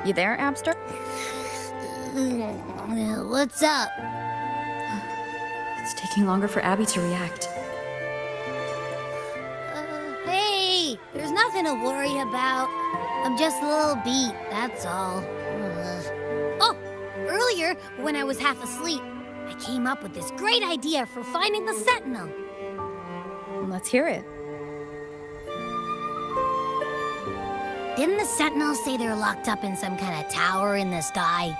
You there, Abster? What's up? It's taking longer for Abby to react. Hey, there's nothing to worry about. I'm just a little beat, that's all. Oh, earlier, when I was half asleep, I came up with this great idea for finding the Sentinel. Let's hear it. Didn't the Sentinels say they're locked up in some kind of tower in the sky?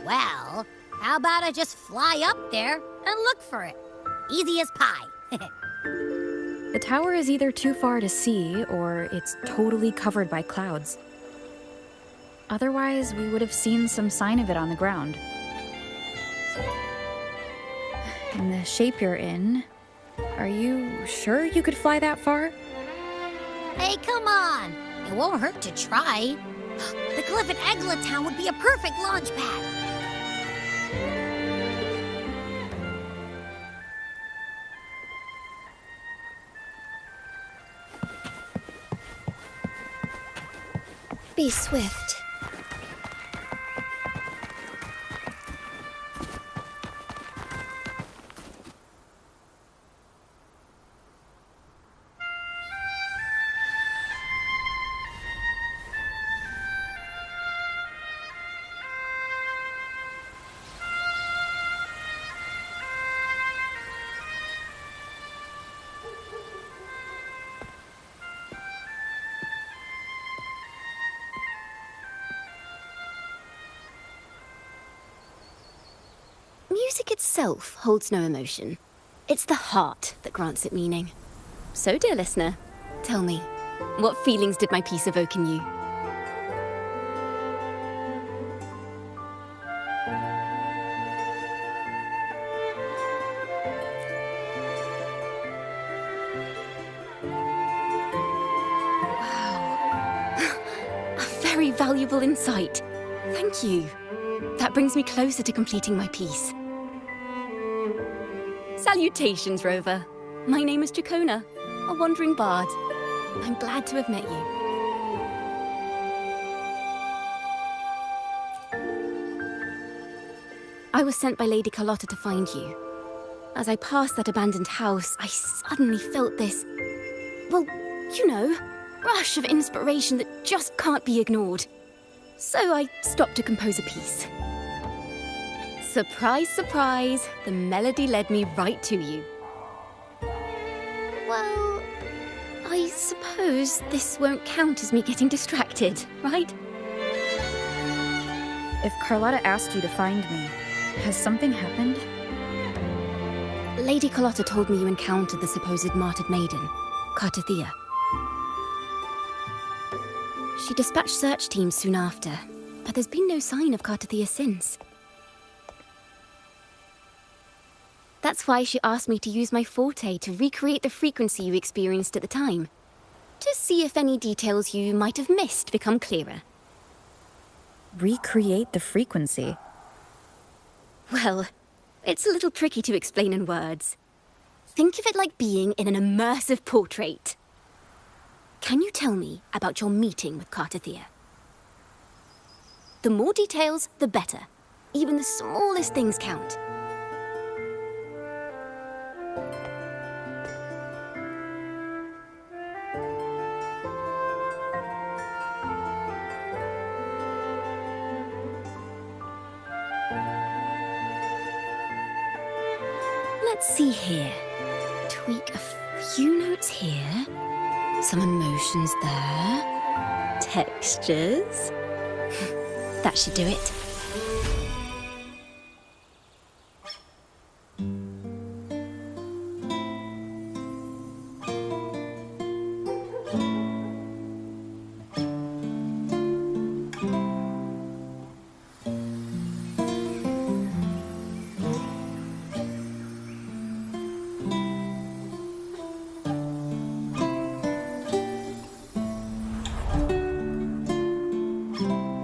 Well, how about I just fly up there and look for it? Easy as pie. The tower is either too far to see, or it's totally covered by clouds. Otherwise, we would have seen some sign of it on the ground. In the shape you're in, are you sure you could fly that far? Hey, come on! It won't hurt to try. The cliff at Eglet Town would be a perfect launch pad. Be swift. Music itself holds no emotion. It's the heart that grants it meaning. So, dear listener, tell me, what feelings did my piece evoke in you? Wow. A very valuable insight. Thank you. That brings me closer to completing my piece. Salutations, Rover. My name is Chacona, a wandering bard. I'm glad to have met you. I was sent by Lady Carlotta to find you. As I passed that abandoned house, I suddenly felt this, well, you know, rush of inspiration that just can't be ignored. So I stopped to compose a piece. Surprise, surprise, the melody led me right to you. Well, I suppose this won't count as me getting distracted, right? If Carlotta asked you to find me, has something happened? Lady Carlotta told me you encountered the supposed martyred maiden, Cartithia. She dispatched search teams soon after, but there's been no sign of Cartithia since. That's why she asked me to use my forte to recreate the frequency you experienced at the time, to see if any details you might have missed become clearer. Recreate the frequency? Well, it's a little tricky to explain in words. Think of it like being in an immersive portrait. Can you tell me about your meeting with Cartithia? The more details, the better. Even the smallest things count. Let's see here. Tweak a few notes here. Some emotions there. Textures. That should do it.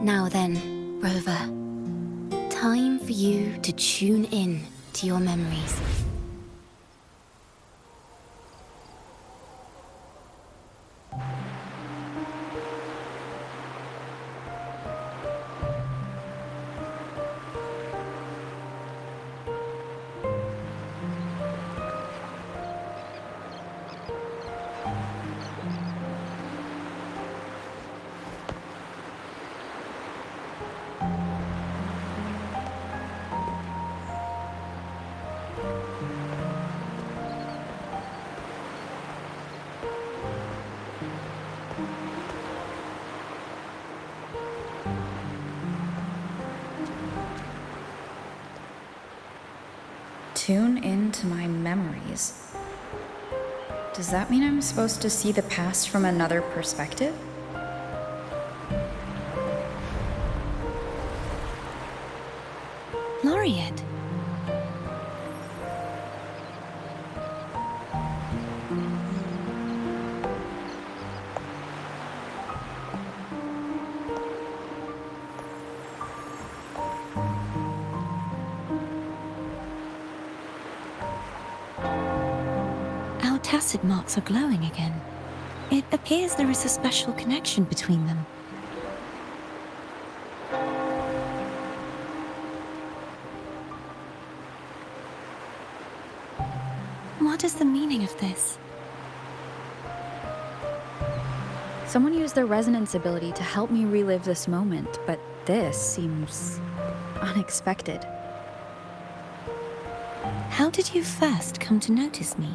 Now then, Rover, time for you to tune in to your memories. Tune into my memories. Does that mean I'm supposed to see the past from another perspective? Laureate. Our tacit marks are glowing again. It appears there is a special connection between them. What is the meaning of this? Someone used their resonance ability to help me relive this moment, but this seems unexpected. How did you first come to notice me?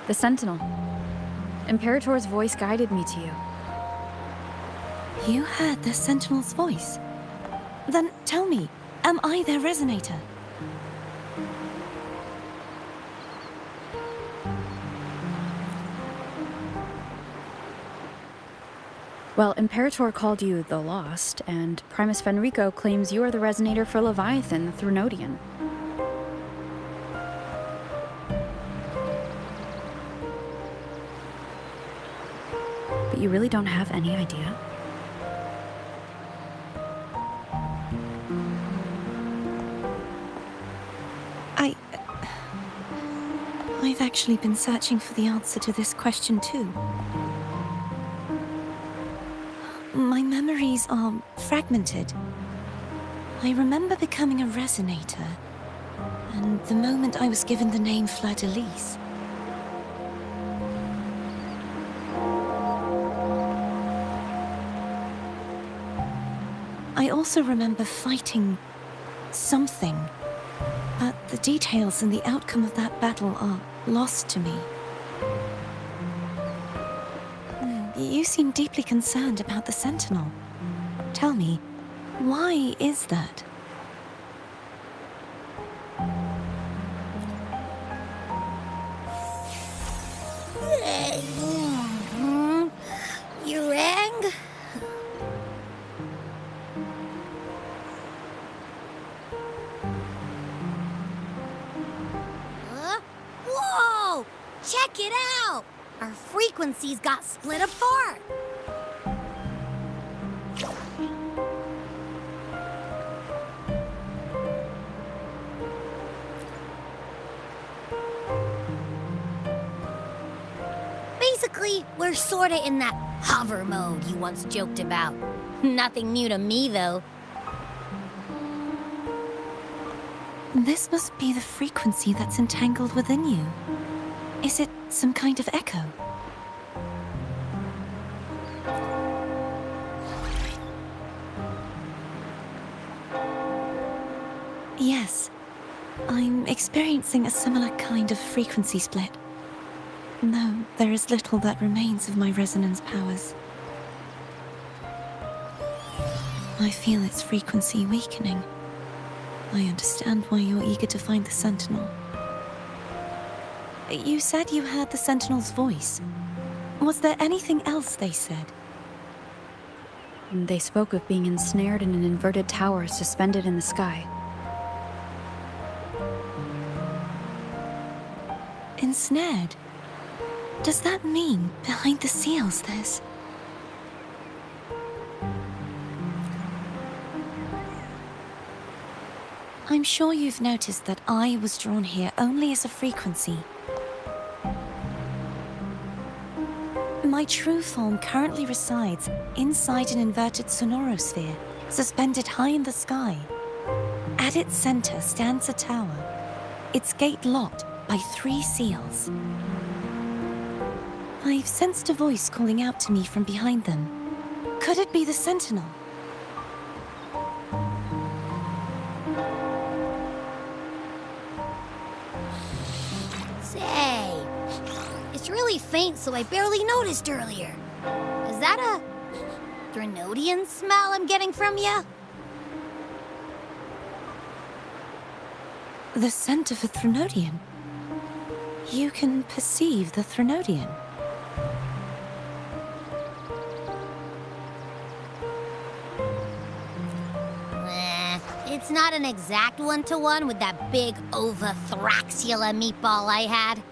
The Sentinel. Imperator's voice guided me to you. You heard the Sentinel's voice? Then tell me, am I their resonator? Well, Imperator called you the Lost, and Primus Fenrico claims you are the resonator for Leviathan, the Thrunodian. But you really don't have any idea? I've actually been searching for the answer to this question too. My memories are fragmented. I remember becoming a resonator, and the moment I was given the name Fleur-de-Lis. I also remember fighting something, but the details and the outcome of that battle are lost to me. You seem deeply concerned about the Sentinel. Tell me, why is that? You rang? Whoa! Check it out! Our frequencies got split apart. Basically, we're sorta in that hover mode you once joked about. Nothing new to me, though. This must be the frequency that's entangled within you. Is it some kind of echo? Yes, I'm experiencing a similar kind of frequency split. Though there is little that remains of my resonance powers. I feel its frequency weakening. I understand why you're eager to find the Sentinel. You said you heard the Sentinel's voice. Was there anything else they said? They spoke of being ensnared in an inverted tower suspended in the sky. Ensnared? Does that mean behind the seals there's... I'm sure you've noticed that I was drawn here only as a frequency. My true form currently resides inside an inverted sonorosphere, suspended high in the sky. At its center stands a tower, its gate locked by 3 seals. I've sensed a voice calling out to me from behind them. Could it be the Sentinel? Say, it's really faint, so I barely noticed earlier. Is that a Thrunodian smell I'm getting from you? The scent of a Threnodian. You can perceive the Threnodian. It's not an exact one-to-one with that big Ovathraxula meatball I had.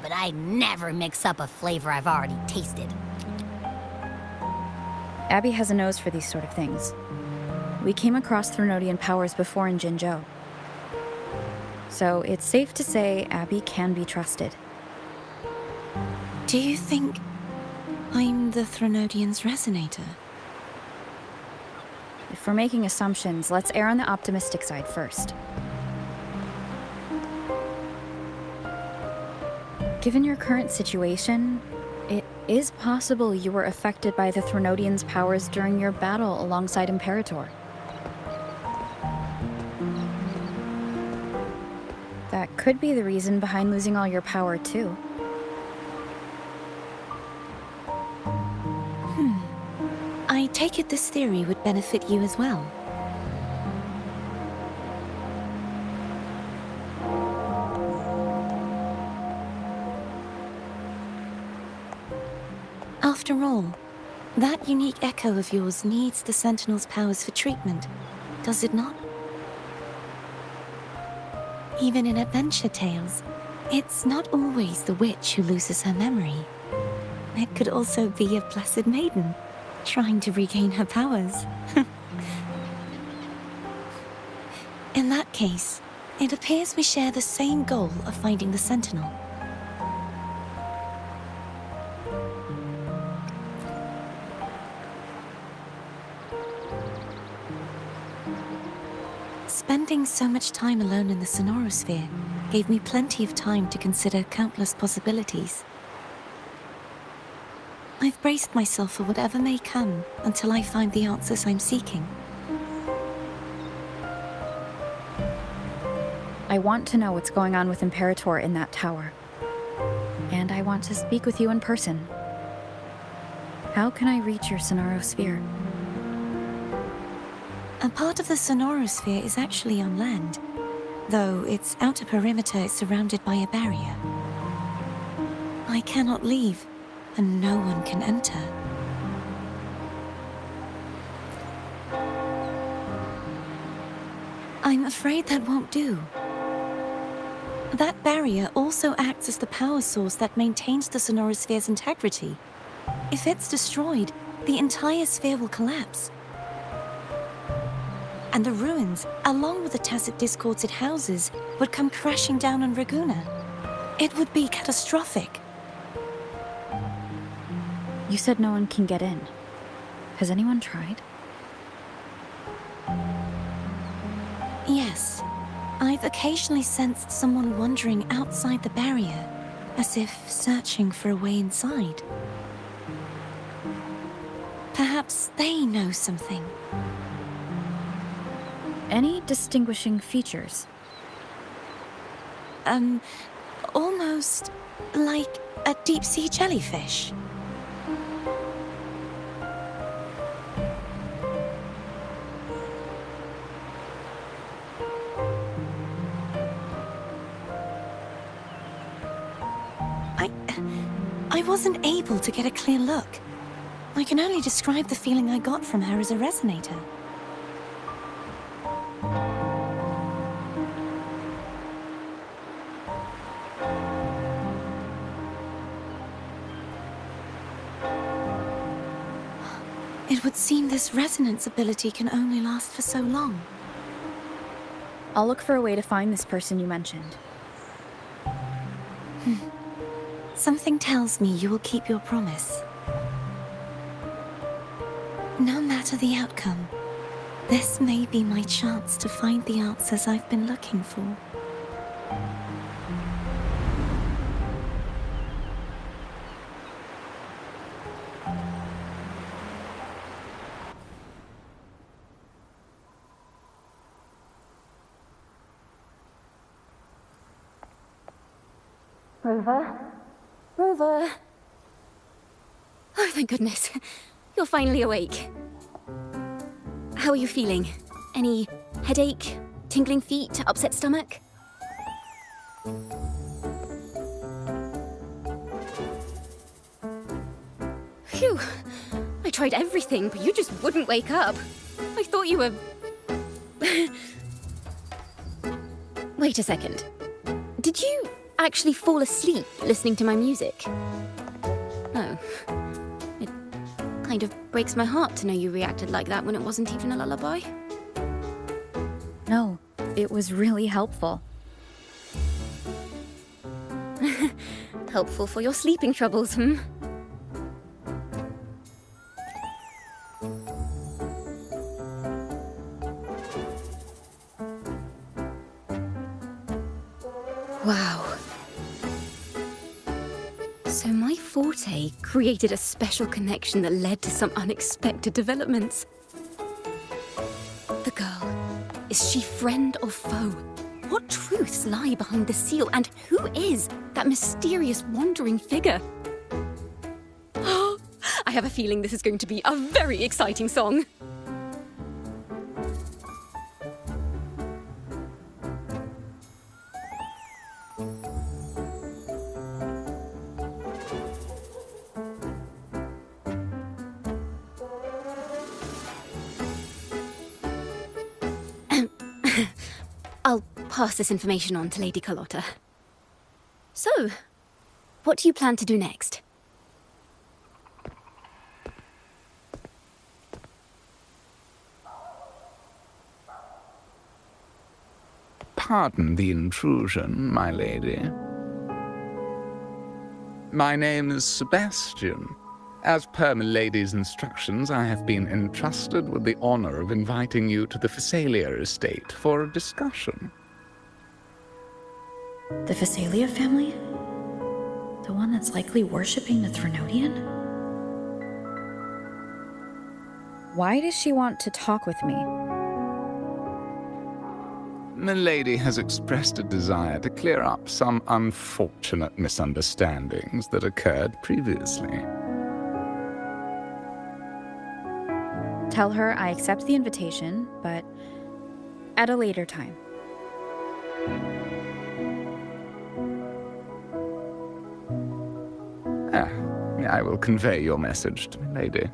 But I'd never mix up a flavor I've already tasted. Abby has a nose for these sort of things. We came across Threnodian powers before in Jinzhou. So it's safe to say Abby can be trusted. Do you think I'm the Threnodian's resonator? If we're making assumptions, let's err on the optimistic side first. Given your current situation, it is possible you were affected by the Threnodian's powers during your battle alongside Imperator. That could be the reason behind losing all your power, too. I take it this theory would benefit you as well. After all, that unique echo of yours needs the Sentinel's powers for treatment, does it not? Even in adventure tales, it's not always the witch who loses her memory. It could also be a blessed maiden, trying to regain her powers. In that case, it appears we share the same goal of finding the Sentinel. Spending so much time alone in the Sonorosphere gave me plenty of time to consider countless possibilities. I've braced myself for whatever may come until I find the answers I'm seeking. I want to know what's going on with Imperator in that tower. And I want to speak with you in person. How can I reach your Sonorosphere? A part of the Sonorosphere is actually on land, though its outer perimeter is surrounded by a barrier. I cannot leave, and no one can enter. I'm afraid that won't do. That barrier also acts as the power source that maintains the Sonorosphere's integrity. If it's destroyed, the entire sphere will collapse. And the ruins, along with the tacit discords it houses, would come crashing down on Raguna. It would be catastrophic. You said no one can get in. Has anyone tried? Yes. I've occasionally sensed someone wandering outside the barrier, as if searching for a way inside. Perhaps they know something. Any distinguishing features? Almost like a deep-sea jellyfish. I wasn't able to get a clear look. I can only describe the feeling I got from her as a resonator. It would seem this resonance ability can only last for so long. I'll look for a way to find this person you mentioned. Something tells me you will keep your promise. No matter the outcome, this may be my chance to find the answers I've been looking for. Rover? Rover! Oh, thank goodness. You're finally awake. How are you feeling? Any headache? Tingling feet, upset stomach? Phew. I tried everything, but you just wouldn't wake up. I thought you were... Wait a second. Did you actually fall asleep listening to my music? Oh. It kind of breaks my heart to know you reacted like that when it wasn't even a lullaby. No, it was really helpful. Helpful for your sleeping troubles, hmm? Wow. So my forte created a special connection that led to some unexpected developments. The girl, is she friend or foe? What truths lie behind the seal, and who is that mysterious wandering figure? I have a feeling this is going to be a very exciting song. I'll pass this information on to Lady Carlotta. So, what do you plan to do next? Pardon the intrusion, my lady. My name is Sebastian. As per my lady's instructions, I have been entrusted with the honor of inviting you to the Phasalia estate for a discussion. The Phasalia family? The one that's likely worshipping the Threnodian? Why does she want to talk with me? Milady has expressed a desire to clear up some unfortunate misunderstandings that occurred previously. Tell her I accept the invitation, but at a later time. I will convey your message to Milady.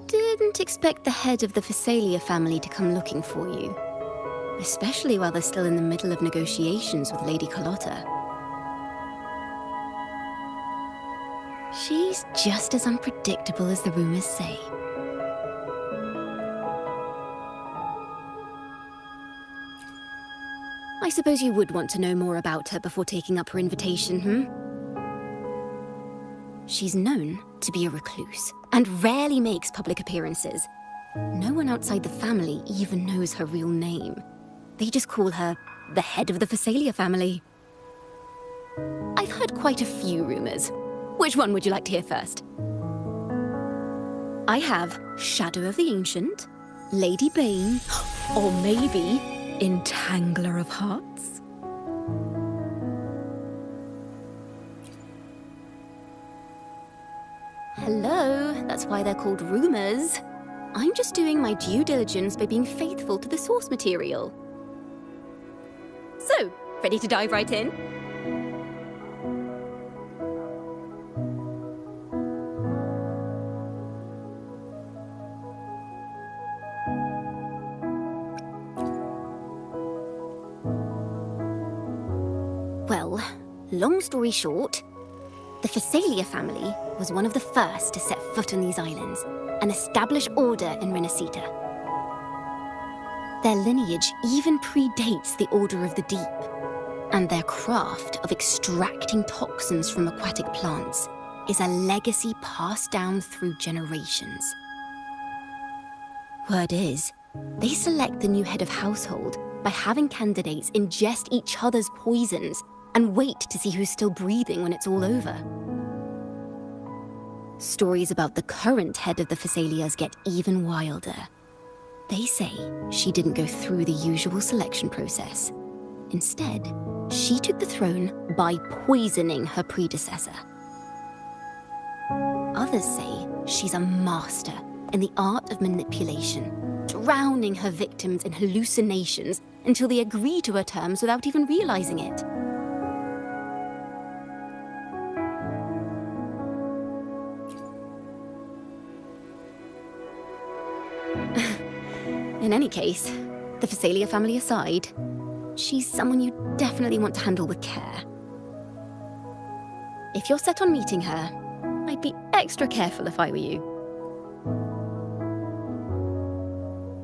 Didn't expect the head of the Phasalia family to come looking for you. Especially while they're still in the middle of negotiations with Lady Carlotta. She's just as unpredictable as the rumors say. I suppose you would want to know more about her before taking up her invitation, hmm? She's known to be a recluse, and rarely makes public appearances. No one outside the family even knows her real name. They just call her the head of the Phasalia family. I've heard quite a few rumors. Which one would you like to hear first? I have Shadow of the Ancient, Lady Bane, or maybe Entangler of Hearts. Hello, that's why they're called rumors. I'm just doing my due diligence by being faithful to the source material. So, ready to dive right in? Well, long story short, the Phasalia family was one of the first to set foot on these islands and establish order in Renacita. Their lineage even predates the Order of the Deep, and their craft of extracting toxins from aquatic plants is a legacy passed down through generations. Word is, they select the new head of household by having candidates ingest each other's poisons and wait to see who's still breathing when it's all over. Stories about the current head of the Phasalias get even wilder. They say she didn't go through the usual selection process. Instead, she took the throne by poisoning her predecessor. Others say she's a master in the art of manipulation, drowning her victims in hallucinations until they agree to her terms without even realizing it. In any case, the Phasalia family aside, she's someone you definitely want to handle with care. If you're set on meeting her, I'd be extra careful if I were you.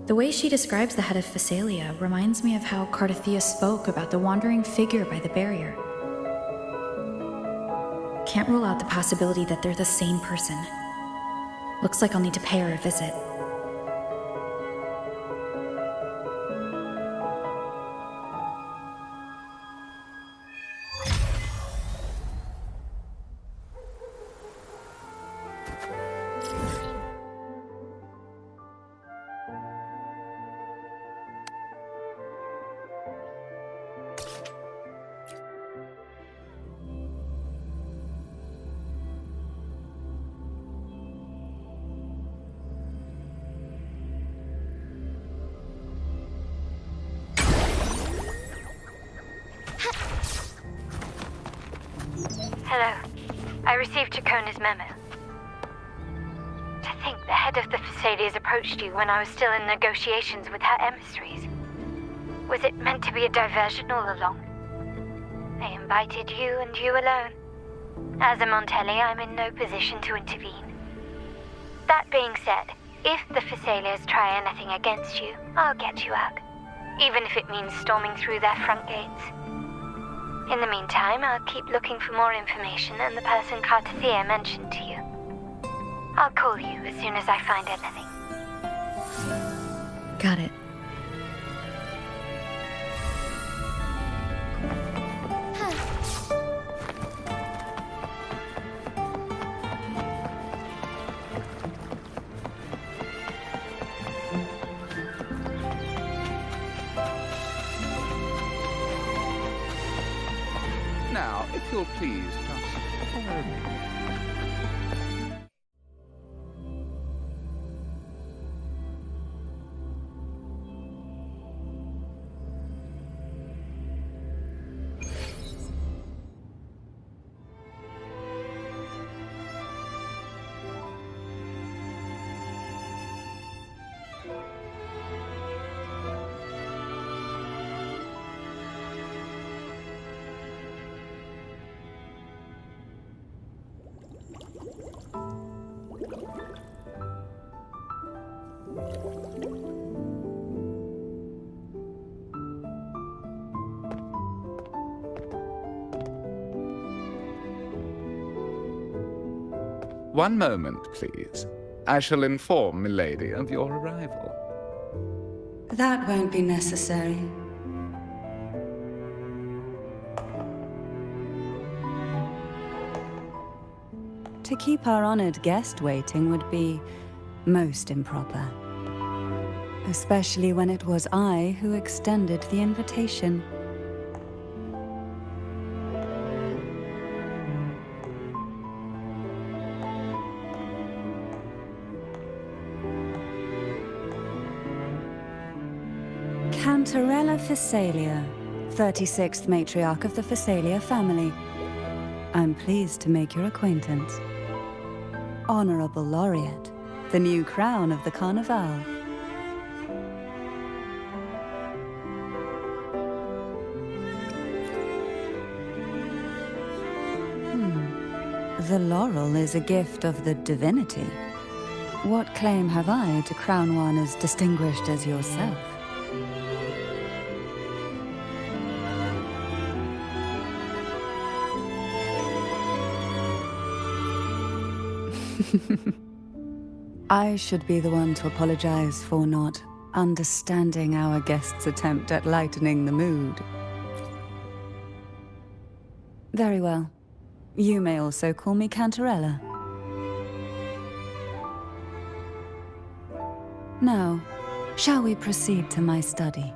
The way she describes the head of Phasalia reminds me of how Cardathia spoke about the wandering figure by the barrier. Can't rule out the possibility that they're the same person. Looks like I'll need to pay her a visit. Hello. I received Chacona's memo. To think the head of the Phasalias approached you when I was still in negotiations with her emissaries. Was it meant to be a diversion all along? They invited you and you alone. As a Montelli, I'm in no position to intervene. That being said, if the Phasalias try anything against you, I'll get you out. Even if it means storming through their front gates. In the meantime, I'll keep looking for more information and the person Cardathia mentioned to you. I'll call you as soon as I find anything. Got it. Now, if you'll please just follow me. One moment, please. I shall inform Milady of your arrival. That won't be necessary. To keep our honored guest waiting would be most improper. Especially when it was I who extended the invitation. Cantarella Phasalia, 36th matriarch of the Phasalia family. I'm pleased to make your acquaintance. Honorable Laureate, the new crown of the Carnival. The laurel is a gift of the divinity. What claim have I to crown one as distinguished as yourself? I should be the one to apologize for not understanding our guest's attempt at lightening the mood. Very well. You may also call me Cantarella. Now, shall we proceed to my study?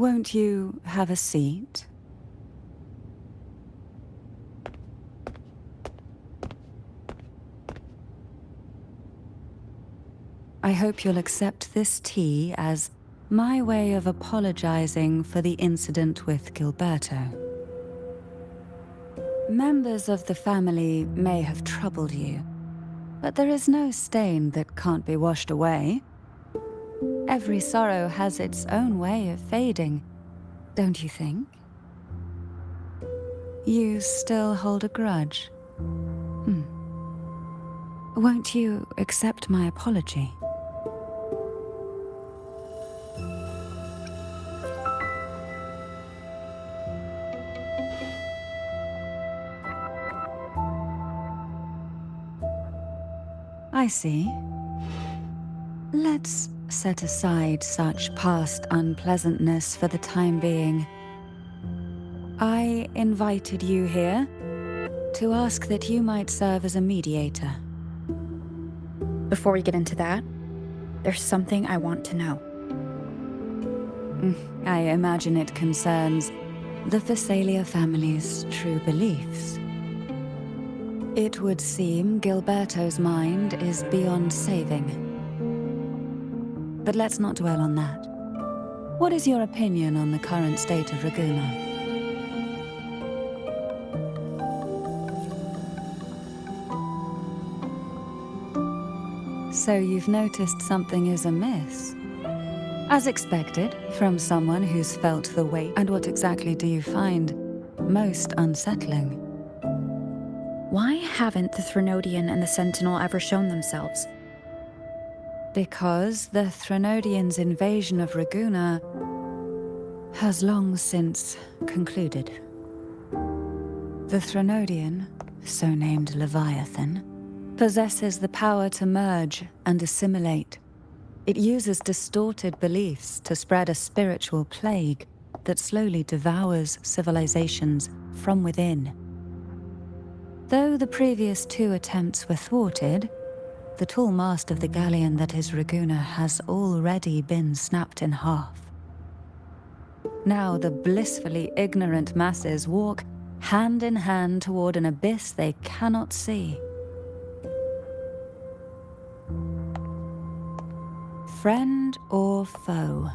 Won't you have a seat? I hope you'll accept this tea as my way of apologizing for the incident with Gilberto. Members of the family may have troubled you, but there is no stain that can't be washed away. Every sorrow has its own way of fading, don't you think? You still hold a grudge? Won't you accept my apology? I see. Let's set aside such past unpleasantness for the time being. I invited you here to ask that you might serve as a mediator. Before we get into that, there's something I want to know. I imagine it concerns the Phasalia family's true beliefs. It would seem Gilberto's mind is beyond saving. But let's not dwell on that. What is your opinion on the current state of Raguna? So you've noticed something is amiss? As expected, from someone who's felt the weight. And what exactly do you find most unsettling? Why haven't the Threnodian and the Sentinel ever shown themselves? Because the Threnodians' invasion of Raguna has long since concluded. The Threnodian, so named Leviathan, possesses the power to merge and assimilate. It uses distorted beliefs to spread a spiritual plague that slowly devours civilizations from within. Though the previous 2 attempts were thwarted, the tall mast of the galleon that is Raguna has already been snapped in half. Now the blissfully ignorant masses walk hand in hand toward an abyss they cannot see. Friend or foe?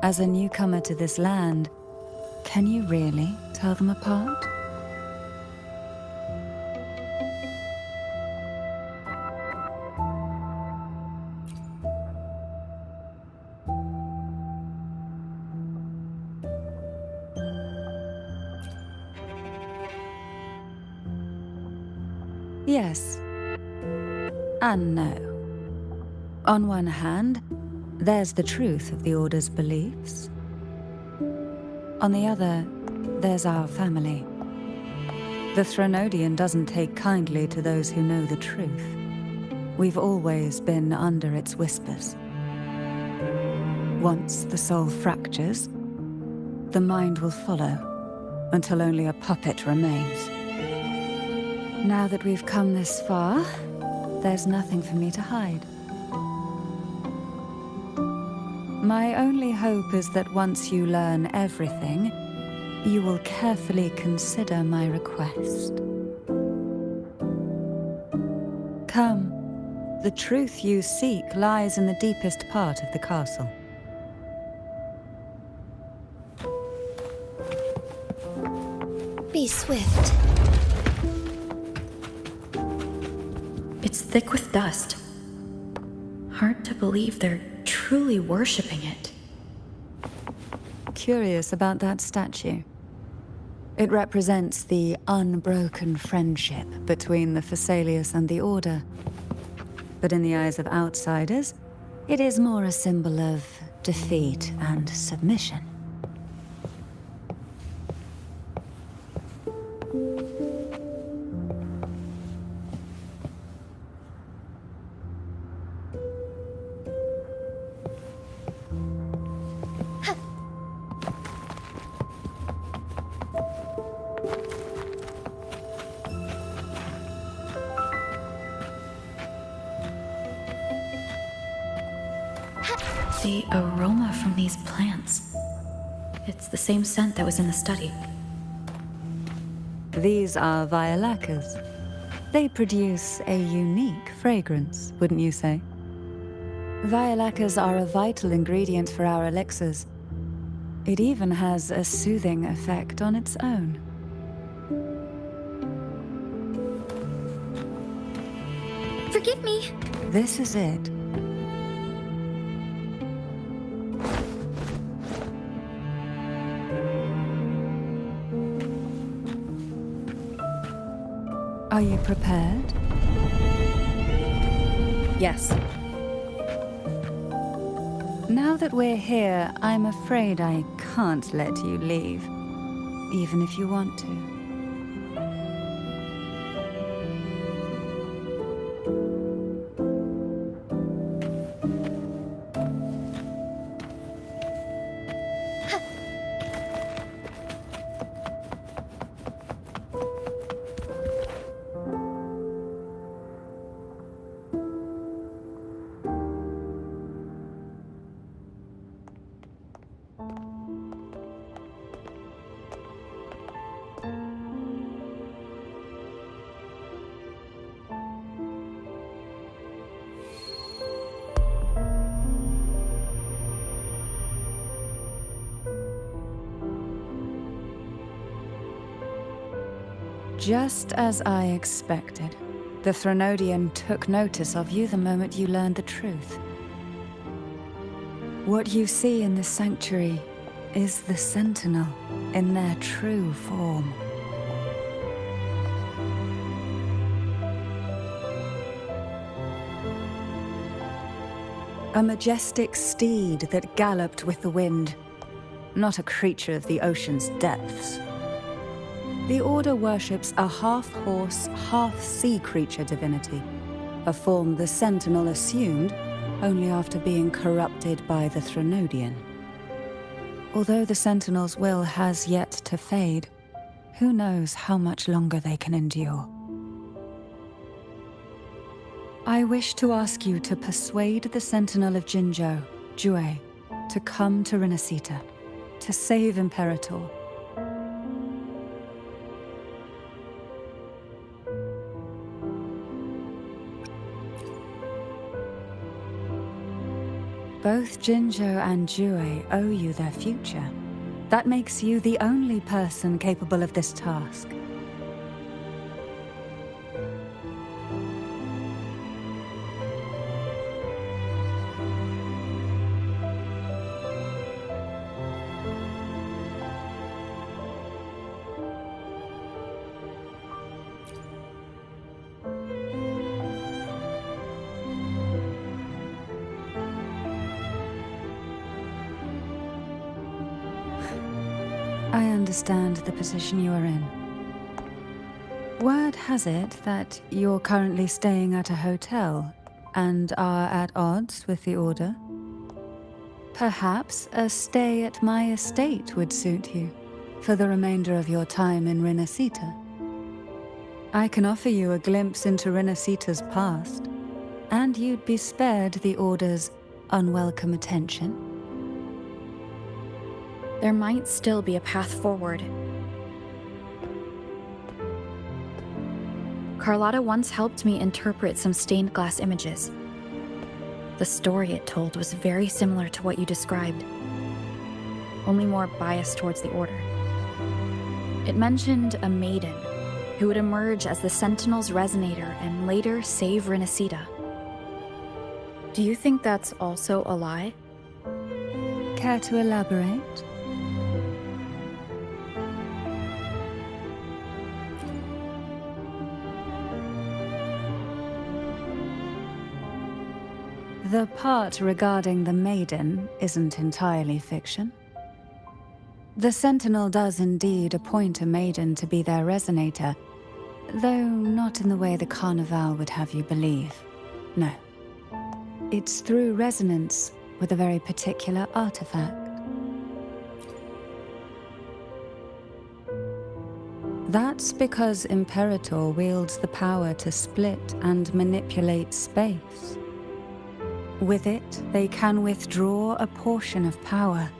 As a newcomer to this land, can you really tell them apart? Yes. And no. On one hand, there's the truth of the Order's beliefs. On the other, there's our family. The Threnodian doesn't take kindly to those who know the truth. We've always been under its whispers. Once the soul fractures, the mind will follow, until only a puppet remains. Now that we've come this far, there's nothing for me to hide. My only hope is that once you learn everything, you will carefully consider my request. Come, the truth you seek lies in the deepest part of the castle. Be swift. It's thick with dust. Hard to believe they're truly worshipping it. Curious about that statue. It represents the unbroken friendship between the Phasaelius and the Order. But in the eyes of outsiders, it is more a symbol of defeat and submission. The aroma from these plants. It's the same scent that was in the study. These are violacas. They produce a unique fragrance, wouldn't you say? Violacas are a vital ingredient for our elixirs. It even has a soothing effect on its own. Forgive me. This is it. Are you prepared? Yes. Now that we're here, I'm afraid I can't let you leave, even if you want to. Just as I expected, the Threnodian took notice of you the moment you learned the truth. What you see in the sanctuary is the Sentinel in their true form. A majestic steed that galloped with the wind, not a creature of the ocean's depths. The Order worships a half-horse, half-sea creature divinity, a form the Sentinel assumed only after being corrupted by the Threnodian. Although the Sentinel's will has yet to fade, who knows how much longer they can endure. I wish to ask you to persuade the Sentinel of Jinzhou, Jue, to come to Renacita, to save Imperator. Both Jinzhou and Jue owe you their future. That makes you the only person capable of this task. I understand the position you are in. Word has it that you're currently staying at a hotel and are at odds with the Order. Perhaps a stay at my estate would suit you for the remainder of your time in Renacita. I can offer you a glimpse into Renacita's past, and you'd be spared the Order's unwelcome attention. There might still be a path forward. Carlotta once helped me interpret some stained glass images. The story it told was very similar to what you described, only more biased towards the Order. It mentioned a Maiden who would emerge as the Sentinel's resonator and later save Renacita. Do you think that's also a lie? Care to elaborate? The part regarding the Maiden isn't entirely fiction. The Sentinel does indeed appoint a Maiden to be their resonator, though not in the way the Carnival would have you believe. No. It's through resonance with a very particular artifact. That's because Imperator wields the power to split and manipulate space. With it, they can withdraw a portion of power,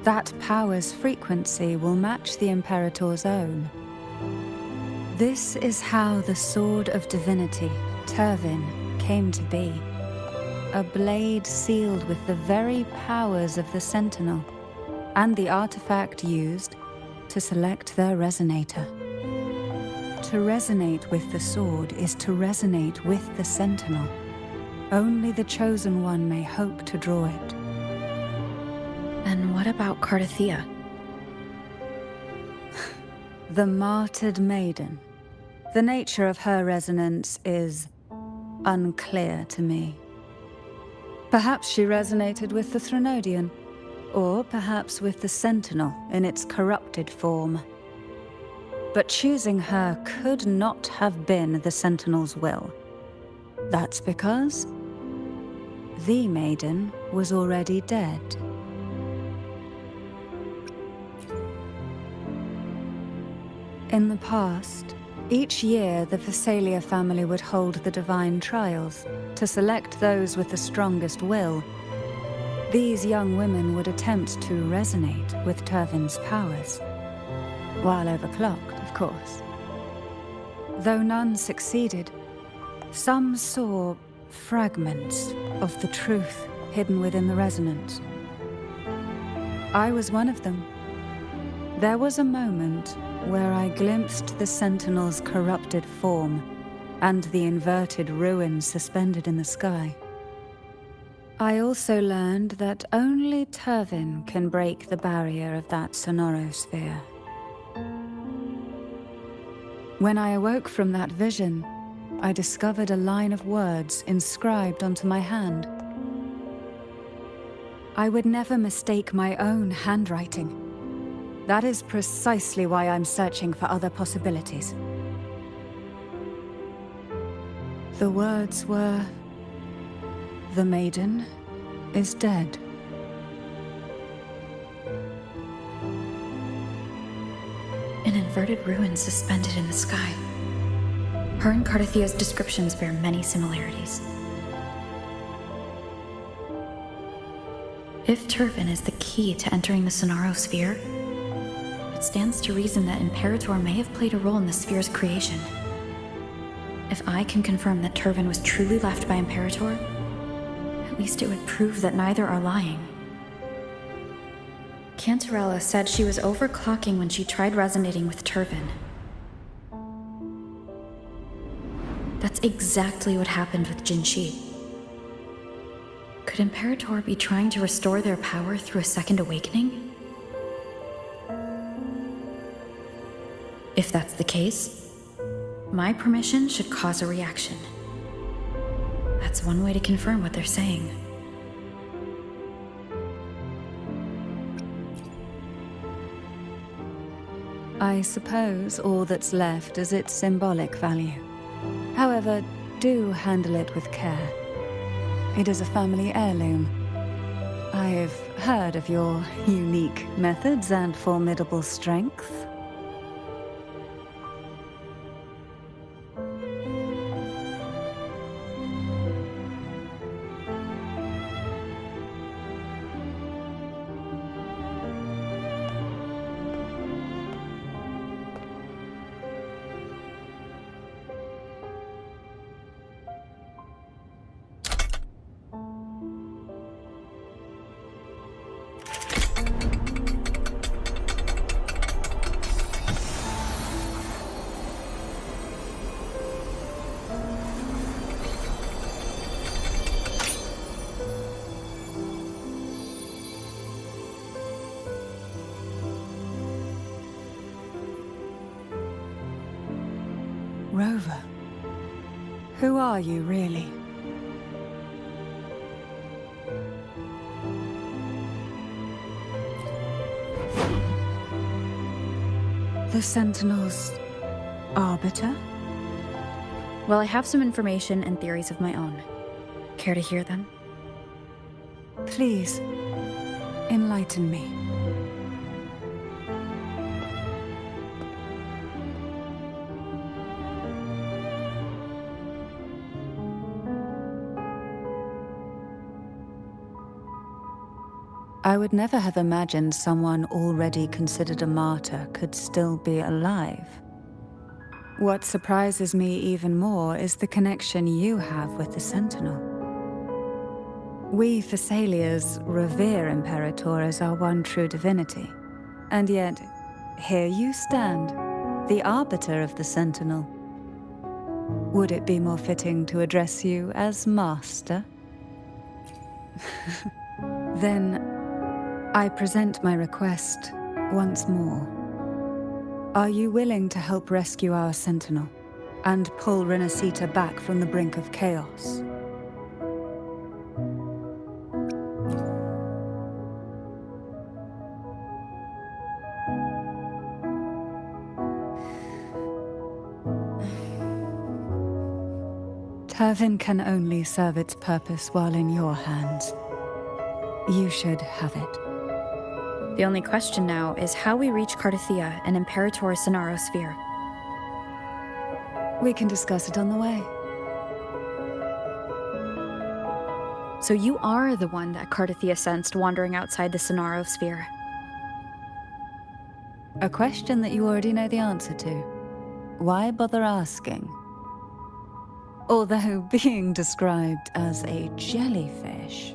That power's frequency will match the Imperator's own. This is how the Sword of Divinity, Turvin, came to be. A blade sealed with the very powers of the Sentinel, and the artifact used to select their resonator. To resonate with the sword is to resonate with the Sentinel. Only the Chosen One may hope to draw it. And what about Cardathia? The martyred maiden. The nature of her resonance is unclear to me. Perhaps she resonated with the Threnodian, or perhaps with the Sentinel in its corrupted form. But choosing her could not have been the Sentinel's will. That's because the maiden was already dead. In the past, each year the Phasalia family would hold the Divine Trials to select those with the strongest will. These young women would attempt to resonate with Turvin's powers, while overclocked, of course. Though none succeeded, some saw fragments of the truth hidden within the resonance. I was one of them. There was a moment where I glimpsed the Sentinel's corrupted form and the inverted ruins suspended in the sky. I also learned that only Turvin can break the barrier of that sonorosphere. When I awoke from that vision, I discovered a line of words inscribed onto my hand. I would never mistake my own handwriting. That is precisely why I'm searching for other possibilities. The words were, "The maiden is dead." An inverted ruin suspended in the sky. Her and Cardathia's descriptions bear many similarities. If Turvin is the key to entering the Sonarosphere, it stands to reason that Imperator may have played a role in the sphere's creation. If I can confirm that Turvin was truly left by Imperator, at least it would prove that neither are lying. Cantarella said she was overclocking when she tried resonating with Turvin. That's exactly what happened with Jinshi. Could Imperator be trying to restore their power through a second awakening? If that's the case, my permission should cause a reaction. That's one way to confirm what they're saying. I suppose all that's left is its symbolic value. However, do handle it with care. It is a family heirloom. I've heard of your unique methods and formidable strength. Rover, who are you really? The Sentinel's arbiter? Well, I have some information and theories of my own. Care to hear them? Please, enlighten me. I would never have imagined someone already considered a martyr could still be alive. What surprises me even more is the connection you have with the Sentinel. We Thessalians revere Imperator as our one true divinity, and yet, here you stand, the arbiter of the Sentinel. Would it be more fitting to address you as Master? Then, I present my request once more. Are you willing to help rescue our Sentinel and pull Renacita back from the brink of chaos? Turvin can only serve its purpose while in your hands. You should have it. The only question now is how we reach Cardathia and Imperator Sonaro Sphere. We can discuss it on the way. So you are the one that Cardathia sensed wandering outside the Sonaro Sphere. A question that you already know the answer to. Why bother asking? Although being described as a jellyfish.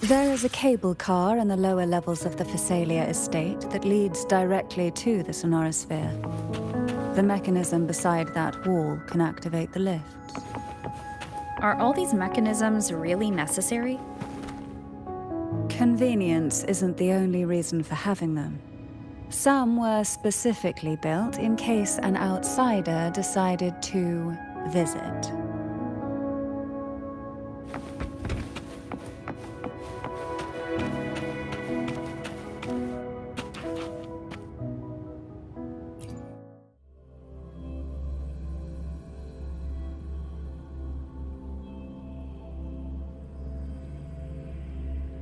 There is a cable car in the lower levels of the Thessalia estate that leads directly to the Sonorosphere. The mechanism beside that wall can activate the lifts. Are all these mechanisms really necessary? Convenience isn't the only reason for having them. Some were specifically built in case an outsider decided to visit.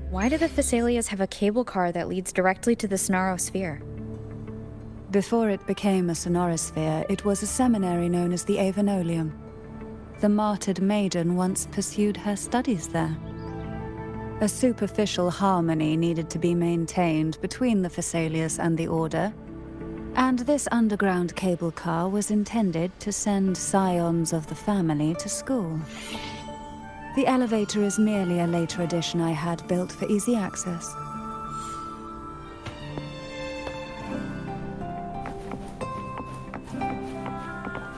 Why do the Thessalias have a cable car that leads directly to the Sonaro Sphere? Before it became a Sonorosphere, it was a seminary known as the Avenolium. The martyred Maiden once pursued her studies there. A superficial harmony needed to be maintained between the Thessalias and the Order, and this underground cable car was intended to send scions of the family to school. The elevator is merely a later addition I had built for easy access.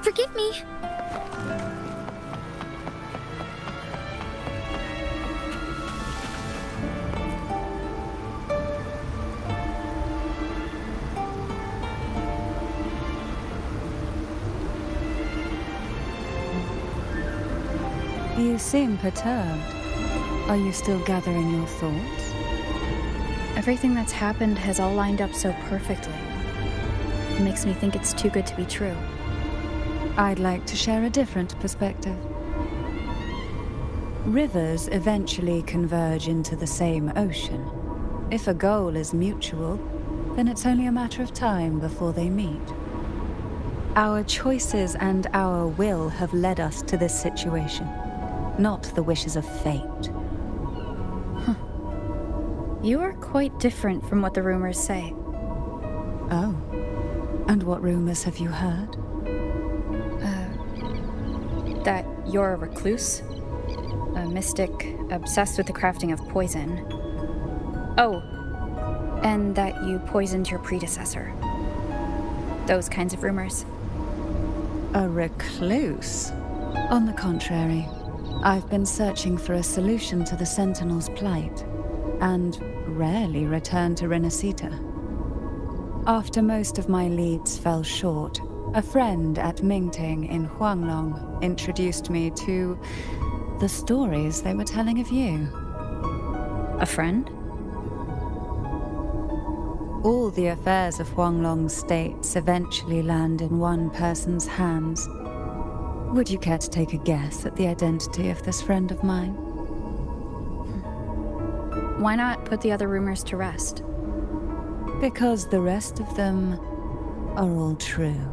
Forgive me. You seem perturbed. Are you still gathering your thoughts? Everything that's happened has all lined up so perfectly. It makes me think it's too good to be true. I'd like to share a different perspective. Rivers eventually converge into the same ocean. If a goal is mutual, then it's only a matter of time before they meet. Our choices and our will have led us to this situation, not the wishes of fate. You are quite different from what the rumors say. Oh. And what rumors have you heard? That you're a recluse, a mystic obsessed with the crafting of poison. Oh, and that you poisoned your predecessor. Those kinds of rumors. A recluse? On the contrary, I've been searching for a solution to the Sentinel's plight, and rarely return to Renacita. After most of my leads fell short, a friend at Mingting in Huanglong introduced me to the stories they were telling of you. A friend? All the affairs of Huanglong's states eventually land in one person's hands. Would you care to take a guess at the identity of this friend of mine? Why not put the other rumors to rest? Because the rest of them are all true.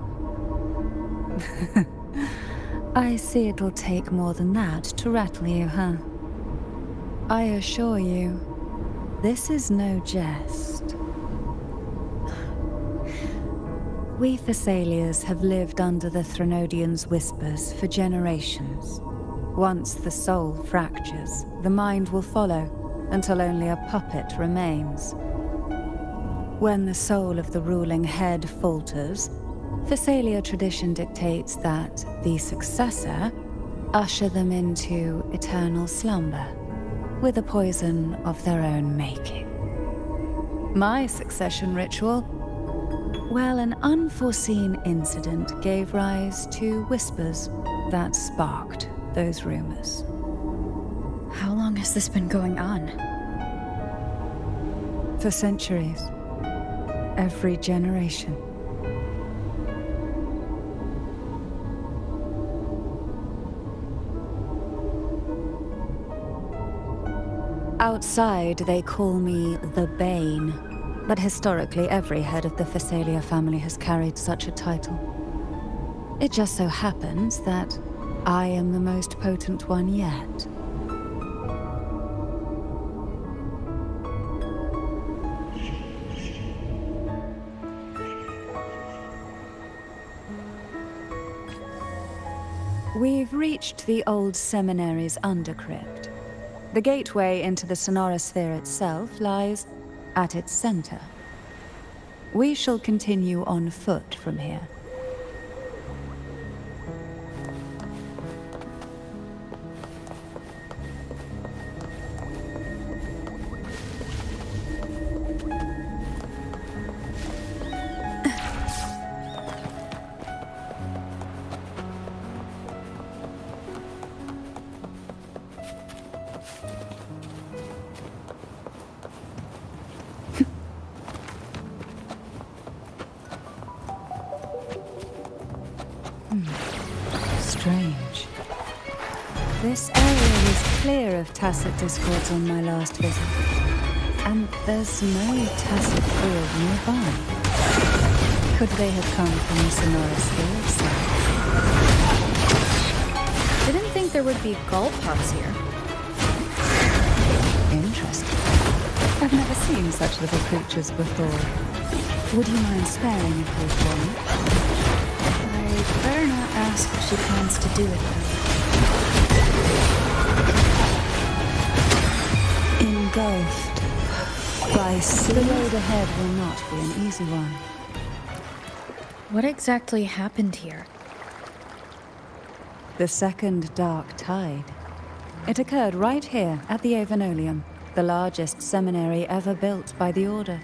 I see it'll take more than that to rattle you, huh? I assure you, this is no jest. We Thessalians have lived under the Threnodians' whispers for generations. Once the soul fractures, the mind will follow, until only a puppet remains. When the soul of the ruling head falters, Thessalia tradition dictates that the successor usher them into eternal slumber, with a poison of their own making. My succession ritual, well, an unforeseen incident gave rise to whispers that sparked those rumors. How long has this been going on? For centuries. Every generation. Outside, they call me the Bane, but historically every head of the Thessalia family has carried such a title. It just so happens that I am the most potent one yet. We've reached the old seminary's undercrypt. The gateway into the sonorosphere itself lies at its center. We shall continue on foot from here. Strange. This area was clear of tacit discords on my last visit. And there's no tacit field nearby. Could they have come from the sonorosphere itself? Didn't think there would be gull pups here. Interesting. I've never seen such little creatures before. Would you mind sparing a few for me? I'd better not ask what she plans to do with them. Engulfed by sea. The road ahead will not be an easy one. What exactly happened here? The second dark tide. It occurred right here at the Avenolium, the largest seminary ever built by the Order.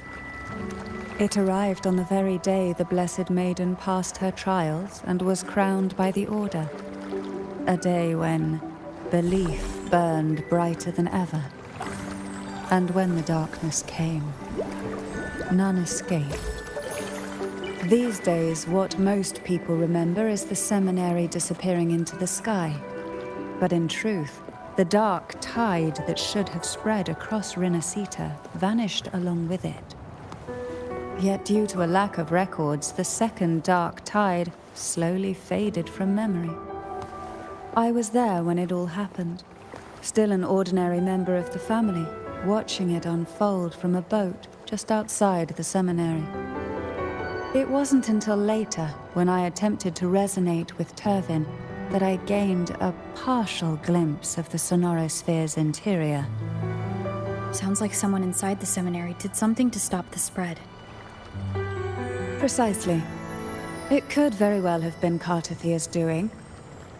It arrived on the very day the Blessed Maiden passed her trials and was crowned by the Order. A day when belief burned brighter than ever. And when the darkness came, none escaped. These days, what most people remember is the seminary disappearing into the sky. But in truth, the dark tide that should have spread across Rinasita vanished along with it. Yet due to a lack of records, the second dark tide slowly faded from memory. I was there when it all happened, still an ordinary member of the family, watching it unfold from a boat just outside the seminary. It wasn't until later, when I attempted to resonate with Turvin, that I gained a partial glimpse of the sonorosphere's interior. Sounds like someone inside the seminary did something to stop the spread. Precisely. It could very well have been Cartothia's doing,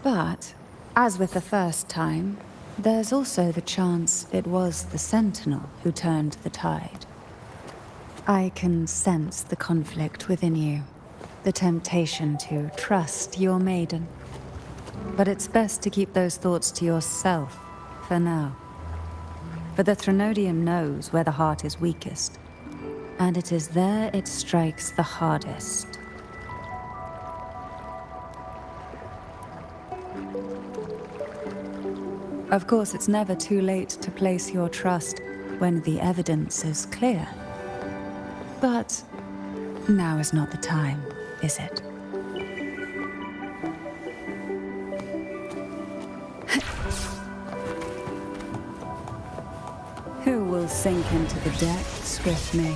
but, as with the first time, there's also the chance it was the Sentinel who turned the tide. I can sense the conflict within you, the temptation to trust your maiden. But it's best to keep those thoughts to yourself, for now. For the Threnodian knows where the heart is weakest, and it is there it strikes the hardest. Of course, it's never too late to place your trust when the evidence is clear. But now is not the time, is it? sink into the depths with me.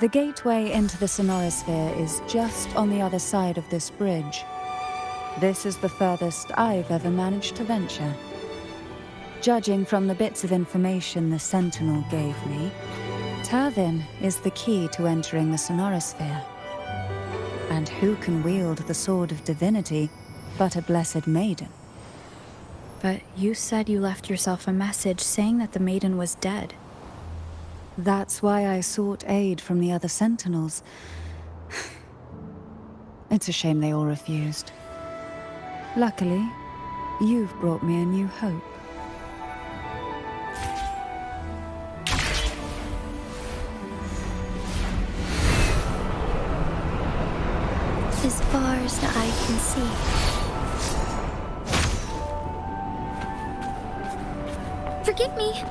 The gateway into the Sonorosphere is just on the other side of this bridge. This is the furthest I've ever managed to venture. Judging from the bits of information the Sentinel gave me, Turvin is the key to entering the Sonorosphere. And who can wield the Sword of Divinity but a blessed maiden? But you said you left yourself a message saying that the maiden was dead. That's why I sought aid from the other Sentinels. It's a shame they all refused. Luckily, you've brought me a new hope. As far as the eye can see. Forgive me.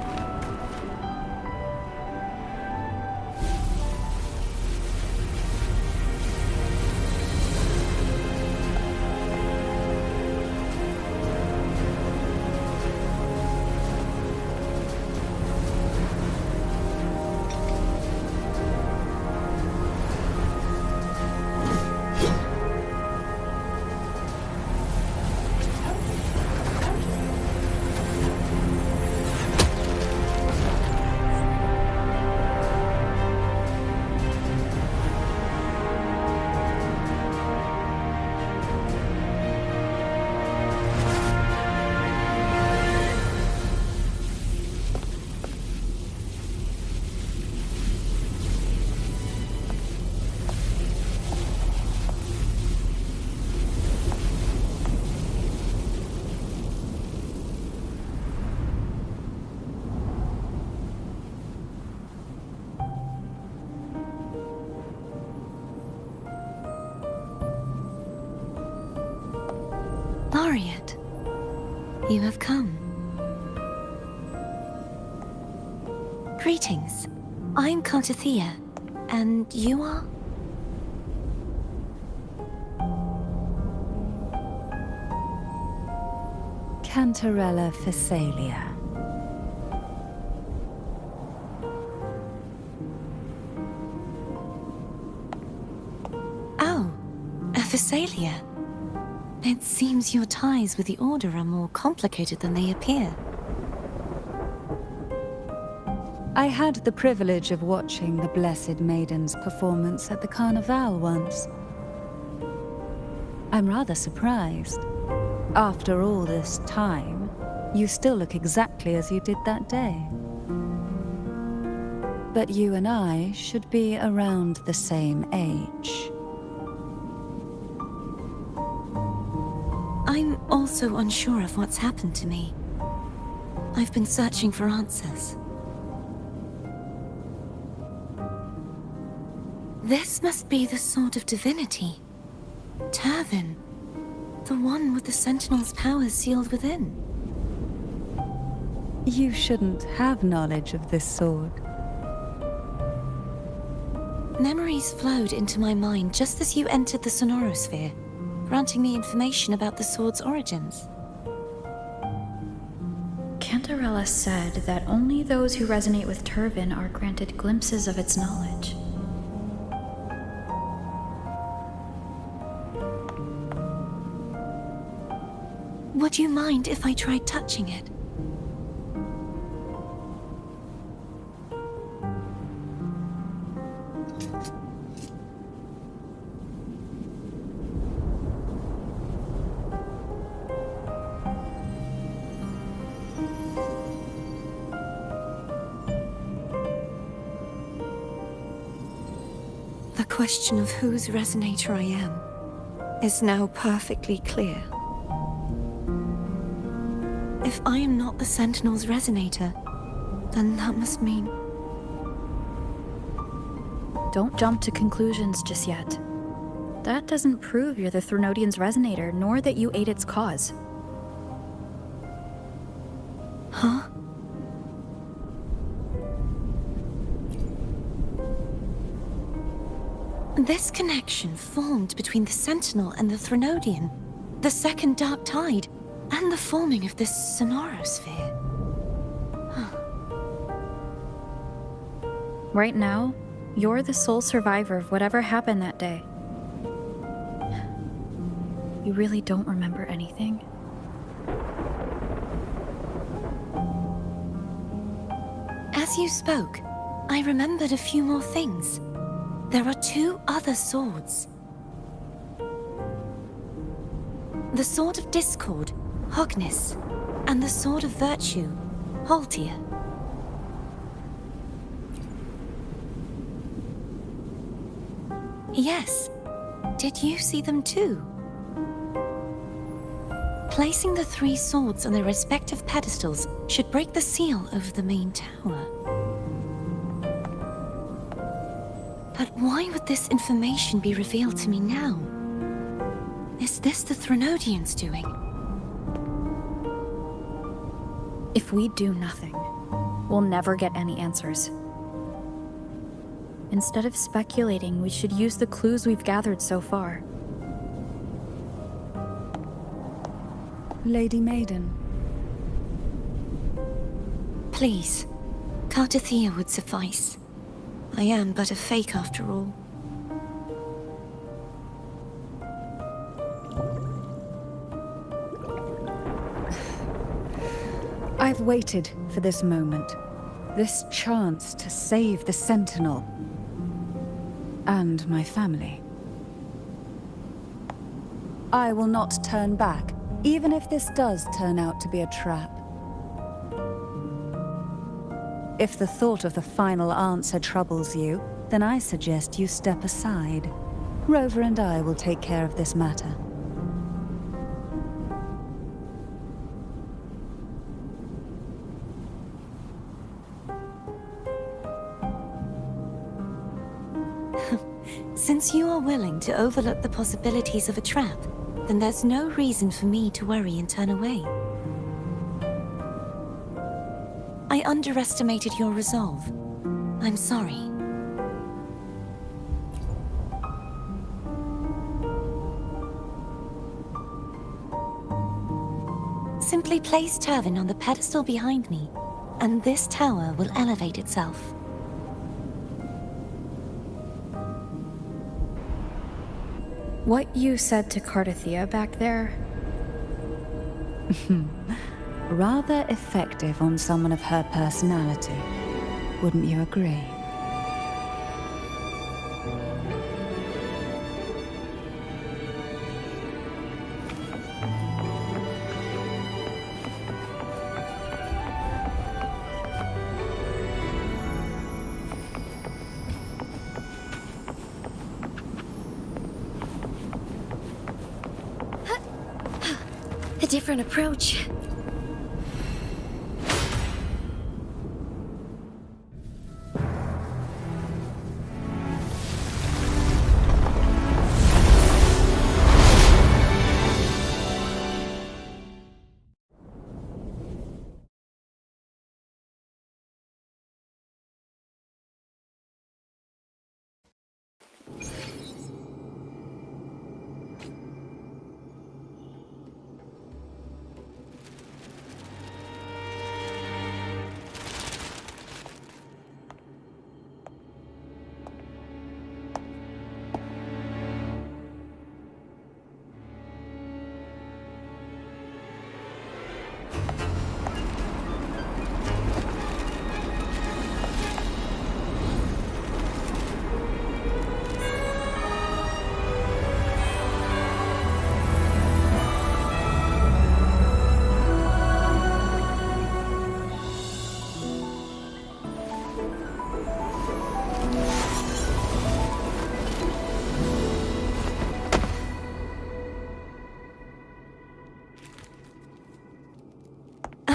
Laureate, you have come. Greetings. I'm Thea, and you are? Cantarella Phasalia. Oh, a Phasalia. It seems your ties with the Order are more complicated than they appear. I had the privilege of watching the Blessed Maiden's performance at the Carnival once. I'm rather surprised. After all this time, you still look exactly as you did that day. But you and I should be around the same age. I'm also unsure of what's happened to me. I've been searching for answers. This must be the Sword of Divinity. Turvin. The one with the Sentinel's powers sealed within. You shouldn't have knowledge of this sword. Memories flowed into my mind just as you entered the Sonorosphere, granting me information about the sword's origins. Cantarella said that only those who resonate with Turvin are granted glimpses of its knowledge. Would you mind if I tried touching it? The question of whose resonator I am is now perfectly clear. If I am not the Sentinel's resonator, then that must mean... Don't jump to conclusions just yet. That doesn't prove you're the Threnodian's resonator, nor that you aid its cause. Huh? This connection formed between the Sentinel and the Threnodian, the second Dark Tide, and the forming of this Sonorosphere. Right now, you're the sole survivor of whatever happened that day. You really don't remember anything? As you spoke, I remembered a few more things. There are 2 other swords. The Sword of Discord, Hognis, and the Sword of Virtue, Haltia. Yes. Did you see them too? Placing the 3 swords on their respective pedestals should break the seal over the main tower. But why would this information be revealed to me now? Is this the Threnodians' doing? If we do nothing, we'll never get any answers. Instead of speculating, we should use the clues we've gathered so far. Lady Maiden. Please, Cartathea would suffice. I am but a fake after all. I've waited for this moment. This chance to save the Sentinel. And my family. I will not turn back, even if this does turn out to be a trap. If the thought of the final answer troubles you, then I suggest you step aside. Rover and I will take care of this matter. Since you are willing to overlook the possibilities of a trap, then there's no reason for me to worry and turn away. I underestimated your resolve. I'm sorry. Simply place Turvin on the pedestal behind me, and this tower will elevate itself. What you said to Cartathea back there? Rather effective on someone of her personality. Wouldn't you agree? A different approach.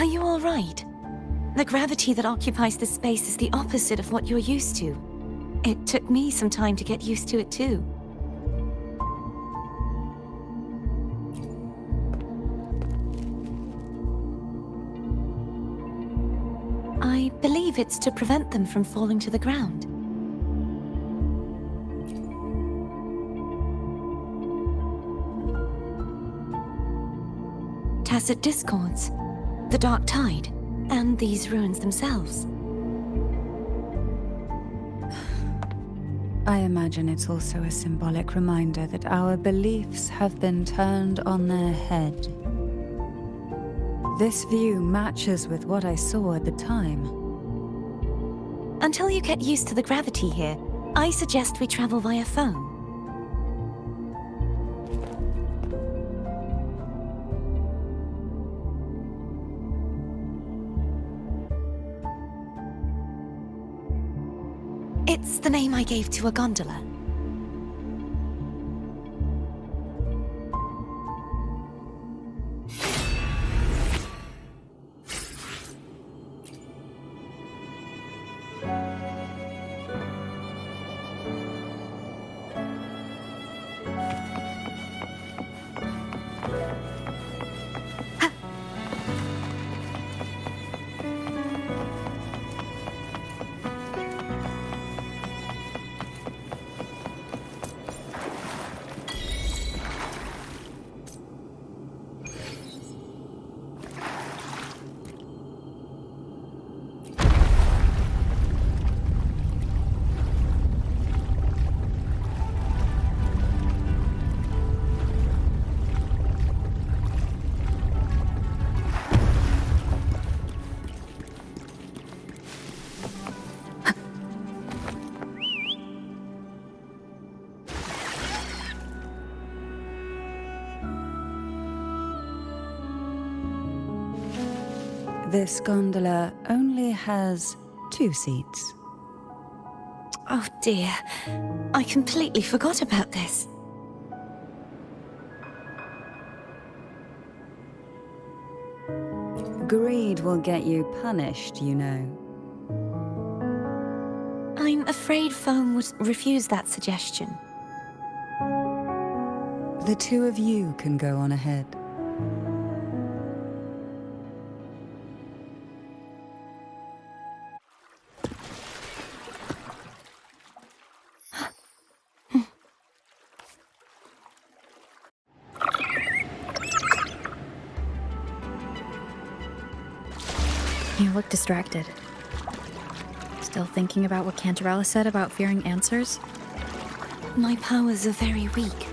Are you all right? The gravity that occupies this space is the opposite of what you're used to. It took me some time to get used to it too. I believe it's to prevent them from falling to the ground. Tacit discords, the dark tide, and these ruins themselves. I imagine it's also a symbolic reminder that our beliefs have been turned on their head. This view matches with what I saw at the time. Until you get used to the gravity here, I suggest we travel via phone. It's the name I gave to a gondola. This gondola only has 2 seats. Oh dear, I completely forgot about this. Greed will get you punished, you know. I'm afraid Foam would refuse that suggestion. The 2 of you can go on ahead. You look distracted. Still thinking about what Cantarella said about fearing answers? My powers are very weak,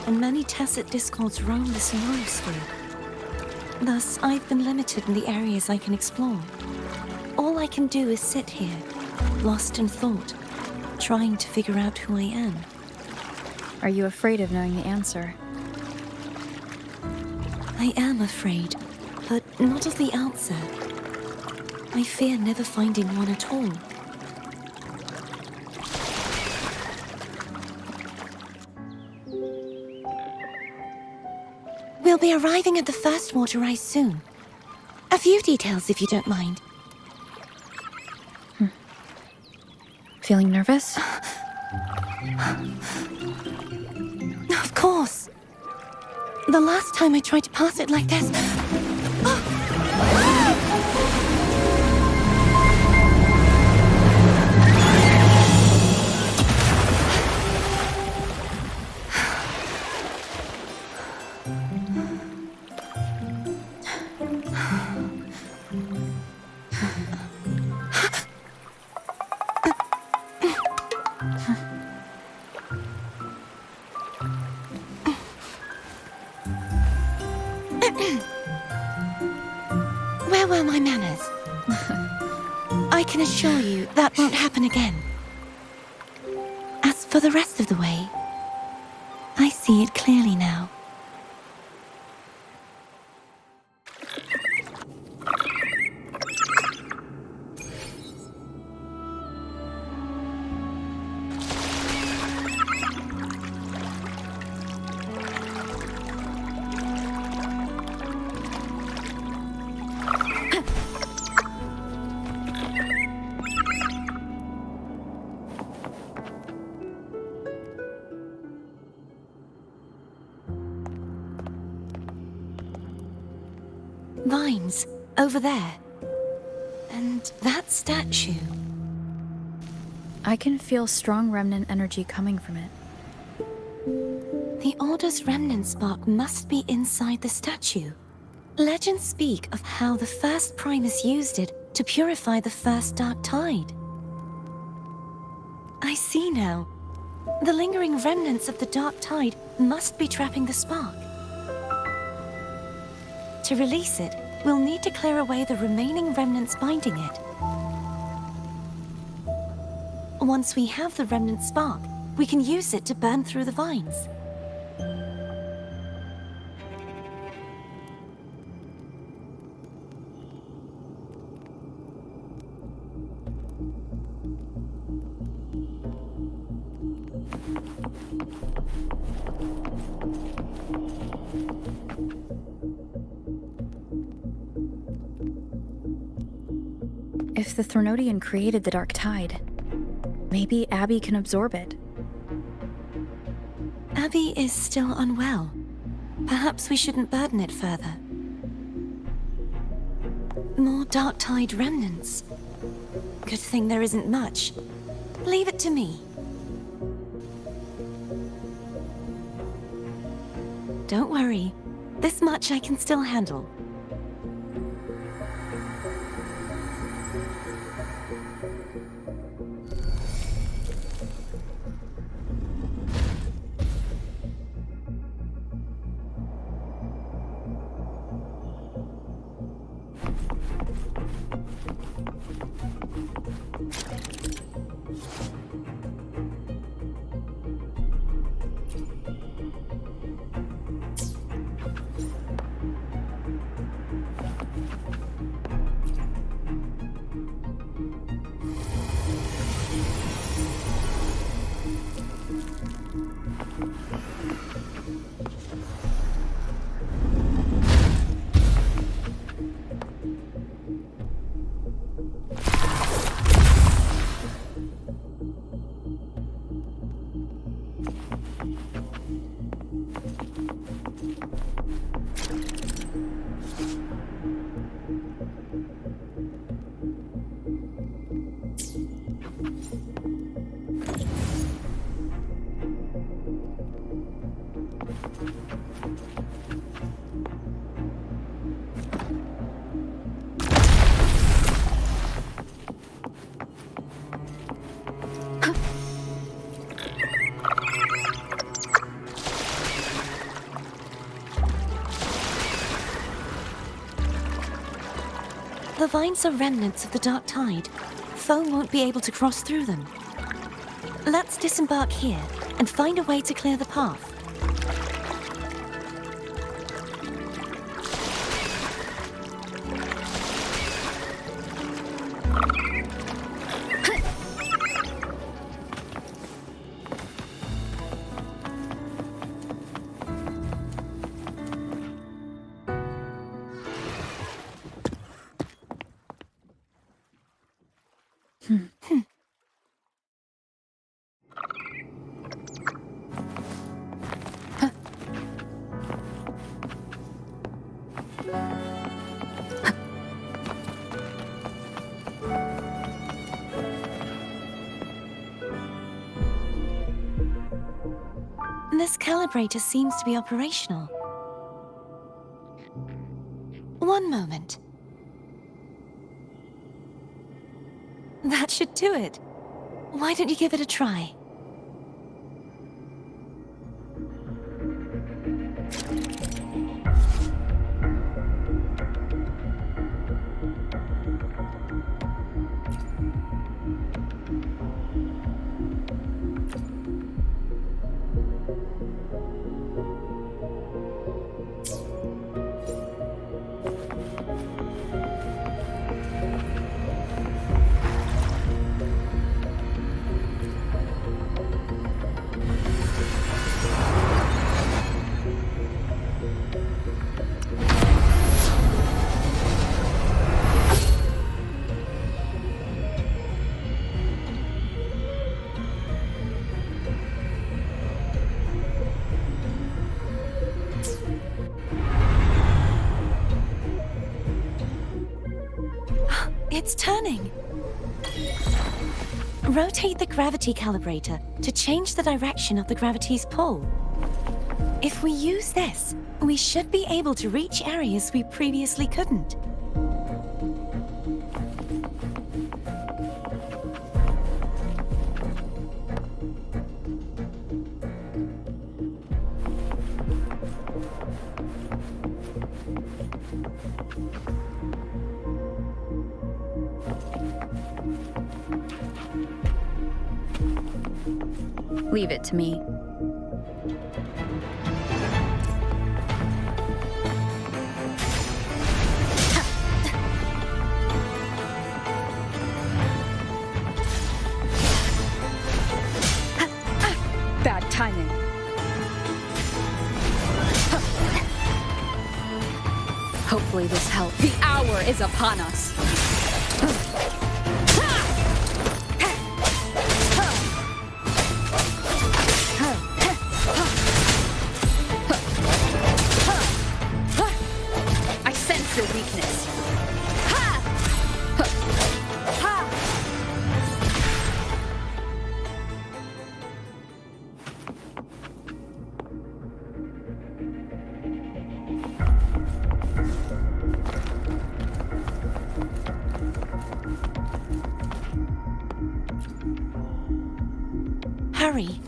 and many tacit discords roam the Sonorosphere. Thus, I've been limited in the areas I can explore. All I can do is sit here, lost in thought, trying to figure out who I am. Are you afraid of knowing the answer? I am afraid, but not of the answer. I fear never finding one at all. We'll be arriving at the first water rise soon. A few details, if you don't mind. Feeling nervous? Of course. The last time I tried to pass it like this... Where were my manners? I can assure you that won't happen again. As for the rest of the way, I see it clearly now. Vines, over there. And that statue. I can feel strong remnant energy coming from it. The Order's remnant spark must be inside the statue. Legends speak of how the first Primus used it to purify the first Dark Tide. I see now. The lingering remnants of the Dark Tide must be trapping the spark. To release it, we'll need to clear away the remaining remnants binding it. Once we have the remnant spark, we can use it to burn through the vines. If the Threnodian created the Dark Tide, maybe Abby can absorb it. Abby is still unwell. Perhaps we shouldn't burden it further. More Dark Tide remnants. Good thing there isn't much. Leave it to me. Don't worry. This much I can still handle. The vines are remnants of the Dark Tide. Foe won't be able to cross through them. Let's disembark here and find a way to clear the path. This calibrator seems to be operational. One moment. That should do it. Why don't you give it a try? It's turning. Rotate the gravity calibrator to change the direction of the gravity's pull. If we use this, we should be able to reach areas we previously couldn't. Leave it to me. Bad timing. Hopefully this helps. The hour is upon us. I sense your weakness. Hurry!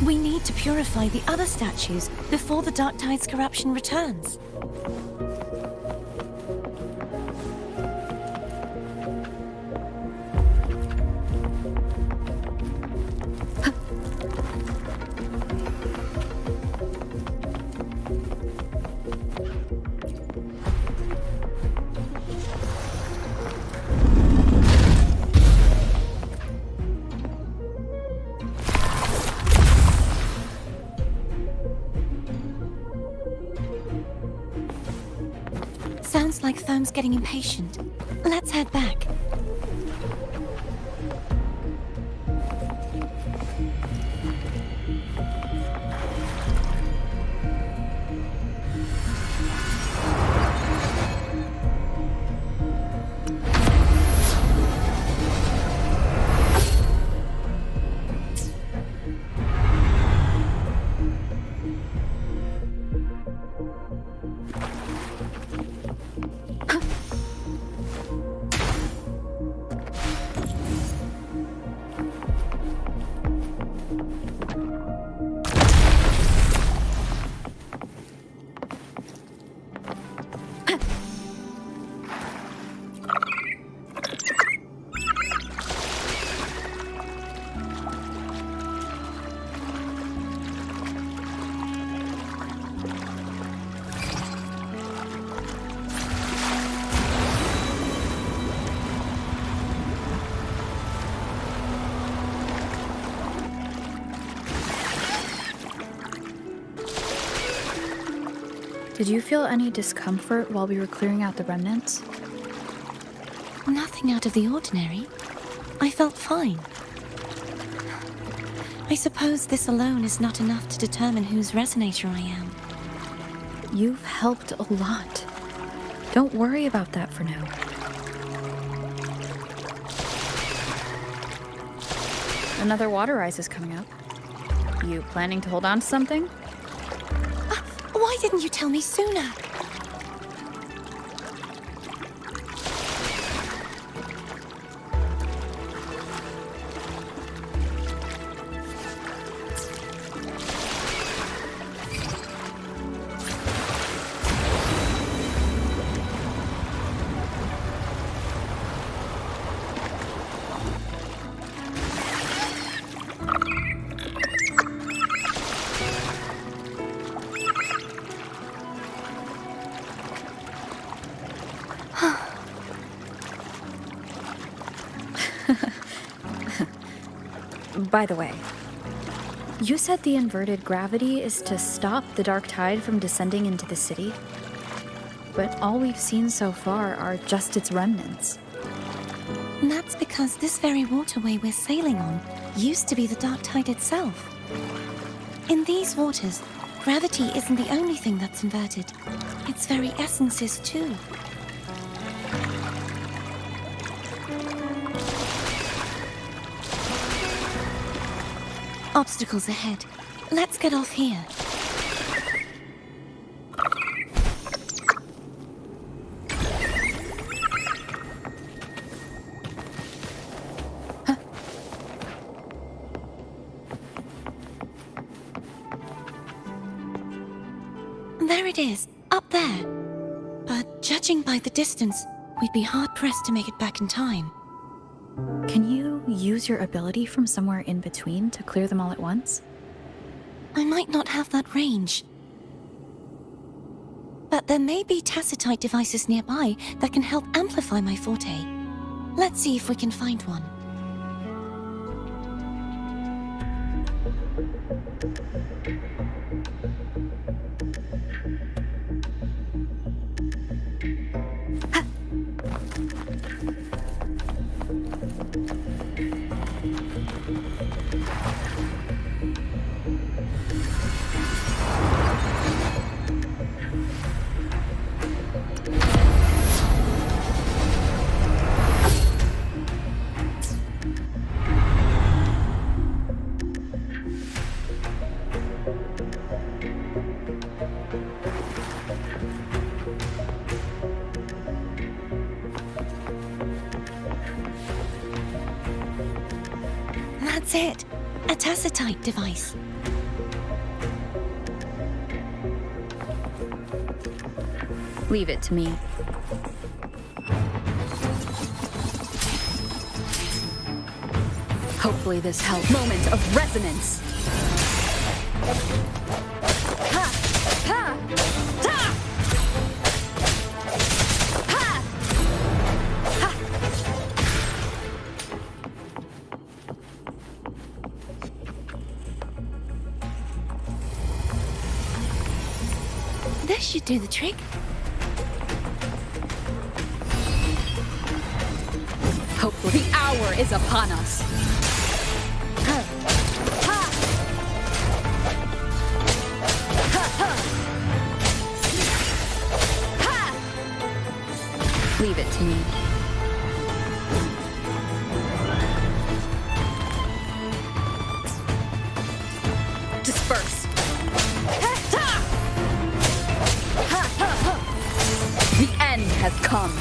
We need to purify the other statues before the Dark Tide's corruption returns. Sounds like Therm's getting impatient. Let's head back. Did you feel any discomfort while we were clearing out the remnants? Nothing out of the ordinary. I felt fine. I suppose this alone is not enough to determine whose resonator I am. You've helped a lot. Don't worry about that for now. Another water rise is coming up. You planning to hold on to something? Why didn't you tell me sooner? By the way, you said the inverted gravity is to stop the dark tide from descending into the city, but all we've seen so far are just its remnants. And that's because this very waterway we're sailing on used to be the dark tide itself. In these waters, gravity isn't the only thing that's inverted. Its very essence is too. Obstacles ahead. Let's get off here. There it is, up there. But judging by the distance, we'd be hard-pressed to make it back in time. Can you use your ability from somewhere in between to clear them all at once? I might not have that range. But there may be tacitite devices nearby that can help amplify my forte. Let's see if we can find one. That's it. A tacitite device. Leave it to me. Hopefully this helps. Moment of resonance! Ha! Ha! Ha! Ha! Ha! This should do the trick. Hopefully the hour is upon us. Ha! Ha! Ha! Ha! Ha! Leave it to me. Disperse. Ha! Ha! Ha! Ha! The end has come.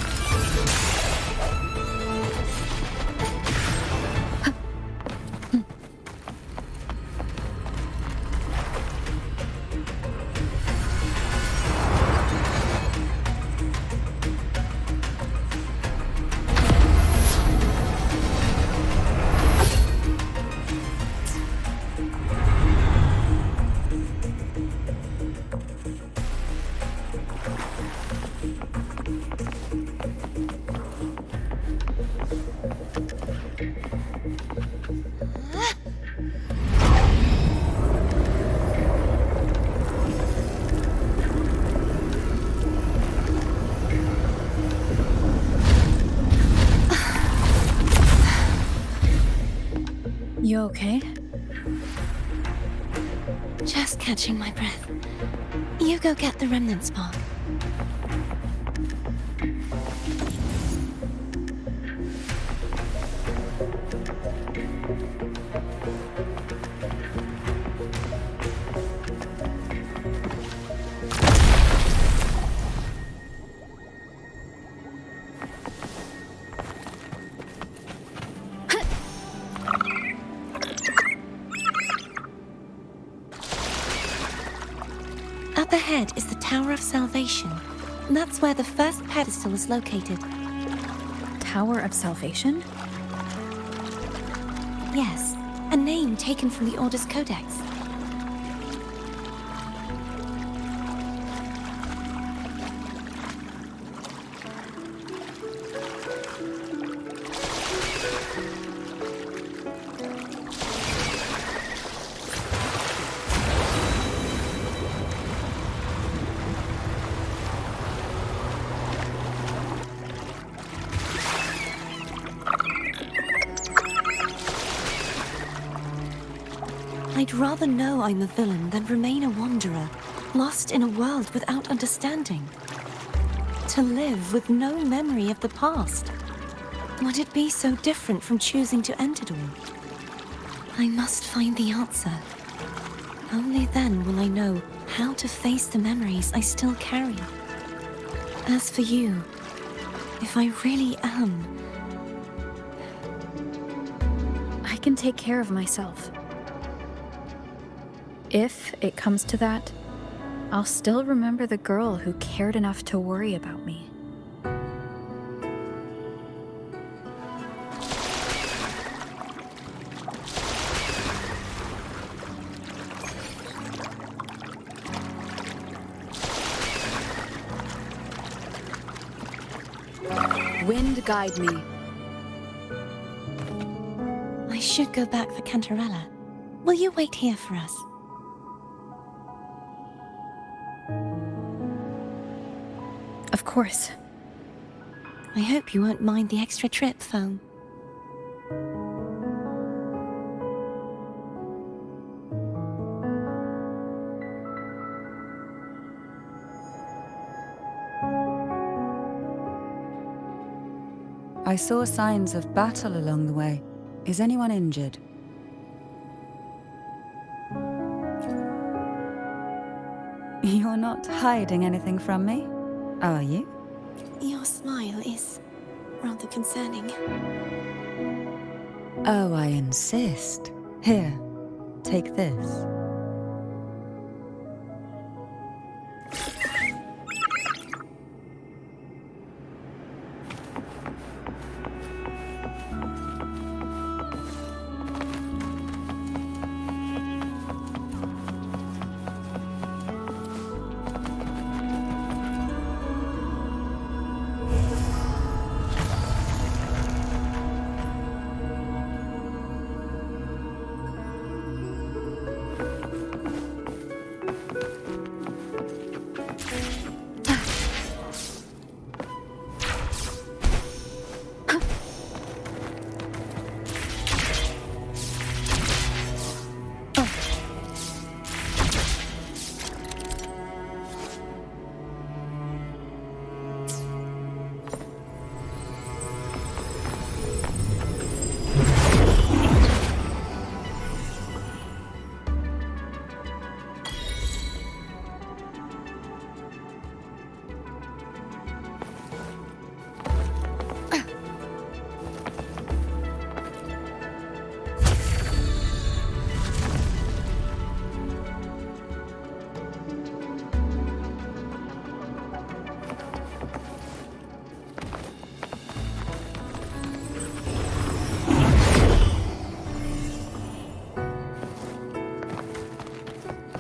You okay? Just catching my breath. You go get the remnant spark. Up ahead is the Tower of Salvation. That's where the first pedestal is located. Tower of Salvation? Yes, a name taken from the Order's Codex. I'd rather know I'm a villain than remain a wanderer, lost in a world without understanding. To live with no memory of the past. Would it be so different from choosing to end it all? I must find the answer. Only then will I know how to face the memories I still carry. As for you, if I really am... I can take care of myself. If it comes to that, I'll still remember the girl who cared enough to worry about me. Wind guide me. I should go back for Cantarella. Will you wait here for us? Of course. I hope you won't mind the extra trip, Foam. I saw signs of battle along the way. Is anyone injured? You're not hiding anything from me, are you? Your smile is rather concerning. Oh, I insist. Here, take this.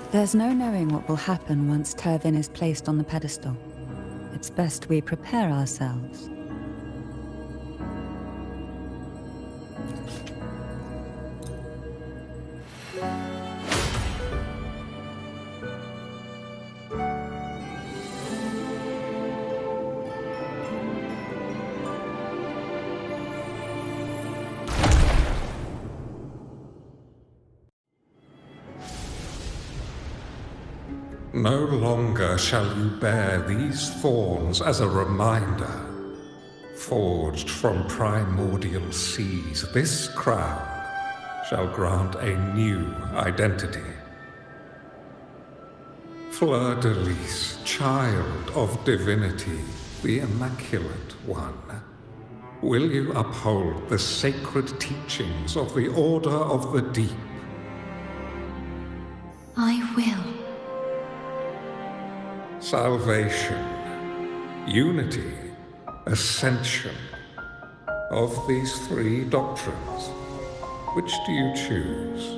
There's no knowing what will happen once Turvin is placed on the pedestal. It's best we prepare ourselves. No longer shall you bear these thorns as a reminder. Forged from primordial seas, this crown shall grant a new identity. Fleur-de-Lis, child of divinity, the Immaculate One, will you uphold the sacred teachings of the Order of the Deep? I will. Salvation, unity, ascension. Of these three doctrines, which do you choose?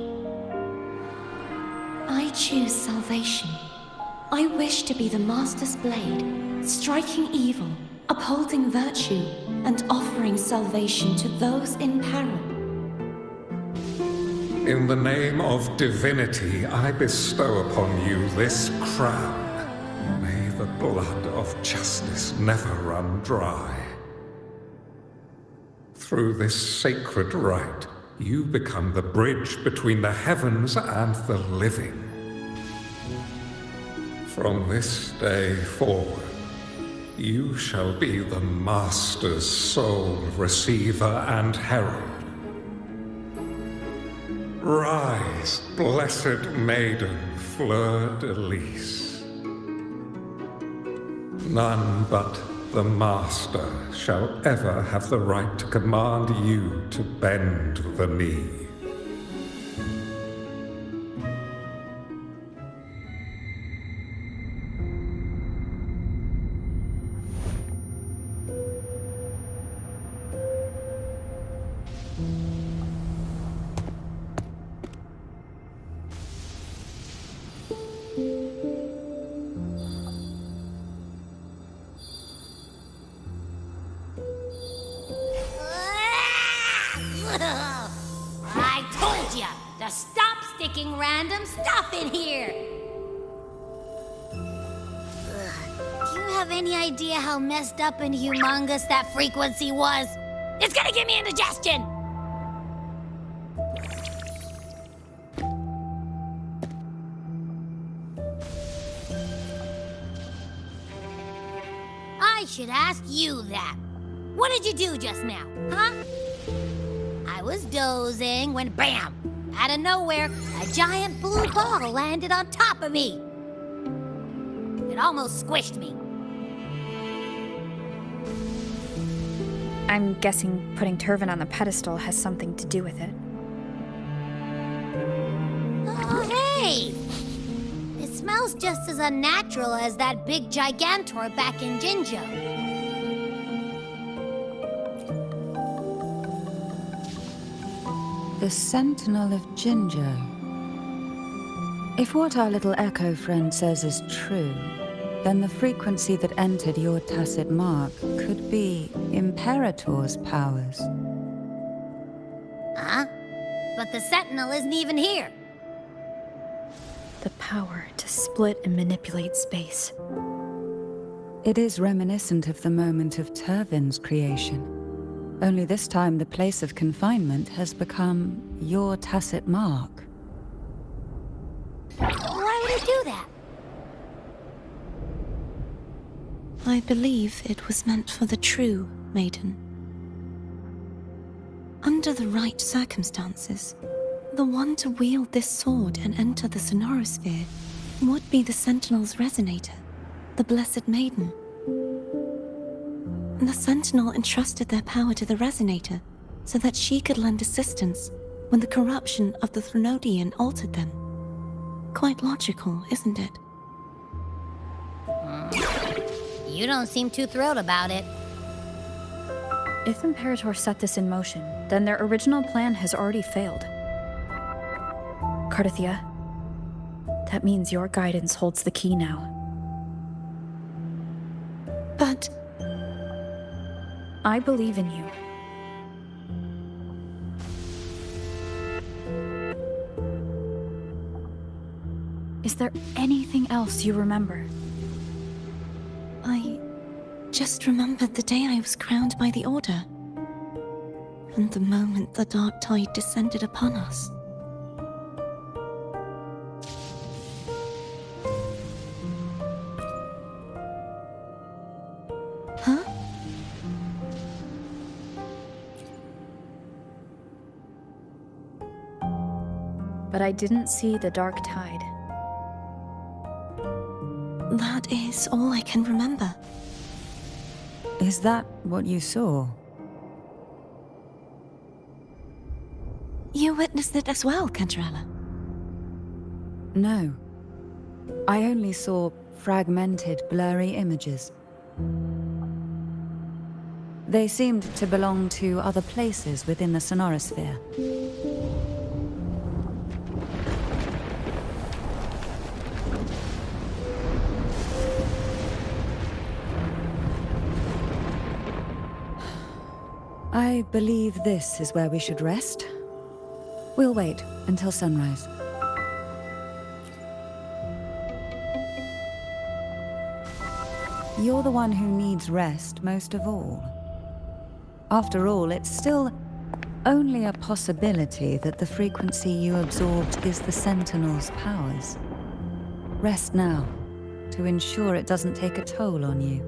I choose salvation. I wish to be the Master's blade, striking evil, upholding virtue, and offering salvation to those in peril. In the name of divinity, I bestow upon you this crown. May the blood of justice never run dry. Through this sacred rite, you become the bridge between the heavens and the living. From this day forward, you shall be the Master's sole receiver and herald. Rise, blessed maiden, fleur-de-lis. None but the Master shall ever have the right to command you to bend the knee. I told ya to stop sticking random stuff in here! Do you have any idea how messed up and humongous that frequency was? It's gonna give me indigestion! I should ask you that. What did you do just now, huh? I was dozing when bam! Out of nowhere, a giant blue ball landed on top of me. It almost squished me. I'm guessing putting Turvin on the pedestal has something to do with it. Oh, hey! It smells just as unnatural as that big gigantor back in Jinzhou. The Sentinel of Jinzhou. If what our little echo friend says is true, then the frequency that entered your tacit mark could be Imperator's powers. Huh? But the Sentinel isn't even here. The power to split and manipulate space. It is reminiscent of the moment of Turvin's creation. Only this time the place of confinement has become your tacit mark. Why would it do that? I believe it was meant for the true Maiden. Under the right circumstances, the one to wield this sword and enter the Sonorosphere would be the Sentinel's resonator, the Blessed Maiden. The Sentinel entrusted their power to the Resonator so that she could lend assistance when the corruption of the Threnodian altered them. Quite logical, isn't it? You don't seem too thrilled about it. If Imperator set this in motion, then their original plan has already failed. Cardathia, that means your guidance holds the key now. But I believe in you. Is there anything else you remember? I just remembered the day I was crowned by the Order, and the moment the dark tide descended upon us. Huh? But I didn't see the dark tide. That is all I can remember. Is that what you saw? You witnessed it as well, Cantarella. No. I only saw fragmented, blurry images. They seemed to belong to other places within the Sonorosphere. I believe this is where we should rest. We'll wait until sunrise. You're the one who needs rest most of all. After all, it's still only a possibility that the frequency you absorbed is the Sentinel's powers. Rest now, to ensure it doesn't take a toll on you.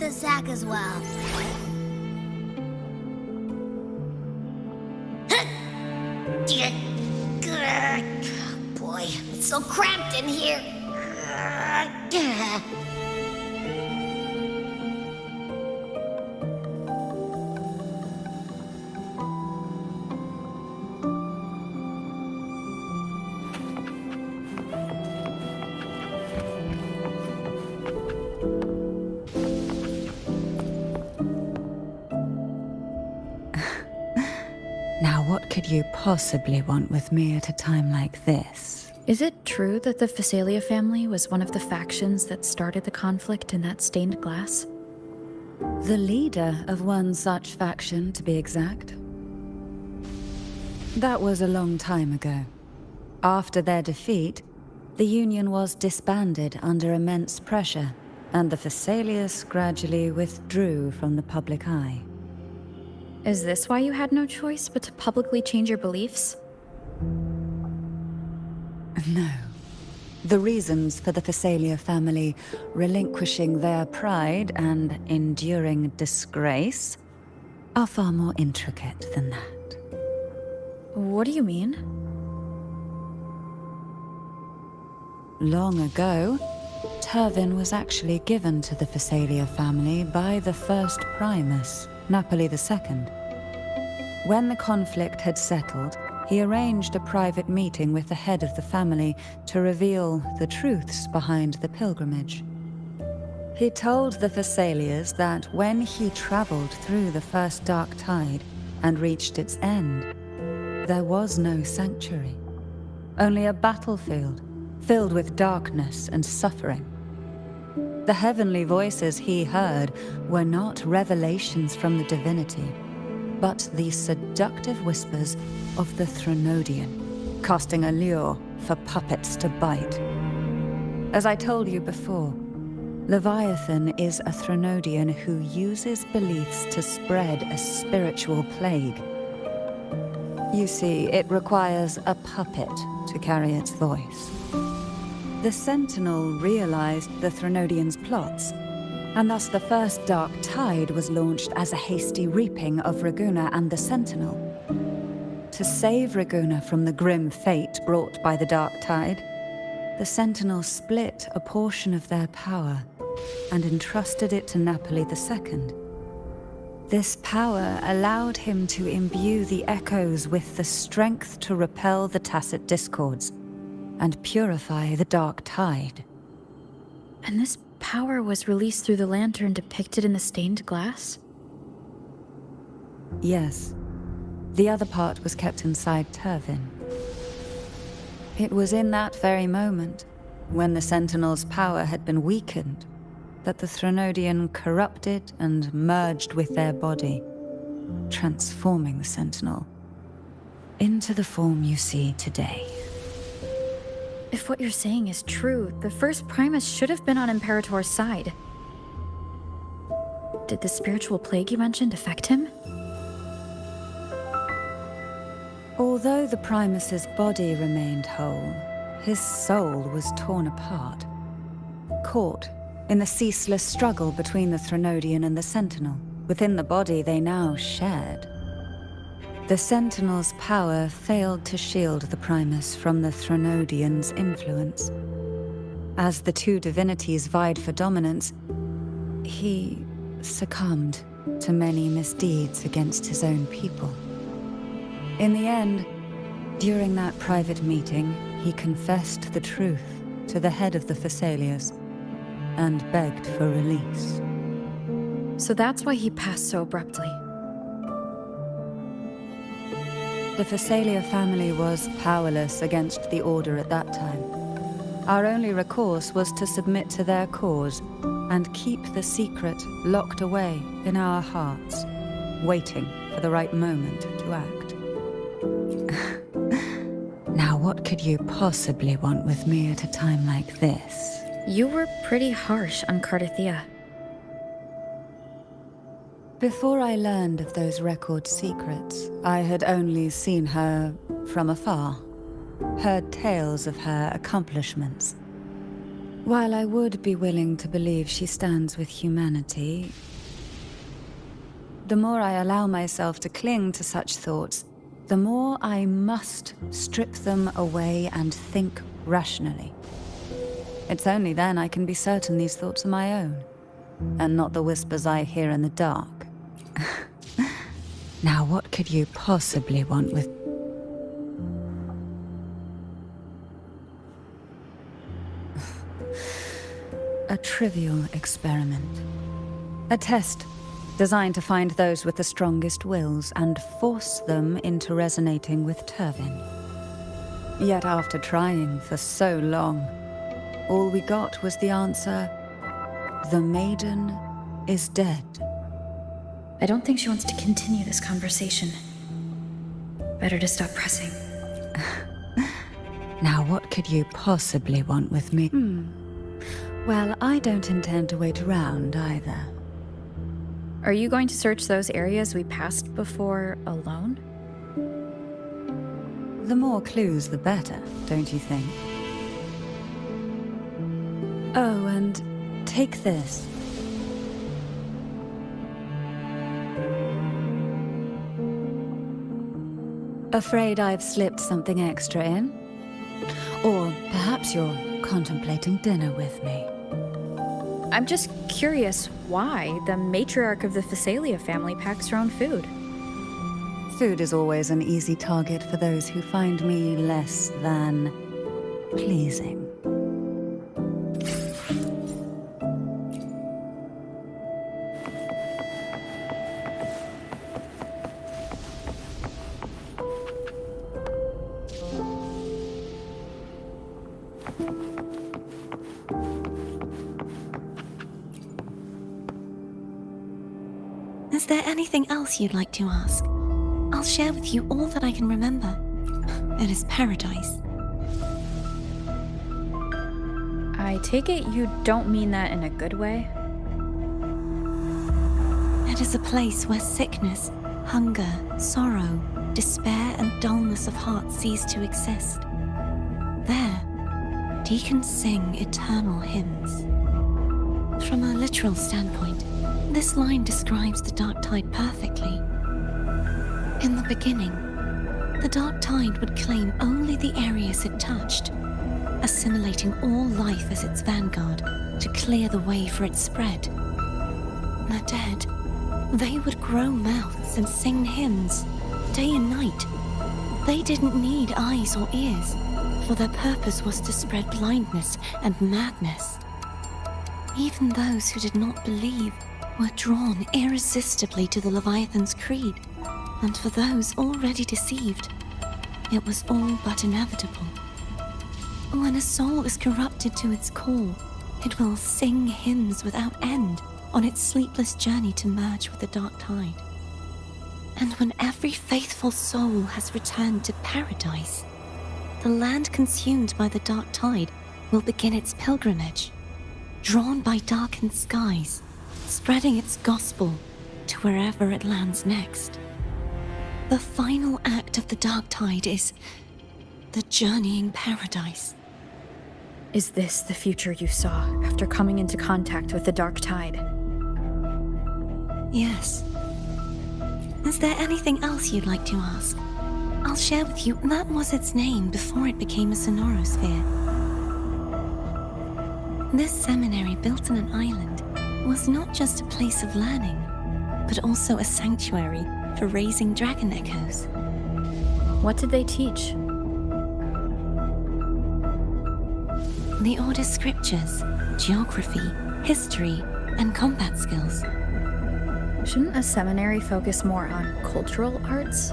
the sack as well. Boy, it's so cramped in here. Now, what could you possibly want with me at a time like this? Is it true that the Phasalia family was one of the factions that started the conflict in that stained glass? The leader of one such faction, to be exact. That was a long time ago. After their defeat, the Union was disbanded under immense pressure, and the Phasalias gradually withdrew from the public eye. Is this why you had no choice but to publicly change your beliefs? No. The reasons for the Phasalia family relinquishing their pride and enduring disgrace are far more intricate than that. What do you mean? Long ago, Turvin was actually given to the Phasalia family by the first Primus, Napoli II. When the conflict had settled, he arranged a private meeting with the head of the family to reveal the truths behind the pilgrimage. He told the Phasalias that when he traveled through the first dark tide and reached its end, there was no sanctuary, only a battlefield filled with darkness and suffering. The heavenly voices he heard were not revelations from the divinity, but the seductive whispers of the Threnodian, casting a lure for puppets to bite. As I told you before, Leviathan is a Threnodian who uses beliefs to spread a spiritual plague. You see, it requires a puppet to carry its voice. The Sentinel realized the Threnodian's plots, and thus the first Dark Tide was launched as a hasty reaping of Raguna and the Sentinel. To save Raguna from the grim fate brought by the Dark Tide, the Sentinel split a portion of their power and entrusted it to Napoli II. This power allowed him to imbue the echoes with the strength to repel the tacit discords and purify the Dark Tide. And this power was released through the lantern depicted in the stained glass? Yes. The other part was kept inside Turvin. It was in that very moment, when the Sentinel's power had been weakened, that the Threnodian corrupted and merged with their body, transforming the Sentinel into the form you see today. If what you're saying is true, the first Primus should have been on Imperator's side. Did the spiritual plague you mentioned affect him? Although the Primus's body remained whole, his soul was torn apart, caught in the ceaseless struggle between the Threnodian and the Sentinel. Within the body they now shared. The Sentinel's power failed to shield the Primus from the Threnodian's influence. As the two divinities vied for dominance, he succumbed to many misdeeds against his own people. In the end, during that private meeting, he confessed the truth to the head of the Phasalias and begged for release. So that's why he passed so abruptly. The Phasalia family was powerless against the Order at that time. Our only recourse was to submit to their cause and keep the secret locked away in our hearts, waiting for the right moment to act. Now, what could you possibly want with me at a time like this? You were pretty harsh on Cardathia. Before I learned of those record secrets, I had only seen her from afar, heard tales of her accomplishments. While I would be willing to believe she stands with humanity, the more I allow myself to cling to such thoughts, the more I must strip them away and think rationally. It's only then I can be certain these thoughts are my own, and not the whispers I hear in the dark. Now, what could you possibly want with... A trivial experiment. A test designed to find those with the strongest wills and force them into resonating with Turvin. Yet after trying for so long, all we got was the answer, the Maiden is dead. I don't think she wants to continue this conversation. Better to stop pressing. Now, what could you possibly want with me? Well, I don't intend to wait around either. Are you going to search those areas we passed before alone? The more clues, the better, don't you think? Oh, and take this. Afraid I've slipped something extra in? Or perhaps you're contemplating dinner with me. I'm just curious why the matriarch of the Phasalia family packs her own food. Food is always an easy target for those who find me less than pleasing. Is there anything else you'd like to ask? I'll share with you all that I can remember. It is paradise. I take it you don't mean that in a good way? It is a place where sickness, hunger, sorrow, despair, and dullness of heart cease to exist. There, deacons sing eternal hymns. From a literal standpoint, this line describes the dark tide perfectly. In the beginning, the dark tide would claim only the areas it touched, assimilating all life as its vanguard to clear the way for its spread. The dead, they would grow mouths and sing hymns, day and night. They didn't need eyes or ears, for their purpose was to spread blindness and madness. Even those who did not believe were drawn irresistibly to the Leviathan's creed, and for those already deceived, it was all but inevitable. When a soul is corrupted to its core, it will sing hymns without end on its sleepless journey to merge with the dark tide. And when every faithful soul has returned to paradise, the land consumed by the dark tide will begin its pilgrimage, drawn by darkened skies, spreading its gospel to wherever it lands next. The final act of the dark tide is the journeying paradise. Is this the future you saw after coming into contact with the dark tide? Yes. Is there anything else you'd like to ask? I'll share with you that was its name before it became a sonorosphere. This seminary, built on an island, was not just a place of learning, but also a sanctuary for raising dragon echoes. What did they teach? The Order's scriptures, geography, history, and combat skills. Shouldn't a seminary focus more on cultural arts?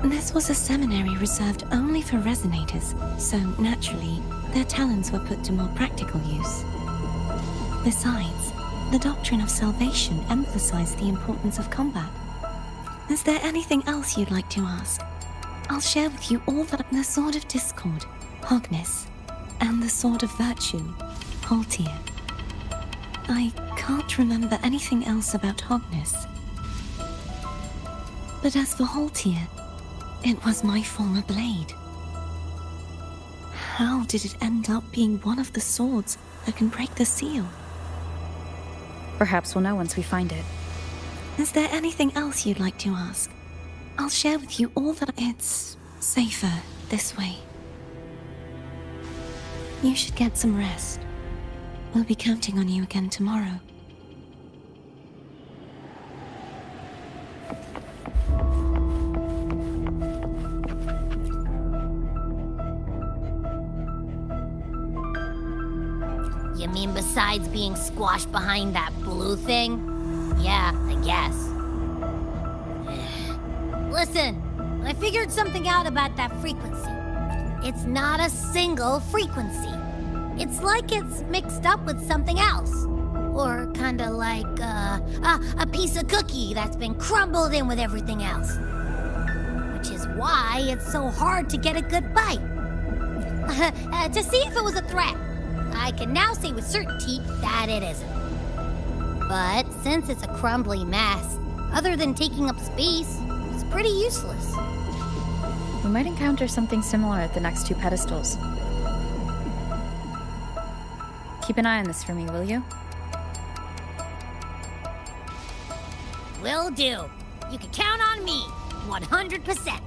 This was a seminary reserved only for resonators, so naturally, their talents were put to more practical use. Besides, the doctrine of salvation emphasized the importance of combat. Is there anything else you'd like to ask? I'll share with you all that the Sword of Discord, Hogness, and the Sword of Virtue, Haltier. I can't remember anything else about Hogness. But as for Haltier, it was my former blade. How did it end up being one of the swords that can break the seal? Perhaps we'll know once we find it. Is there anything else you'd like to ask? I'll share with you all that. It's safer this way. You should get some rest. We'll be counting on you again tomorrow. You mean besides being squashed behind that blue thing? Yeah, I guess. Listen, I figured something out about that frequency. It's not a single frequency. It's like it's mixed up with something else. Or kinda like a piece of cookie that's been crumbled in with everything else. Which is why it's so hard to get a good bite. To see if it was a threat. I can now say with certainty that it isn't. But since it's a crumbly mess, other than taking up space, it's pretty useless. We might encounter something similar at the next two pedestals. Keep an eye on this for me, will you? Will do. You can count on me, 100%.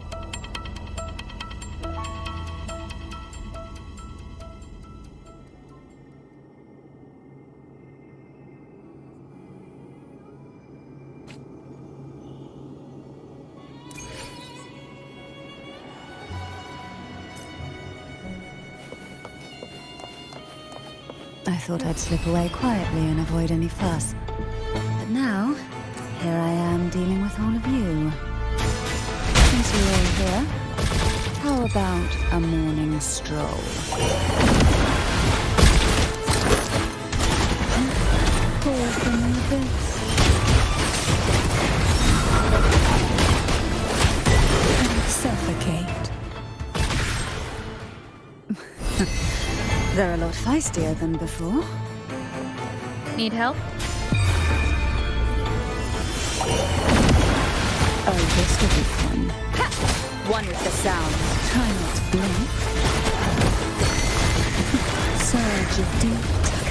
I thought I'd slip away quietly and avoid any fuss. But now, here I am dealing with all of you. Since you're all here, how about a morning stroll? Pour from the abyss. And suffocate. They're a lot feistier than before. Need help? Oh, this will be fun. One with the sound. Try not to blink. Surge of deep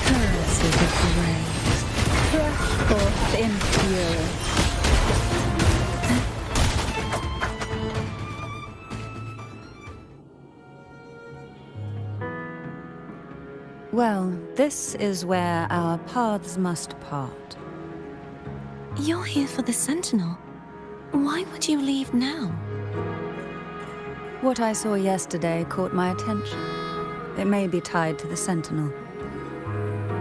curses of the waves. Rush forth in fury. Well, this is where our paths must part. You're here for the Sentinel. Why would you leave now? What I saw yesterday caught my attention. It may be tied to the Sentinel.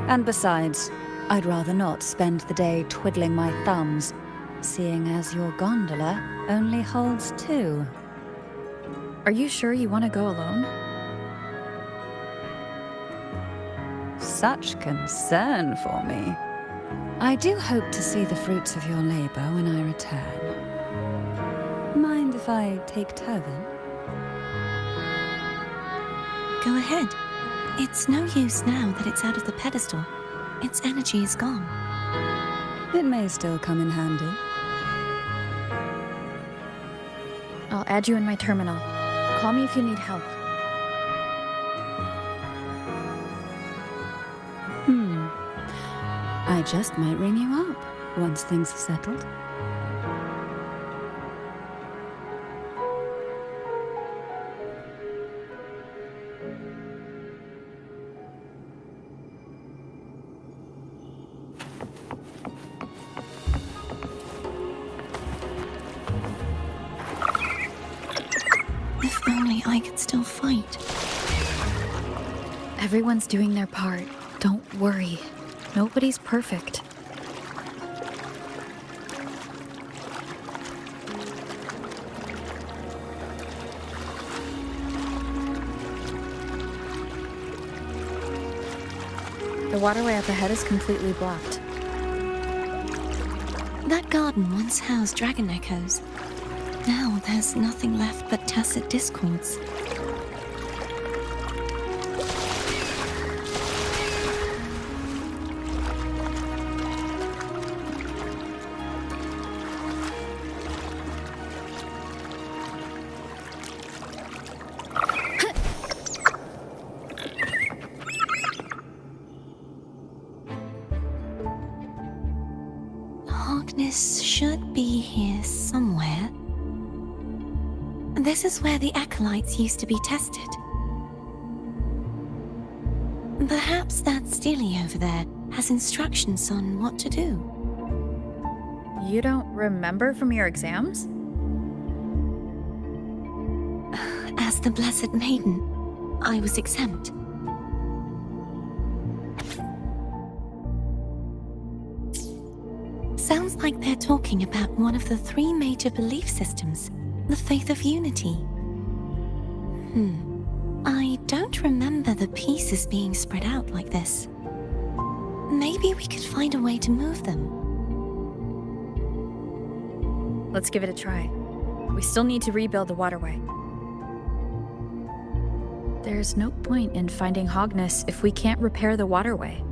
And besides, I'd rather not spend the day twiddling my thumbs, seeing as your gondola only holds 2. Are you sure you want to go alone? Such concern for me. I do hope to see the fruits of your labor when I return. Mind if I take Turvin? Go ahead. It's no use now that it's out of the pedestal. Its energy is gone. It may still come in handy. I'll add you in my terminal. Call me if you need help. I just might ring you up once things are settled. If only I could still fight. Everyone's doing their part. Don't worry. Nobody's perfect. The waterway up ahead is completely blocked. That garden once housed dragon echoes. Now there's nothing left but tacit discords. This is where the acolytes used to be tested. Perhaps that Steely over there has instructions on what to do. You don't remember from your exams? As the Blessed Maiden, I was exempt. Sounds like they're talking about one of the 3 major belief systems, the faith of unity. I don't remember the pieces being spread out like this. Maybe we could find a way to move them. Let's give it a try. We still need to rebuild the waterway. There's no point in finding Hogness if we can't repair the waterway.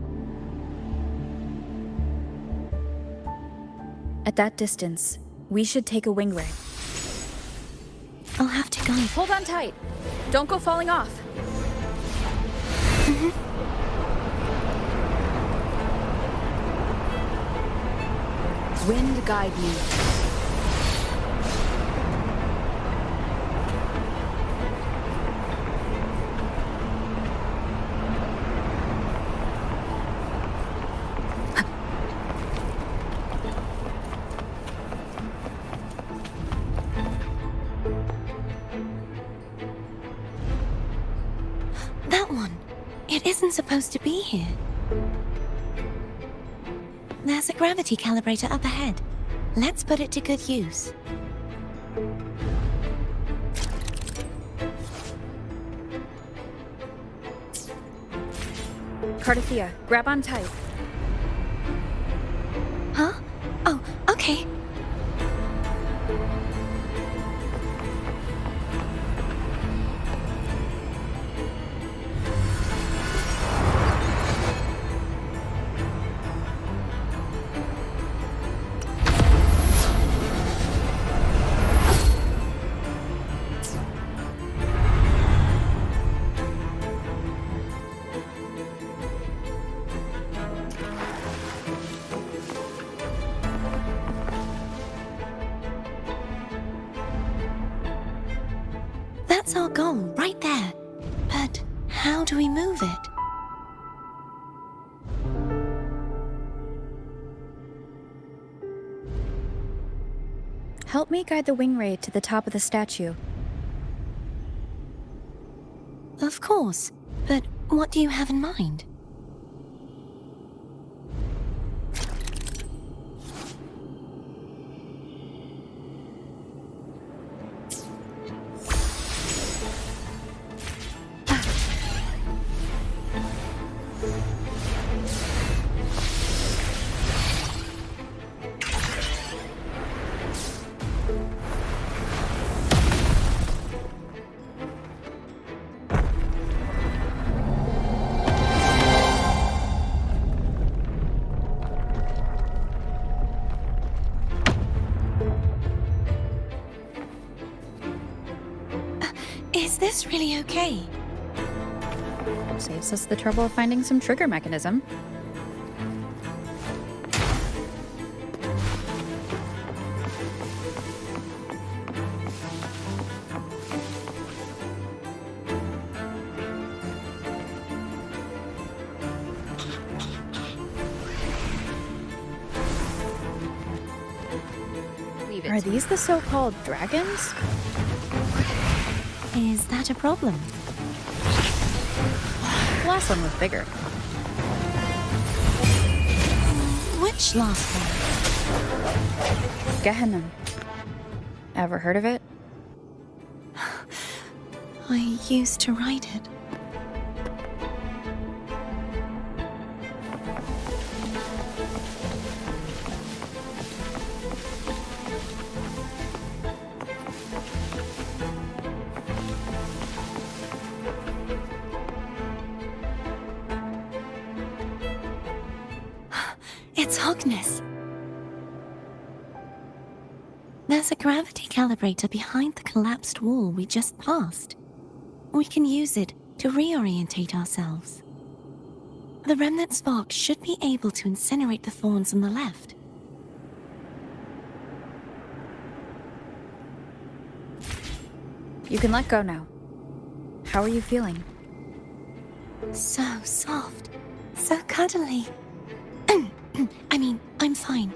At that distance, we should take a wing ray. I'll have to guide. Hold on tight. Don't go falling off. Wind guide me. That one. It isn't supposed to be here. There's a gravity calibrator up ahead. Let's put it to good use. Cardathea, grab on tight. Huh? Oh, okay. That's our goal, right there. But how do we move it? Help me guide the wing ray to the top of the statue. Of course. But what do you have in mind? Is this really okay? Saves us the trouble of finding some trigger mechanism. Are these the so-called dragons? Is that a problem? The last one was bigger. Which last one? Gehenna. Ever heard of it? I used to ride it. It's Hogness. There's a gravity calibrator behind the collapsed wall we just passed. We can use it to reorientate ourselves. The remnant spark should be able to incinerate the thorns on the left. You can let go now. How are you feeling? So soft. So cuddly. I mean, I'm fine.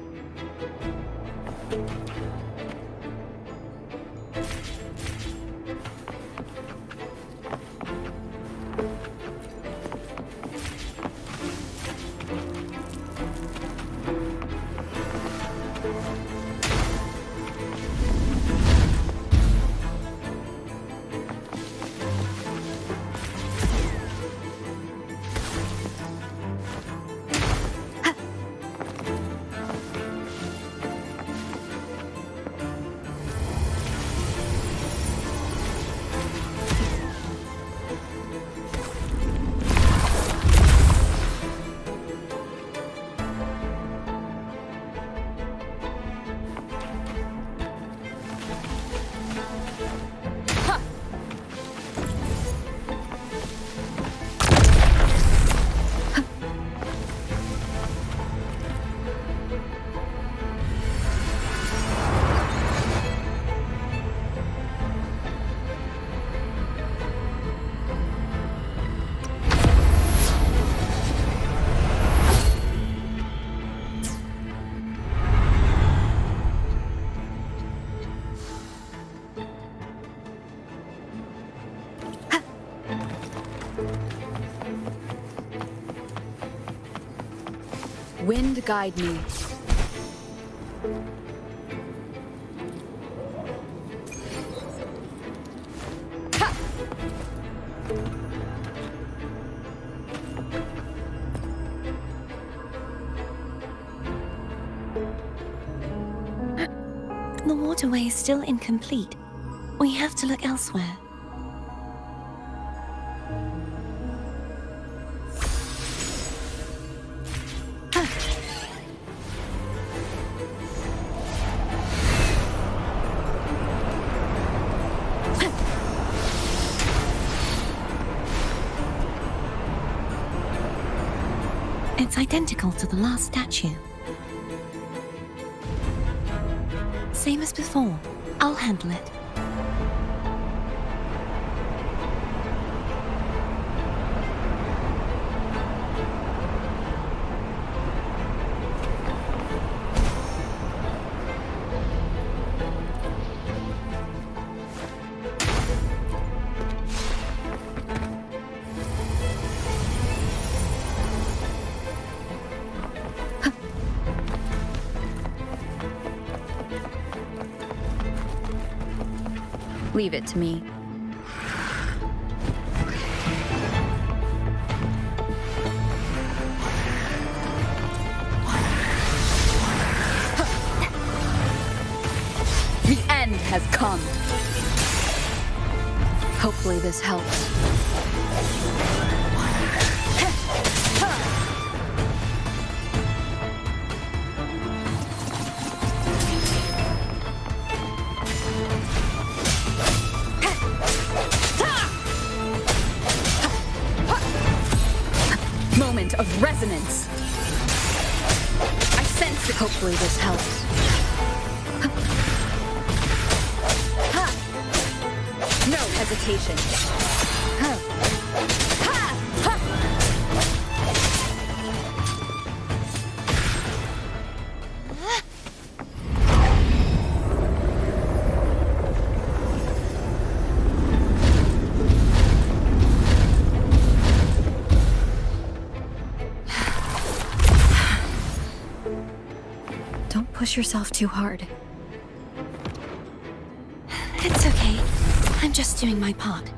Wind guide me. The waterway is still incomplete. We have to look elsewhere. It's identical to the last statue. Same as before. I'll handle it. Leave it to me. The end has come. Hopefully this helps. Moment of resonance. I sense it. Hopefully this helps. No hesitation. Don't push yourself too hard. It's okay. I'm just doing my part.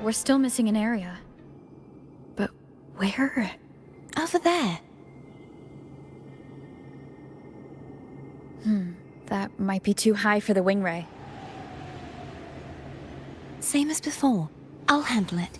we're still missing an area. But where? Over there. That might be too high for the wing ray. Same as before. I'll handle it.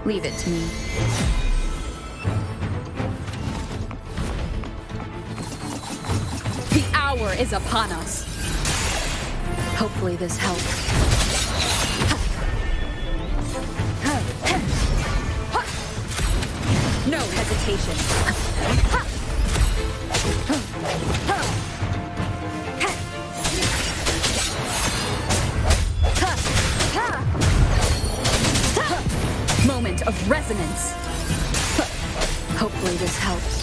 Leave it to me. The hour is upon us. Hopefully this helps. No hesitation. Moment of resonance. Hopefully this helps.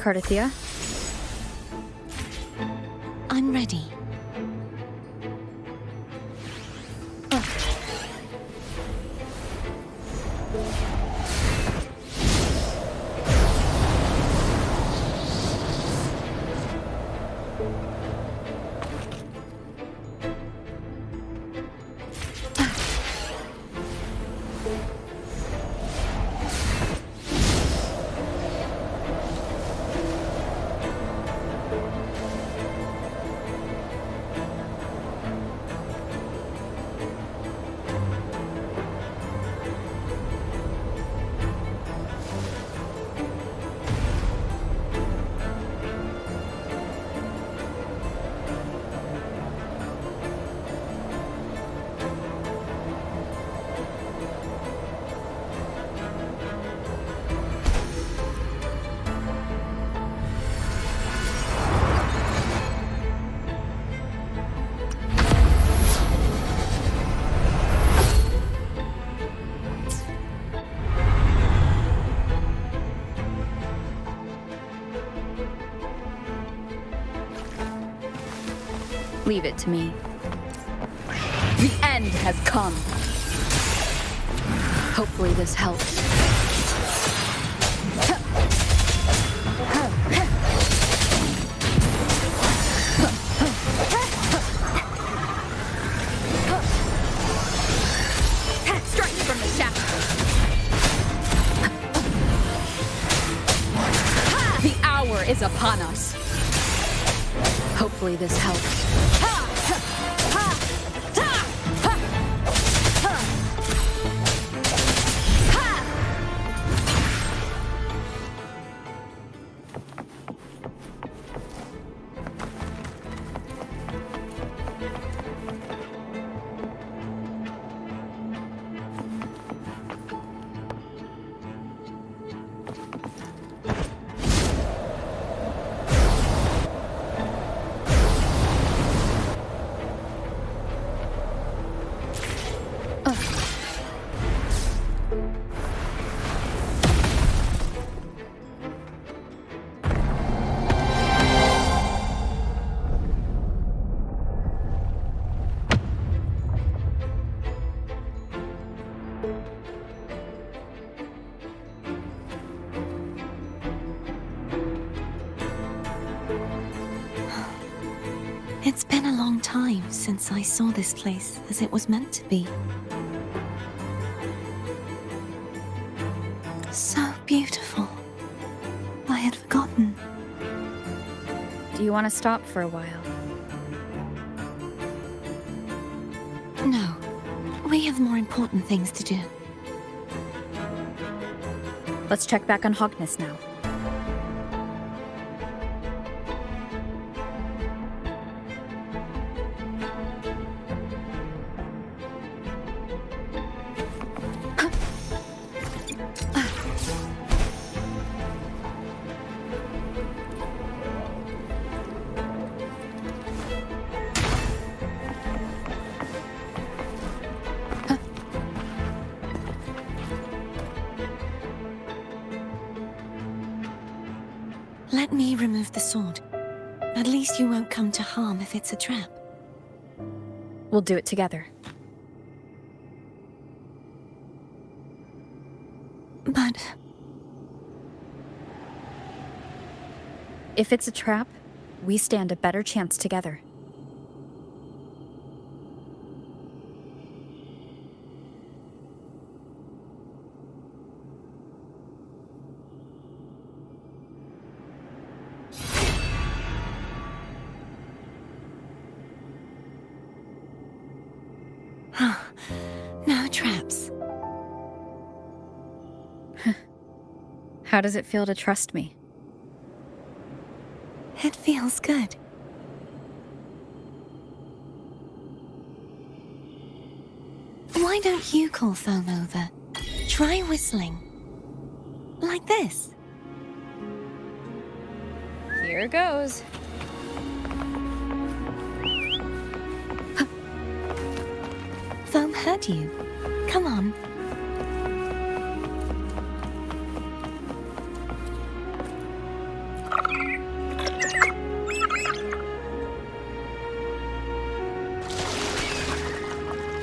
Cardathia? I'm ready. Leave it to me. The end has come. Hopefully this helps. Strike from the shaft. The hour is upon us. Hopefully this helps. time since I saw this place as it was meant to be. So beautiful. I had forgotten. Do you want to stop for a while? No. We have more important things to do. Let's check back on Hogness now. Let me remove the sword. At least you won't come to harm if it's a trap. We'll do it together. But If it's a trap, we stand a better chance together. no traps. How does it feel to trust me? It feels good. Why don't you call Foam over? Try whistling. Like this. Here goes. Foam heard you. Come on.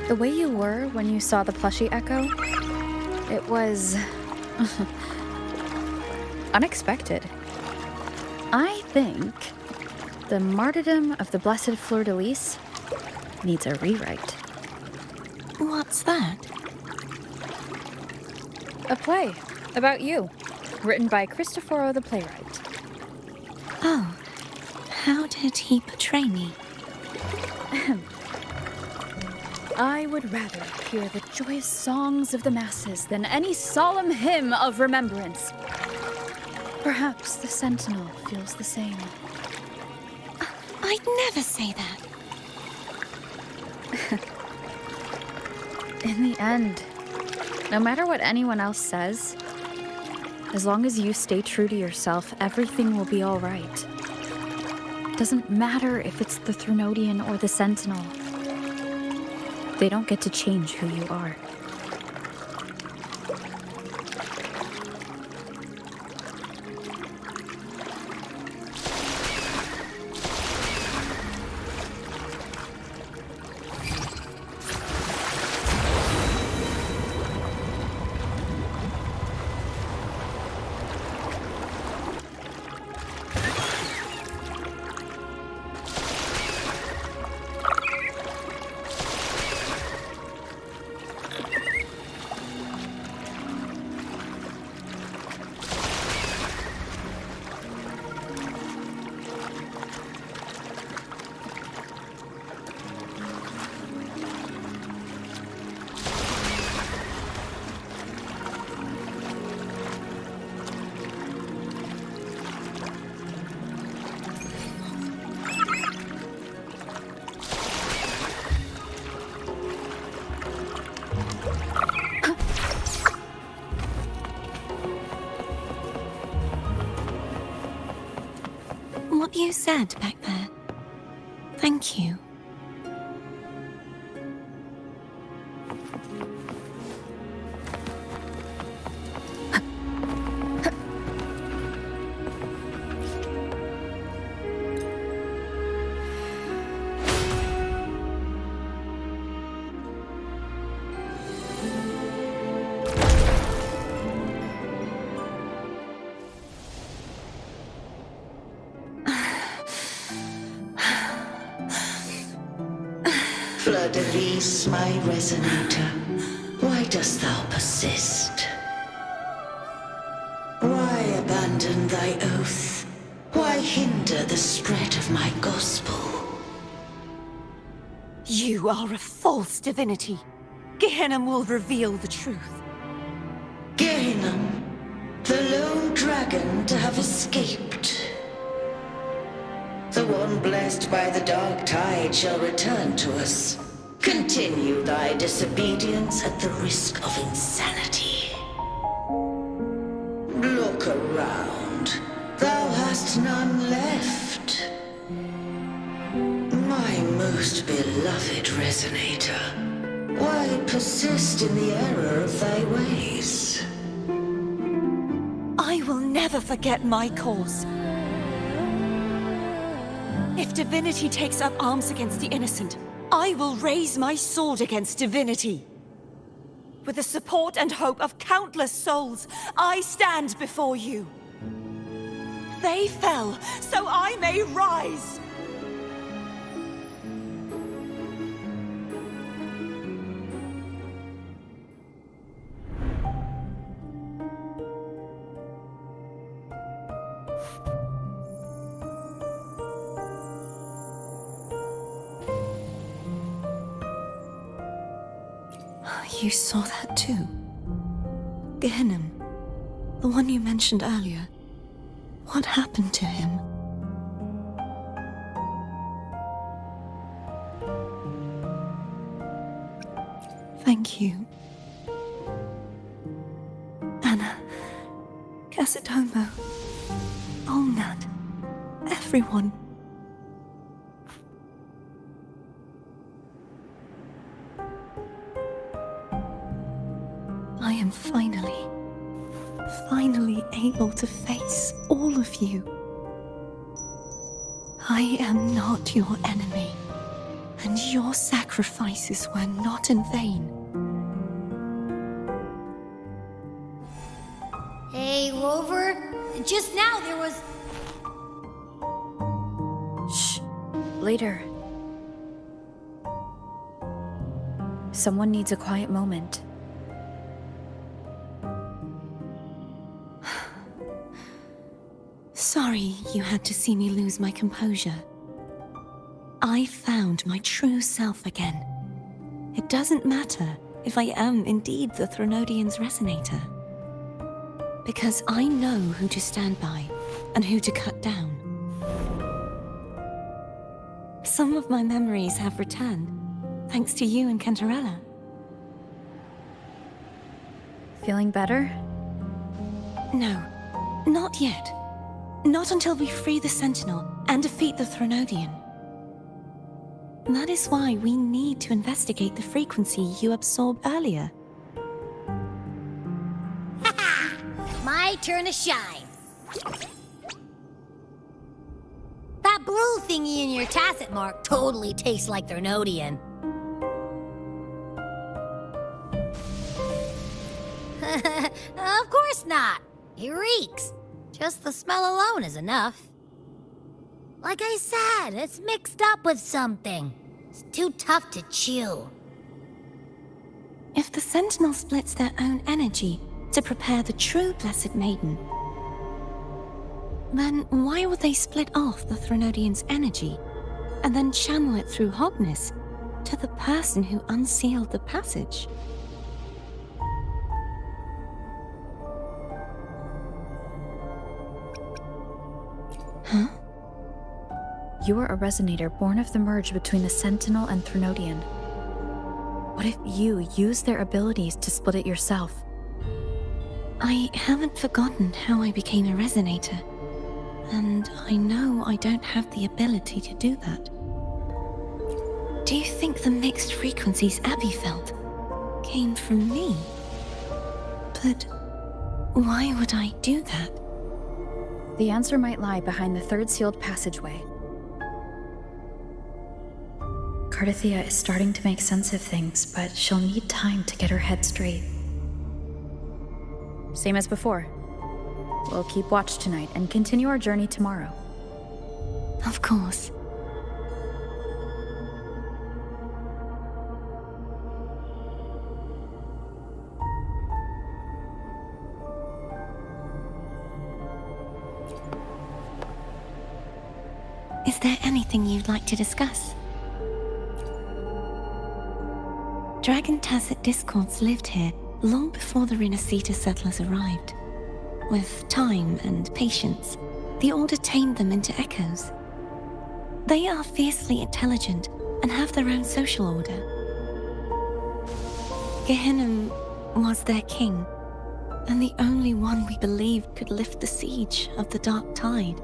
The way you were when you saw the plushie echo, it was unexpected. I think the martyrdom of the Blessed Fleur-de-Lis needs a rewrite. What's that? A play about you, written by Cristoforo the playwright. Oh, how did he portray me? I would rather hear the joyous songs of the masses than any solemn hymn of remembrance. Perhaps the Sentinel feels the same. I'd never say that. In the end, no matter what anyone else says, as long as you stay true to yourself, everything will be all right. Doesn't matter if it's the Threnodian or the Sentinel. They don't get to change who you are. What you said back there. Thank you. Blood-Elise, my resonator, why dost thou persist? Why abandon thy oath? Why hinder the spread of my gospel? You are a false divinity. Gehenna will reveal the truth. Gehenna, the lone dragon to have escaped. The one blessed by the dark tide shall return to us. Continue thy disobedience at the risk of insanity. Look around. Thou hast none left. My most beloved resonator, why persist in the error of thy ways? I will never forget my cause. If divinity takes up arms against the innocent, I will raise my sword against divinity. With the support and hope of countless souls, I stand before you. They fell, so I may rise! You saw that too? Gehenna, the one you mentioned earlier. What happened to him? Thank you. Anna, Casitomo, Olnat, everyone. I am finally able to face all of you. I am not your enemy, and your sacrifices were not in vain. Hey, Rover. Just now there was... Shh. Later. Someone needs a quiet moment. Sorry you had to see me lose my composure. I found my true self again. It doesn't matter if I am indeed the Threnodian's resonator. Because I know who to stand by and who to cut down. Some of my memories have returned, thanks to you and Cantarella. Feeling better? No, not yet. Not until we free the Sentinel and defeat the Threnodian. That is why we need to investigate the frequency you absorbed earlier. My turn to shine. That blue thingy in your tacit mark totally tastes like Threnodian. Of course not. It reeks. Just the smell alone is enough. Like I said, it's mixed up with something. It's too tough to chew. If the Sentinel splits their own energy to prepare the true Blessed Maiden, then why would they split off the Threnodian's energy and then channel it through Hognis to the person who unsealed the passage? Huh? You are a resonator born of the merge between the Sentinel and Threnodian. What if you use their abilities to split it yourself? I haven't forgotten how I became a resonator, and I know I don't have the ability to do that. Do you think the mixed frequencies Abby felt came from me? But why would I do that? The answer might lie behind the third sealed passageway. Cardathia is starting to make sense of things, but she'll need time to get her head straight. Same as before. We'll keep watch tonight and continue our journey tomorrow. Of course. Is there anything you'd like to discuss? Dragon Tacet discords lived here long before the Renacita settlers arrived. With time and patience, the Order tamed them into echoes. They are fiercely intelligent and have their own social order. Gehinnom was their king, and the only one we believed could lift the siege of the Dark Tide.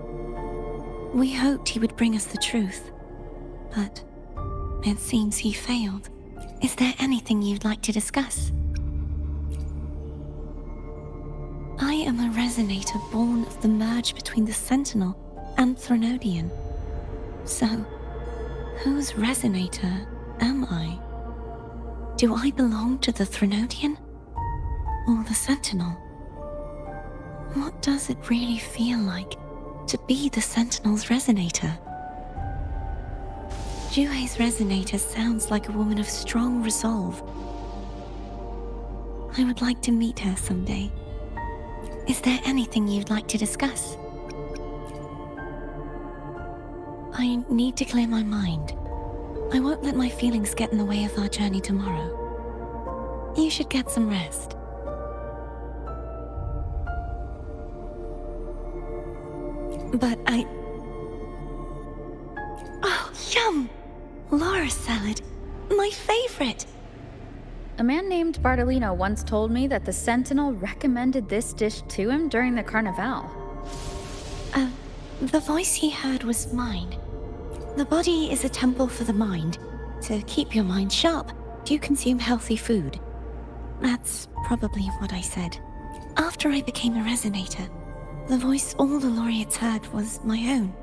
We hoped he would bring us the truth, but it seems he failed. Is there anything you'd like to discuss? I am a resonator born of the merge between the Sentinel and Threnodian. So, whose resonator am I? Do I belong to the Threnodian? Or the Sentinel? What does it really feel like to be the Sentinel's resonator? Juhe's resonator sounds like a woman of strong resolve. I would like to meet her someday. Is there anything you'd like to discuss? I need to clear my mind. I won't let my feelings get in the way of our journey tomorrow. You should get some rest. But Oh, yum! Laura's salad. My favorite! A man named Bartolino once told me that the Sentinel recommended this dish to him during the Carnival. The voice he heard was mine. The body is a temple for the mind. To keep your mind sharp, do you consume healthy food? That's probably what I said. After I became a resonator, the voice all the laureates heard was my own.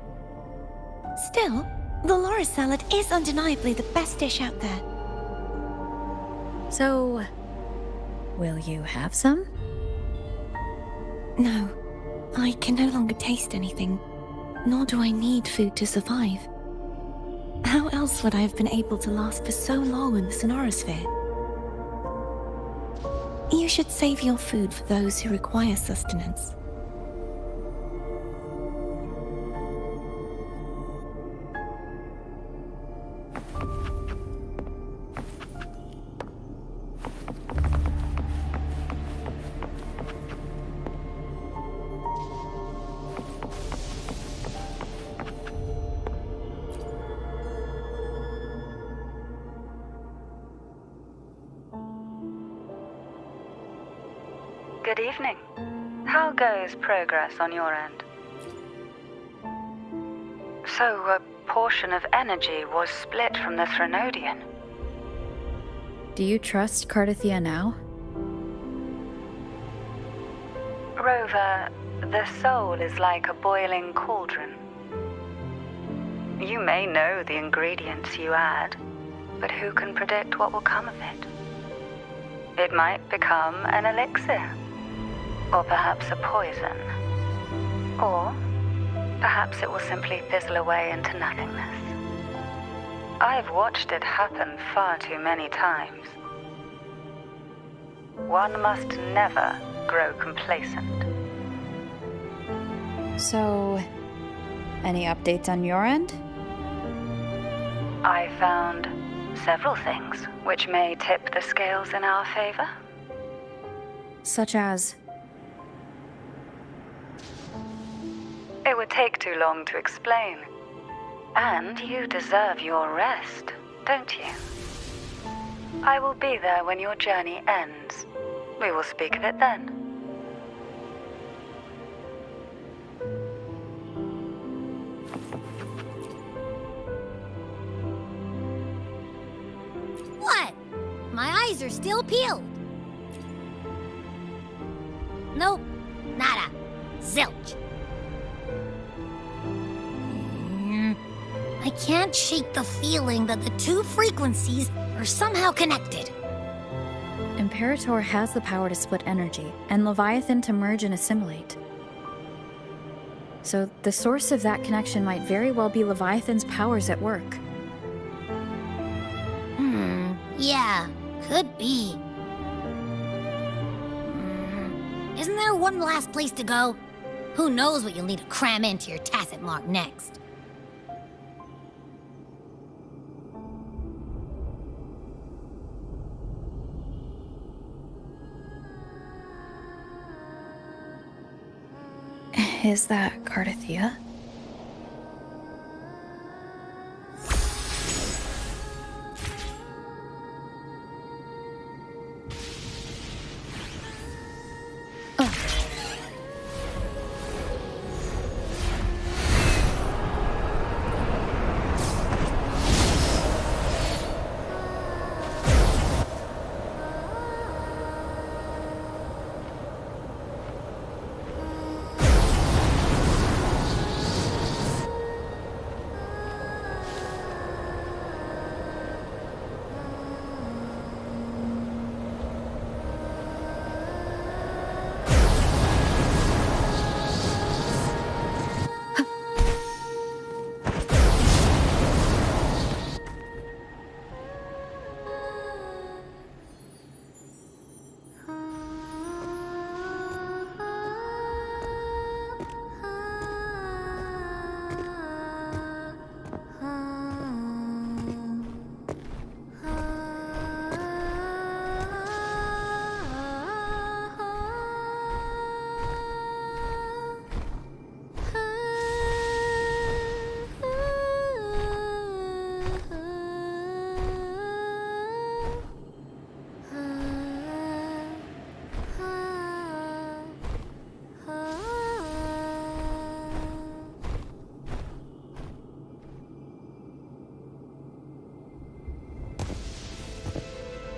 Still, the Laura salad is undeniably the best dish out there. So, will you have some? No, I can no longer taste anything, nor do I need food to survive. How else would I have been able to last for so long in the Sonorosphere? You should save your food for those who require sustenance. Good evening. How goes progress on your end? So, a portion of energy was split from the Threnodian. Do you trust Cardathia now? Rover, the soul is like a boiling cauldron. You may know the ingredients you add, but who can predict what will come of it? It might become an elixir, or perhaps a poison, or perhaps it will simply fizzle away into nothingness. I've watched it happen far too many times. One must never grow complacent. So, any updates on your end? I found several things which may tip the scales in our favor. Such as? It would take too long to explain. And you deserve your rest, don't you? I will be there when your journey ends. We will speak of it then. What? My eyes are still peeled. Nope. Nada. Zilch. I can't shake the feeling that the two frequencies are somehow connected. Imperator has the power to split energy, and Leviathan to merge and assimilate. So the source of that connection might very well be Leviathan's powers at work. Yeah, could be. Isn't there one last place to go? Who knows what you'll need to cram into your tacit mark next? Is that Cardathia?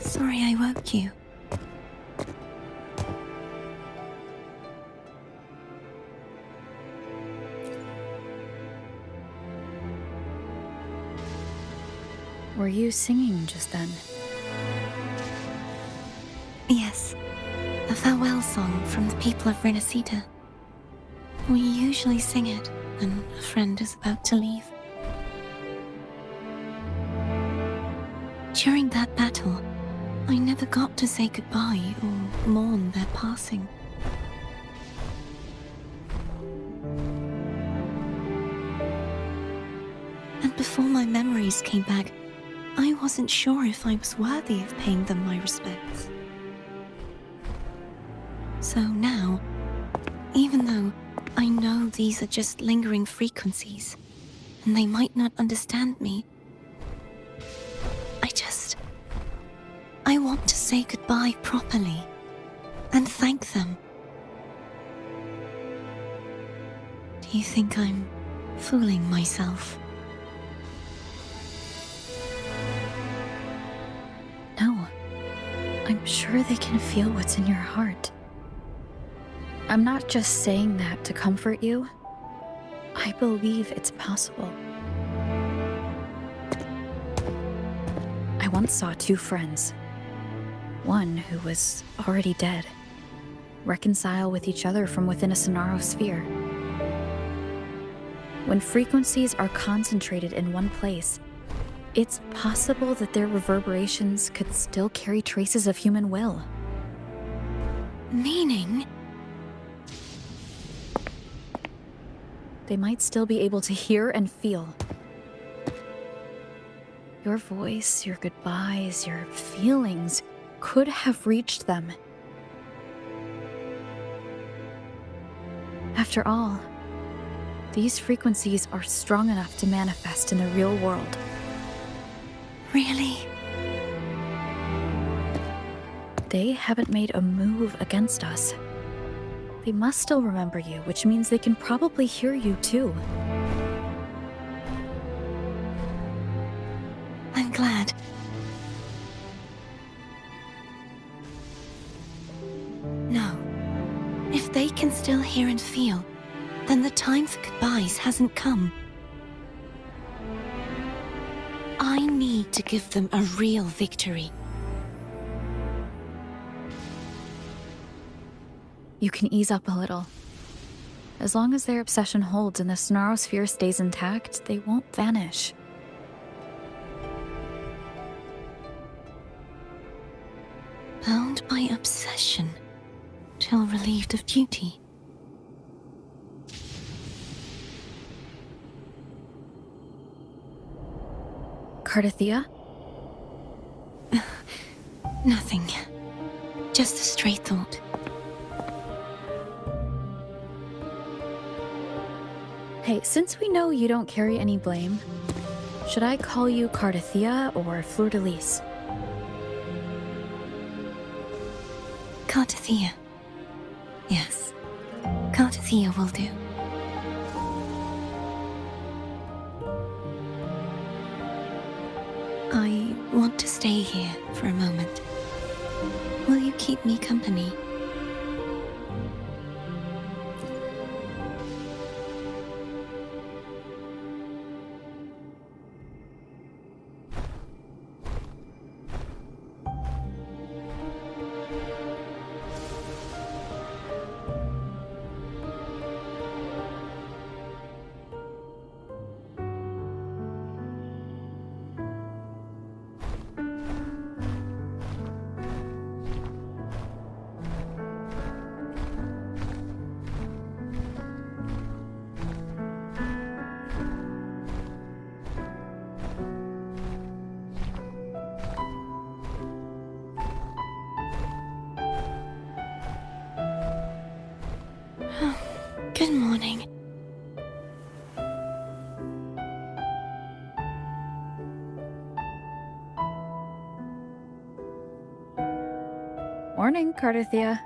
Sorry I woke you. Were you singing just then? Yes, a farewell song from the people of Renacita. We usually sing it when a friend is about to leave. During that battle, I never got to say goodbye or mourn their passing. And before my memories came back, I wasn't sure if I was worthy of paying them my respects. So now, even though I know these are just lingering frequencies, and they might not understand me, I want to say goodbye properly and thank them. Do you think I'm fooling myself? No. I'm sure they can feel what's in your heart. I'm not just saying that to comfort you. I believe it's possible. I once saw two friends. One who was already dead, reconcile with each other from within a Sonaro sphere. When frequencies are concentrated in one place, it's possible that their reverberations could still carry traces of human will. Meaning? They might still be able to hear and feel. Your voice, your goodbyes, your feelings could have reached them. After all, these frequencies are strong enough to manifest in the real world. Really? They haven't made a move against us. They must still remember you, which means they can probably hear you too. I'm glad. No. If they can still hear and feel, then the time for goodbyes hasn't come. I need to give them a real victory. You can ease up a little. As long as their obsession holds and the Sonaro sphere stays intact, they won't vanish. Bound by obsession, till relieved of duty. Cardathia? Nothing. Just a stray thought. Hey, since we know you don't carry any blame, should I call you Cardathia or Fleur-de-Lis? Cardathia. Yes. Cardathia will do. I want to stay here for a moment. Will you keep me company? Good morning. Morning, Cardathia.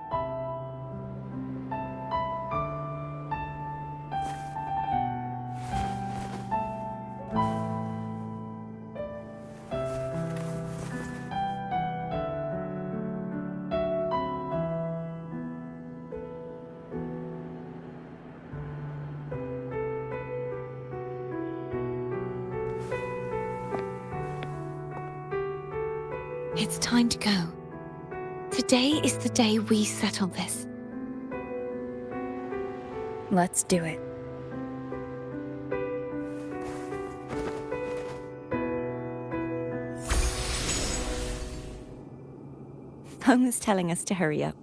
It's time to go. Today is the day we settle this. Let's do it. Home is telling us to hurry up.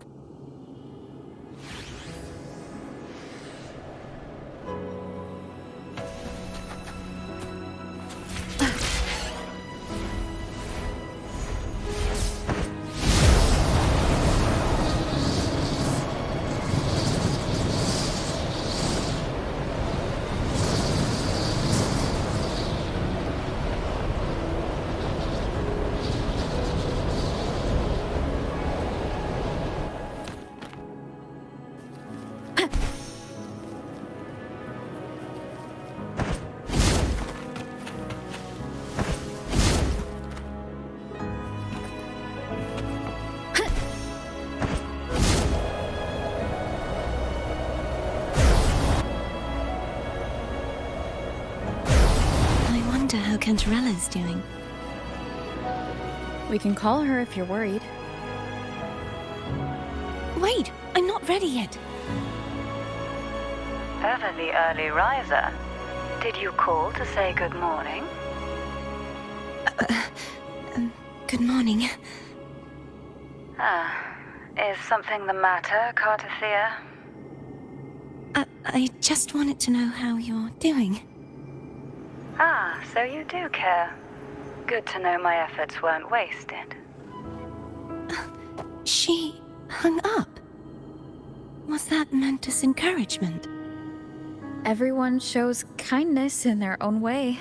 How Cantarella's doing. We can call her if you're worried. Wait, I'm not ready yet. Ever the early riser. Did you call to say good morning? Good morning. Is something the matter, Cardathia? I just wanted to know how you're doing. So you do care. Good to know my efforts weren't wasted. She hung up. Was that meant as encouragement? Everyone shows kindness in their own way.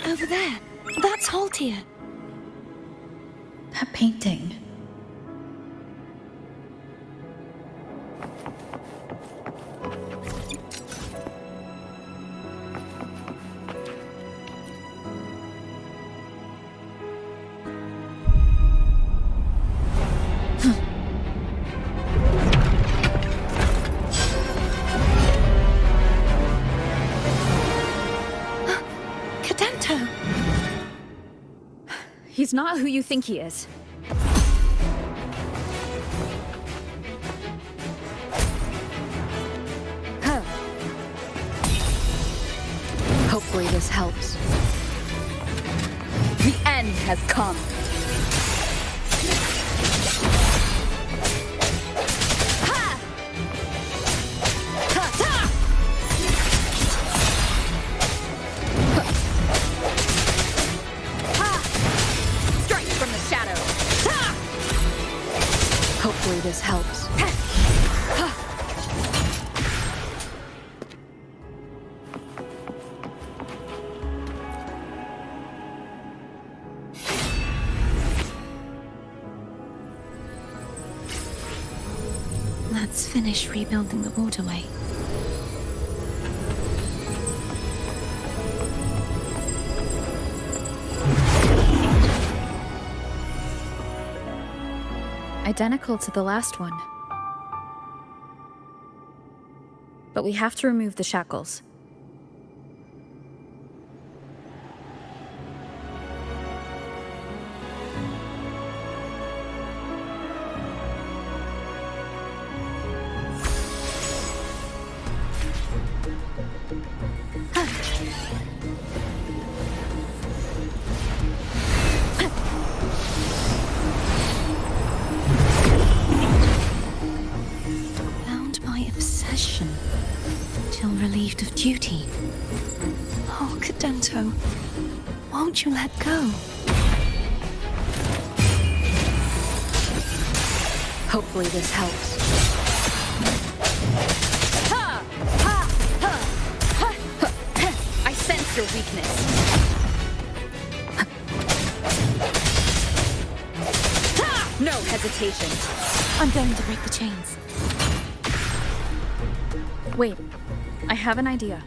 Over there. That's Haltier. That painting. He's not who you think he is. Huh. Hopefully this helps. The end has come. Hopefully this helps. Let's finish rebuilding the waterway. Identical to the last one. But we have to remove the shackles. Till relieved of duty. Oh, Cadento, won't you let go? Hopefully this helps. I sense your weakness. No hesitation. I'm going to break the chains. Wait, I have an idea.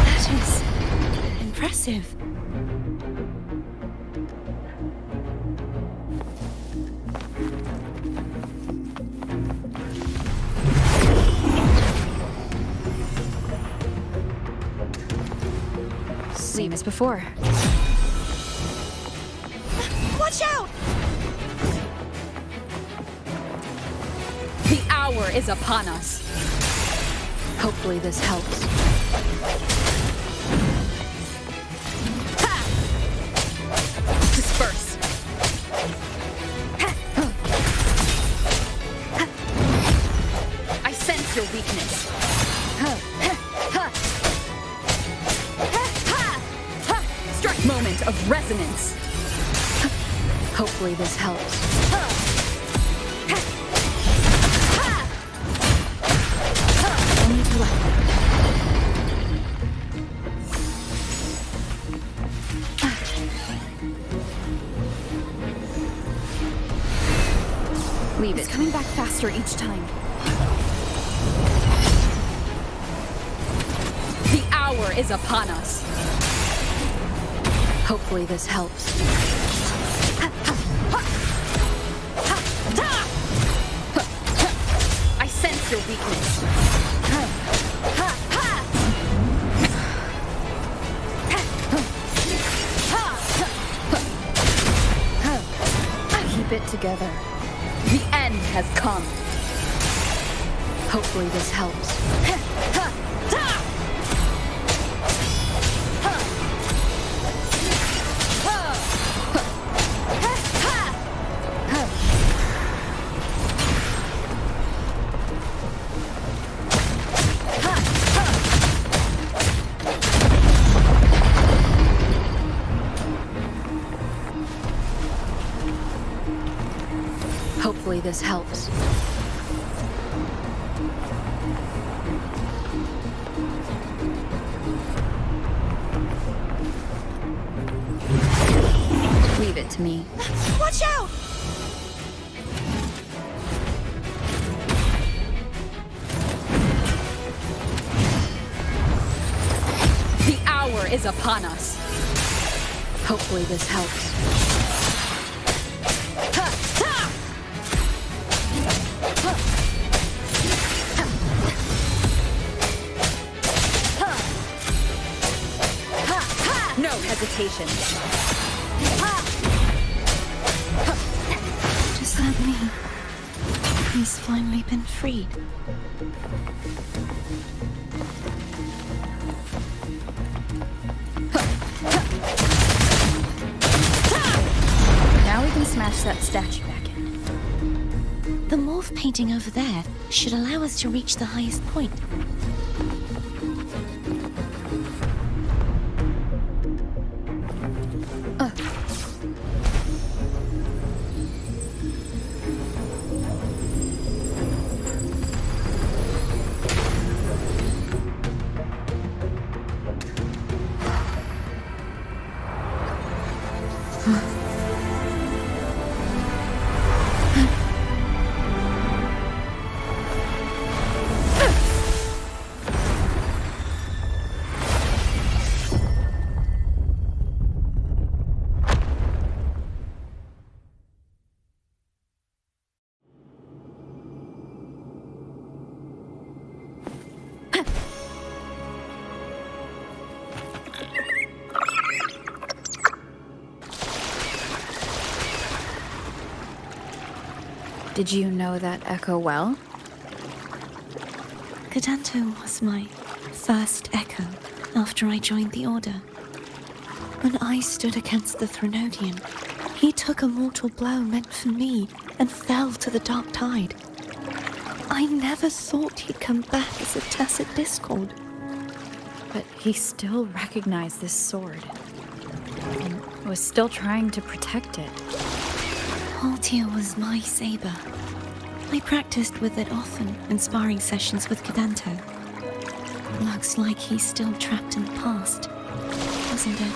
That is impressive. Same as before. Watch out! The hour is upon us. Hopefully this helps. Ha! Disperse. I sense your weakness. Strike moment of resonance. Hopefully this helps. Only to left. Leave it. It's coming back faster each time. The hour is upon us. Hopefully this helps. I sense your weakness. Keep it together. The end has come. Hopefully this helps. Hopefully this helps. Leave it to me. Watch out! The hour is upon us. Hopefully this helps. No hesitation. Does that mean he's finally been freed? Now we can smash that statue back in. The morph painting over there should allow us to reach the highest point. Did you know that echo well? Cadanto was my first echo after I joined the Order. When I stood against the Threnodian, he took a mortal blow meant for me and fell to the Dark Tide. I never thought he'd come back as a tacit discord. But he still recognized this sword. And was still trying to protect it. Haltia was my saber. I practiced with it often in sparring sessions with Cadanto. Looks like he's still trapped in the past, doesn't it?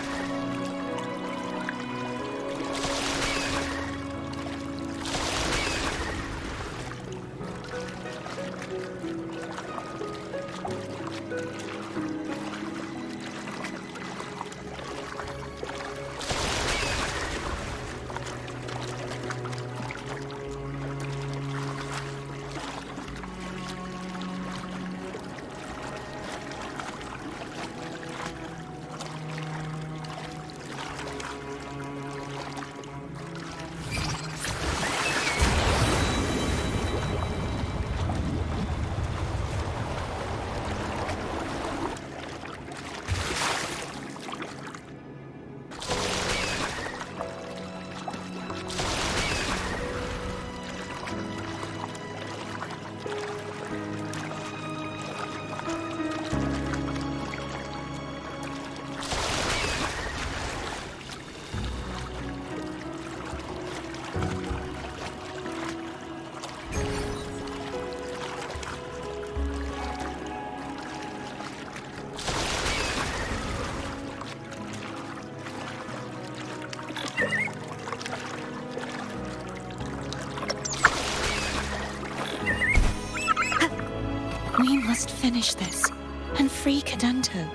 We must finish this and free Cadanto.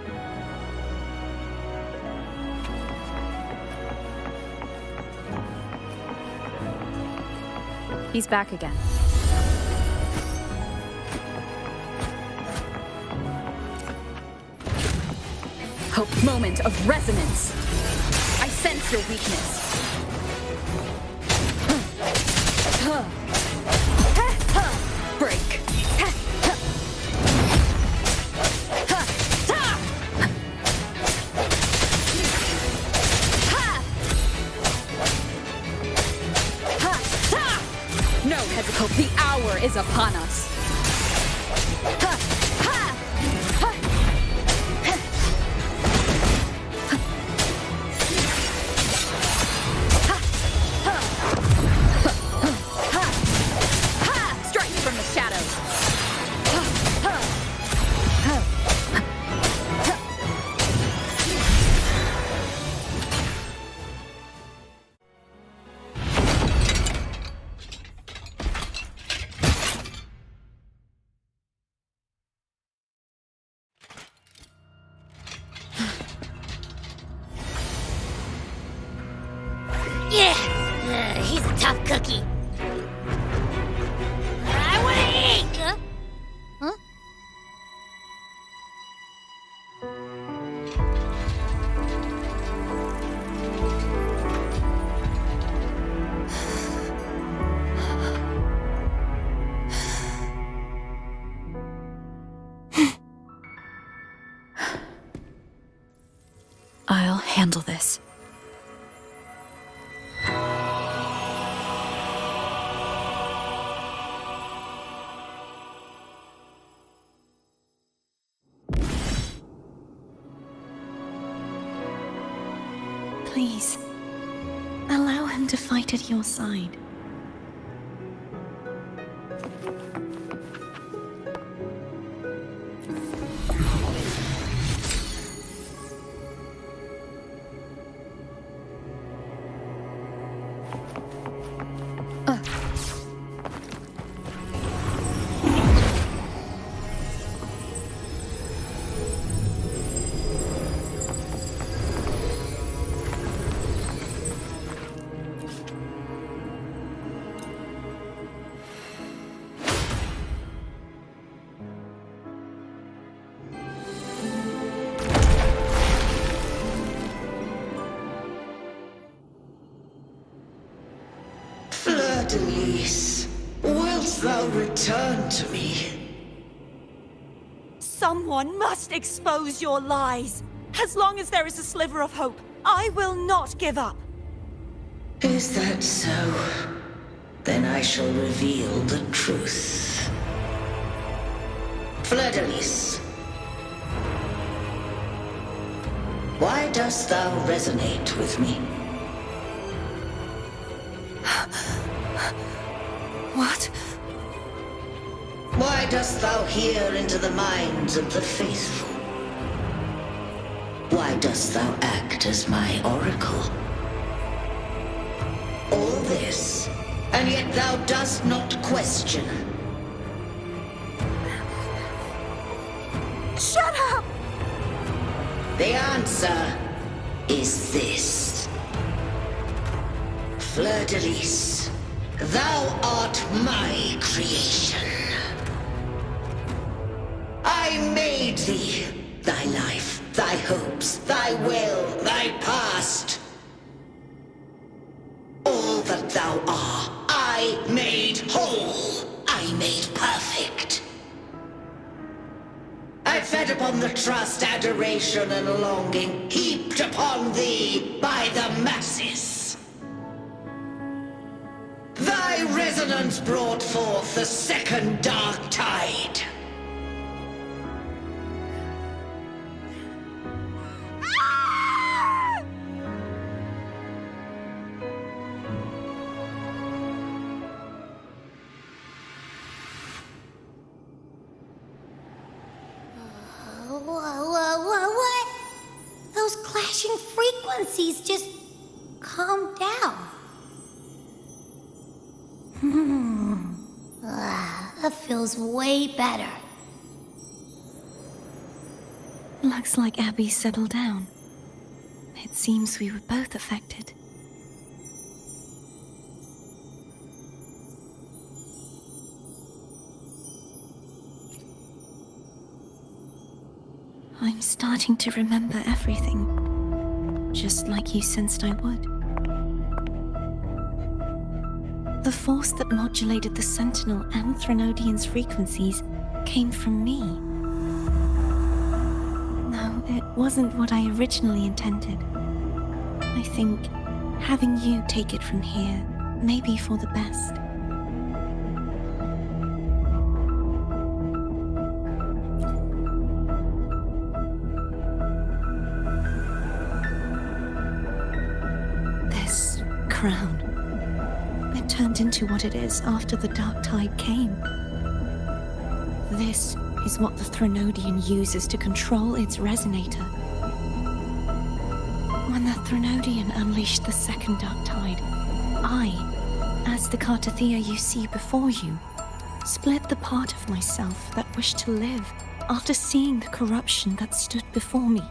He's back again. Hope moment of resonance. I sense your weakness. Break. No hesitate. The hour is upon us. Yeah, he's a tough cookie. I want to eat! Huh? I'll handle this. Please, allow him to fight at your side. Denise, wilt thou return to me? Someone must expose your lies. As long as there is a sliver of hope, I will not give up. Is that so? Then I shall reveal the truth. Fleur-de-Lis, why dost thou resonate with me? What? Why dost thou hear into the minds of the faithful? Why dost thou act as my oracle? All this, and yet thou dost not question. Shut up! The answer is this. Fleur-de-Lis, thou art my creation. I made thee, thy life, thy hopes, thy will, thy past. All that thou art, I made whole, I made perfect. I fed upon the trust, adoration, and longing heaped upon thee by the masses. Thy resonance brought forth the second dark tide. What? Those clashing frequencies just calm down. That feels way better. Looks like Abby settled down. It seems we were both affected. I'm starting to remember everything, just like you sensed I would. The force that modulated the Sentinel and Threnodian's frequencies came from me. No, it wasn't what I originally intended. I think having you take it from here may be for the best. This crown. It turned into what it is after the Dark Tide came. This is what the Threnodian uses to control its resonator. When the Threnodian unleashed the second Dark Tide, I, as the Cartothea you see before you, split the part of myself that wished to live after seeing the corruption that stood before me.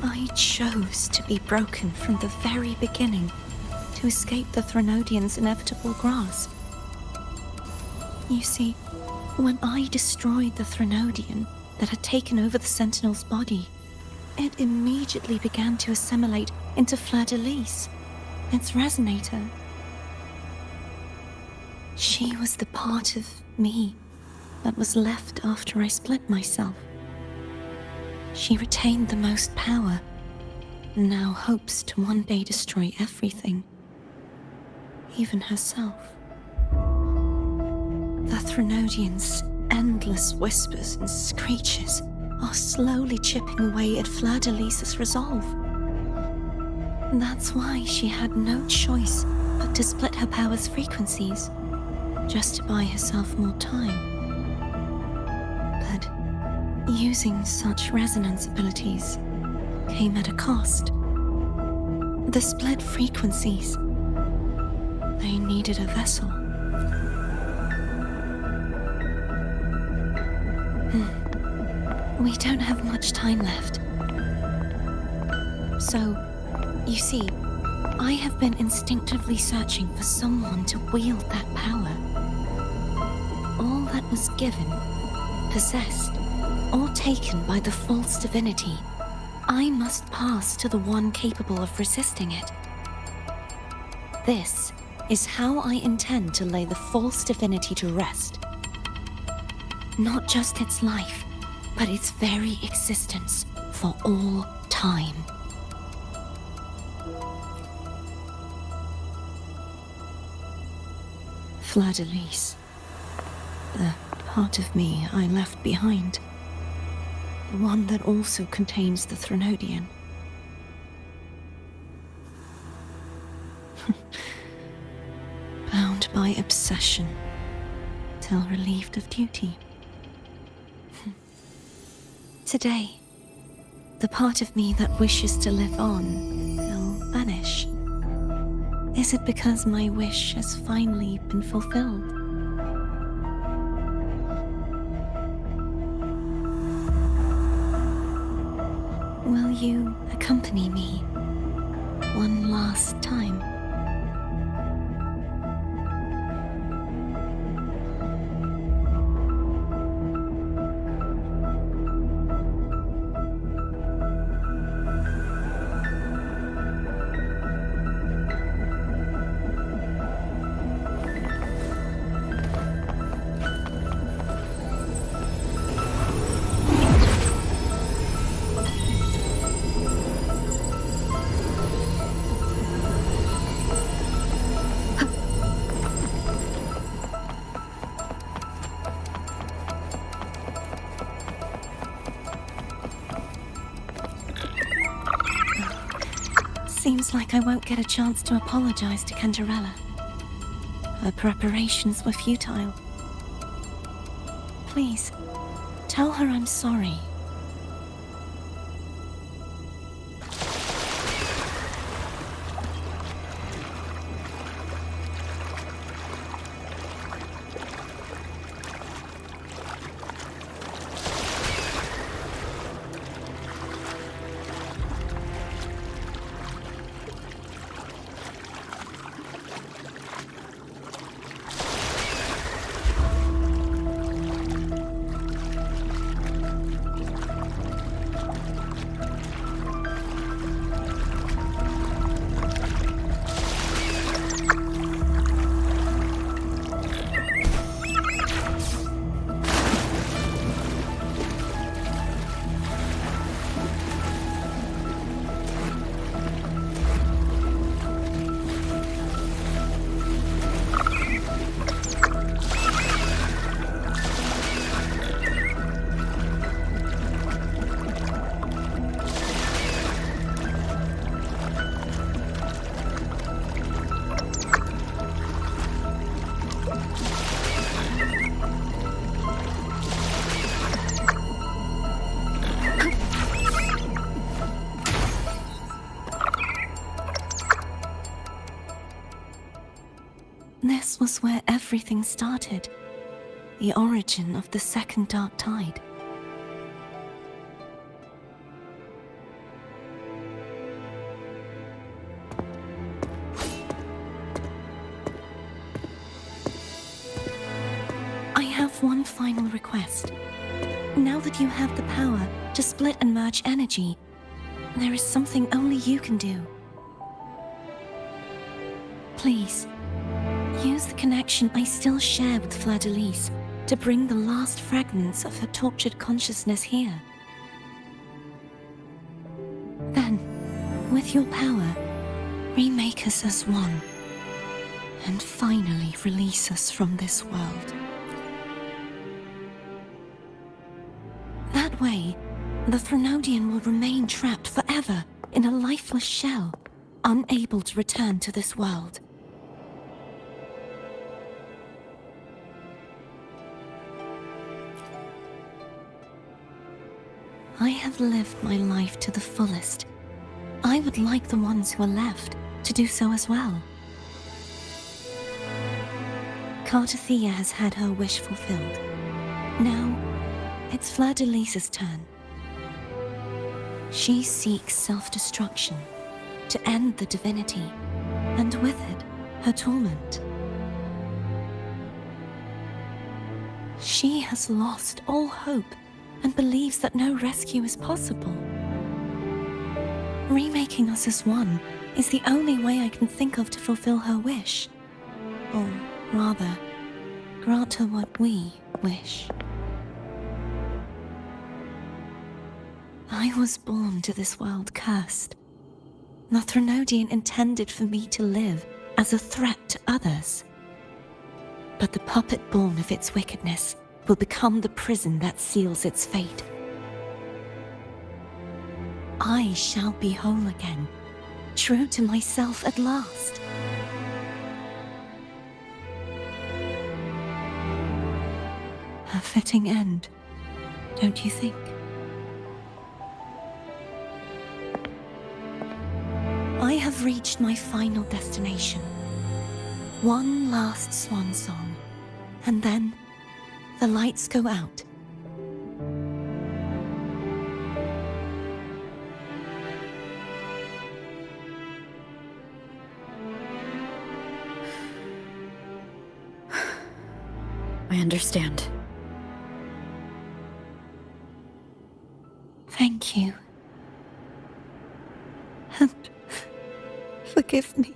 I chose to be broken from the very beginning to escape the Threnodian's inevitable grasp. You see, when I destroyed the Threnodian that had taken over the Sentinel's body, it immediately began to assimilate into Fleur-de-Lis, its resonator. She was the part of me that was left after I split myself. She retained the most power, and now hopes to one day destroy everything, even herself. The Threnodian's endless whispers and screeches are slowly chipping away at Fleur-de-Lis's resolve. That's why she had no choice but to split her power's frequencies, just to buy herself more time. But using such resonance abilities came at a cost. The split frequencies, they needed a vessel. We don't have much time left. So, you see, I have been instinctively searching for someone to wield that power. All that was given, possessed, or taken by the false divinity, I must pass to the one capable of resisting it. This is how I intend to lay the false divinity to rest. Not just its life, but its very existence for all time. Fleur-de-Lis, the part of me I left behind, the one that also contains the Threnodian. Bound by obsession, till relieved of duty. Today, the part of me that wishes to live on will vanish. Is it because my wish has finally been fulfilled? Will you accompany me one last time? Seems like I won't get a chance to apologize to Cantarella. Her preparations were futile. Please, tell her I'm sorry. This was where everything started. The origin of the second dark tide. one final request. Now that you have the power to split and merge energy, there is something only you can do. Please, use the connection I still share with Fleur-de-Lis to bring the last fragments of her tortured consciousness here. Then, with your power, remake us as one, and finally release us from this world. That way, the Threnodian will remain trapped forever in a lifeless shell, unable to return to this world. I have lived my life to the fullest. I would like the ones who are left to do so as well. Cartathea has had her wish fulfilled. Now, it's Fleur-de-Lis's turn. She seeks self-destruction to end the divinity, and with it, her torment. She has lost all hope and believes that no rescue is possible. Remaking us as one is the only way I can think of to fulfill her wish. Or rather, grant her what we wish. I was born to this world cursed. The Threnodian intended for me to live as a threat to others. But the puppet born of its wickedness will become the prison that seals its fate. I shall be whole again, true to myself at last. A fitting end, don't you think? I have reached my final destination. One last swan song, and then the lights go out. I understand. Thank you. And forgive me.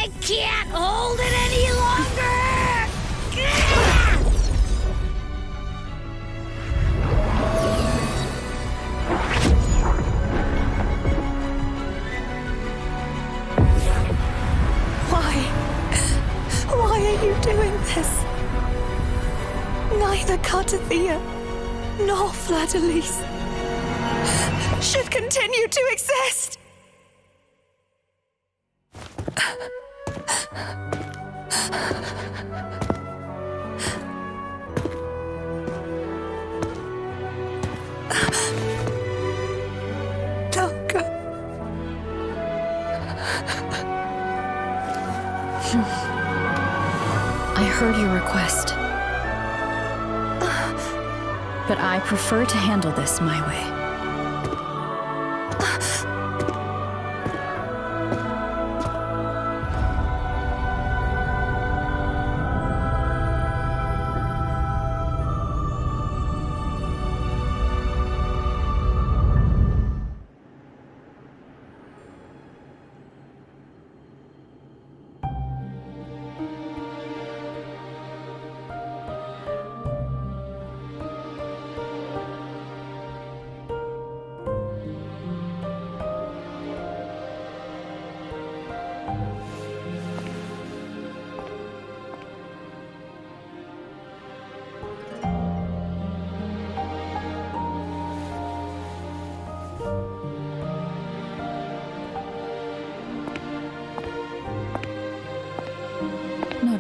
I can't hold it any longer! Why are you doing this? Neither Cartathea nor Fleur-de-Lis should continue to exist! I heard your request. But I prefer to handle this my way.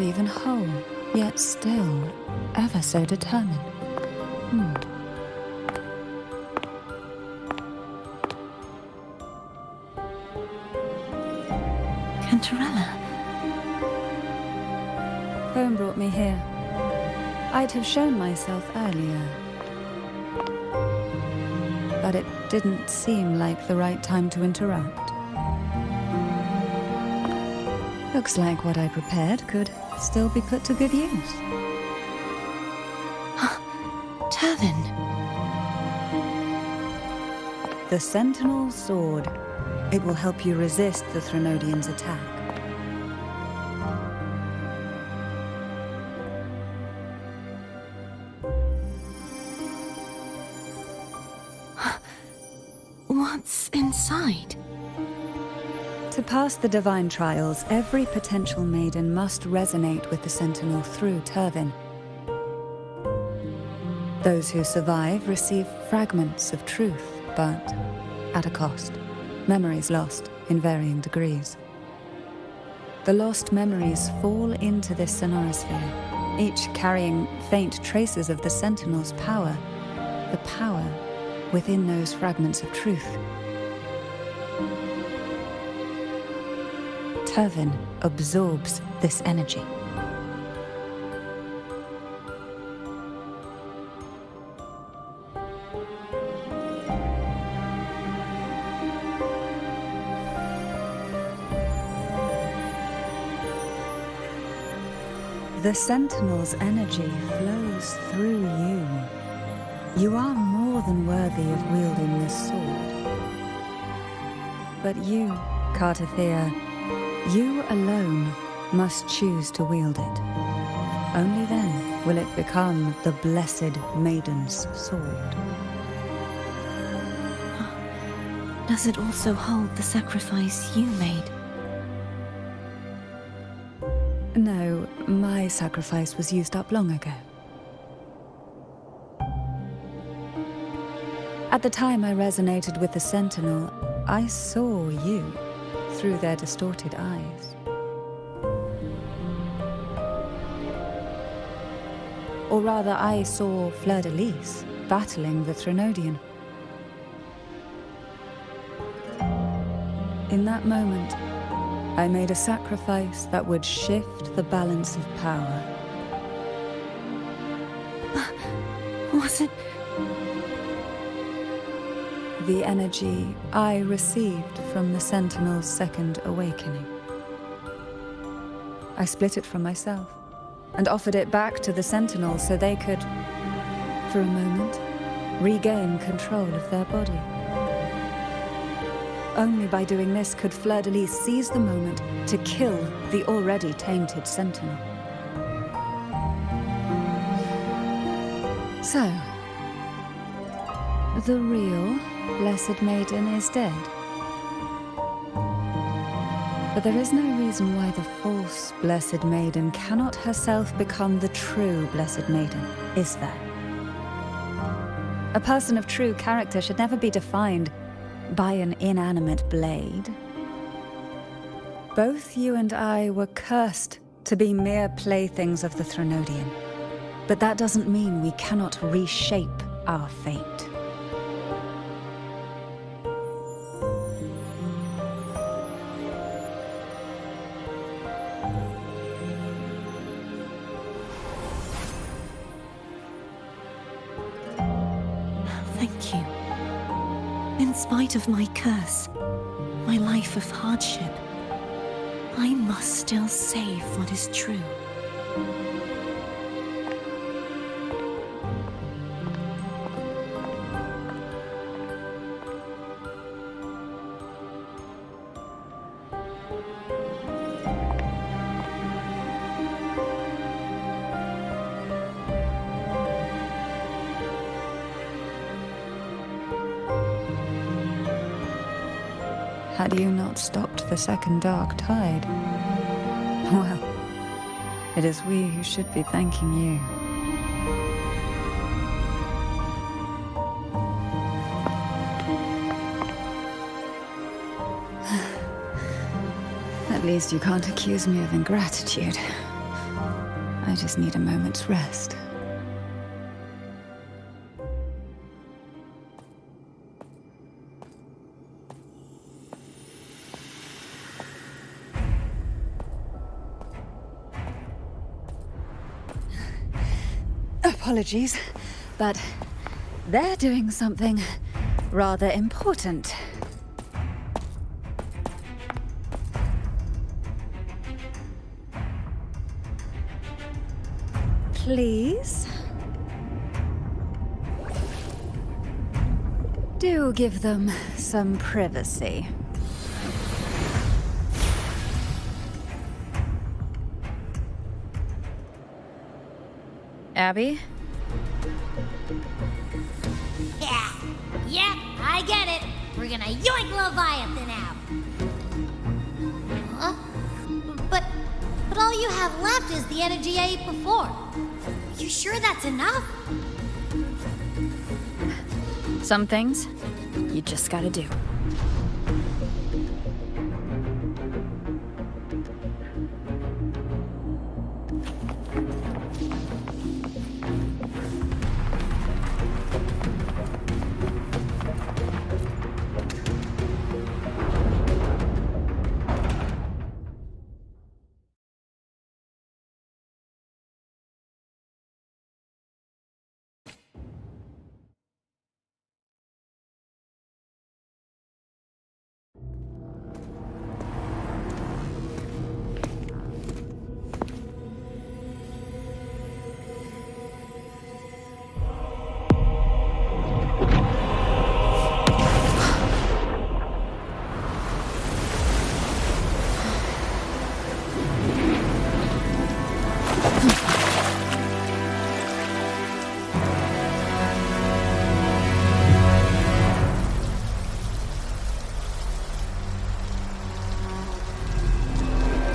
even whole, yet still ever so determined. Cantarella. Phone brought me here. I'd have shown myself earlier. But it didn't seem like the right time to interrupt. Looks like what I prepared could still be put to good use. Turvin. The Sentinel's Sword. It will help you resist the Threnodian's attack. What's inside? To pass the divine trials, every potential maiden must resonate with the Sentinel through Turvin. Those who survive receive fragments of truth, but at a cost. Memories lost in varying degrees. The lost memories fall into this sonorosphere, each carrying faint traces of the Sentinel's power, the power within those fragments of truth. Turvin absorbs this energy. The Sentinel's energy flows through you. You are more than worthy of wielding this sword. But you, Cartathea, you alone must choose to wield it. Only then will it become the Blessed Maiden's sword. Does it also hold the sacrifice you made? No, my sacrifice was used up long ago. At the time I resonated with the Sentinel, I saw you through their distorted eyes. Or rather, I saw Fleur-de-Lis battling the Threnodian. In that moment, I made a sacrifice that would shift the balance of power. Was it? The energy I received from the Sentinel's second awakening. I split it from myself and offered it back to the Sentinel so they could, for a moment, regain control of their body. Only by doing this could Fleur-de-Lis seize the moment to kill the already tainted Sentinel. So, the real Blessed Maiden is dead. But there is no reason why the false Blessed Maiden cannot herself become the true Blessed Maiden, is there? A person of true character should never be defined by an inanimate blade. Both you and I were cursed to be mere playthings of the Threnodian. But that doesn't mean we cannot reshape our fate. Thank you. In spite of my curse, my life of hardship, I must still save what is true. Had you not stopped the second dark tide? Well, it is we who should be thanking you. At least you can't accuse me of ingratitude. I just need a moment's rest. Apologies, but they're doing something rather important. Please? Do give them some privacy. Abby? Yeah, I get it. We're gonna yoink Leviathan out. Huh? But all you have left is the energy I ate before. You sure that's enough? Some things you just gotta do.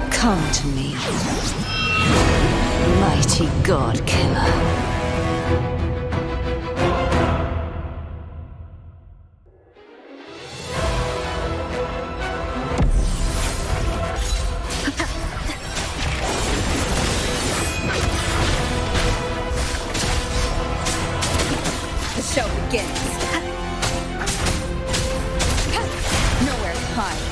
Come to me, mighty god killer. The show begins. Nowhere to hide.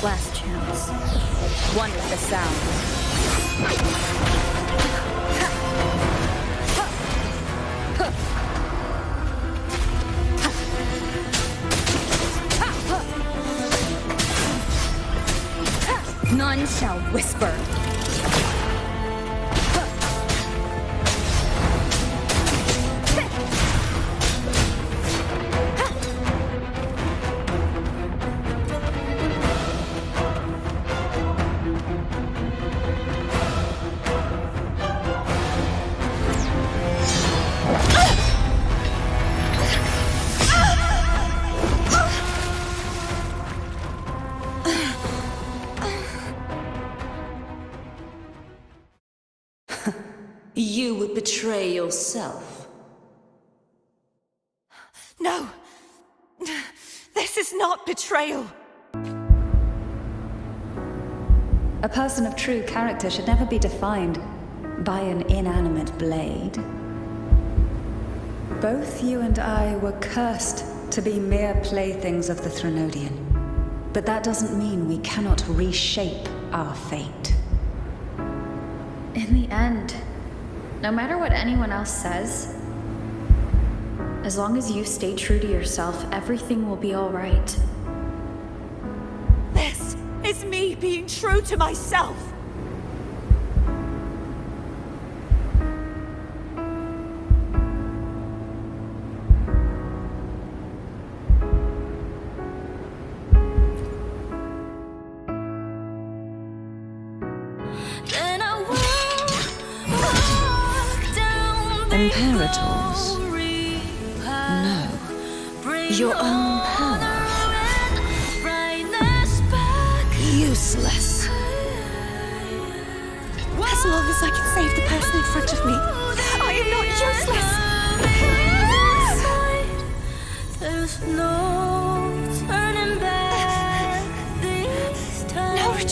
Last chance. One with the sound. None shall whisper. You would betray yourself. No! This is not betrayal! A person of true character should never be defined by an inanimate blade. Both you and I were cursed to be mere playthings of the Threnodian. But that doesn't mean we cannot reshape our fate. In the end, no matter what anyone else says, as long as you stay true to yourself, everything will be all right. This is me being true to myself! Imperators? No. Your own power. Useless. As long as I can save the person in front of me, I am not useless! There's no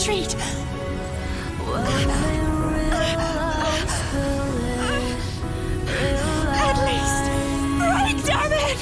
retreat. At least, break, damn it!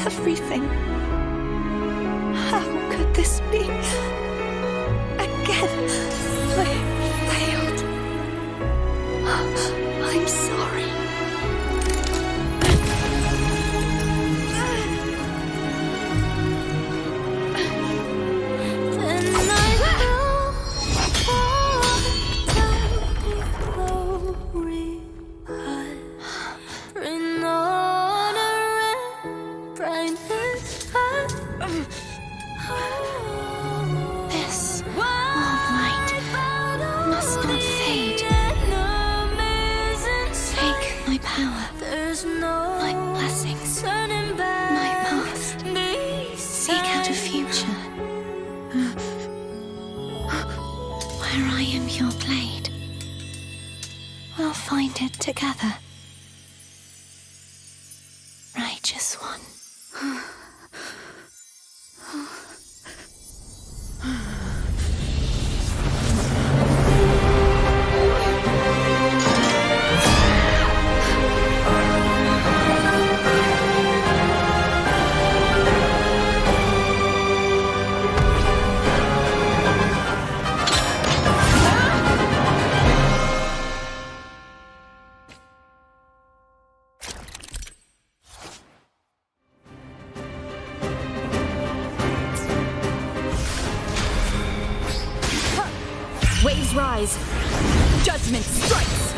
Everything. How could this be? Again, I failed. I'm sorry. Then I This warm light must not fade. Take my power, my blessings, my past. Seek out a future where I am your blade. We'll find it together. Righteous one. Waves rise. Judgment strikes.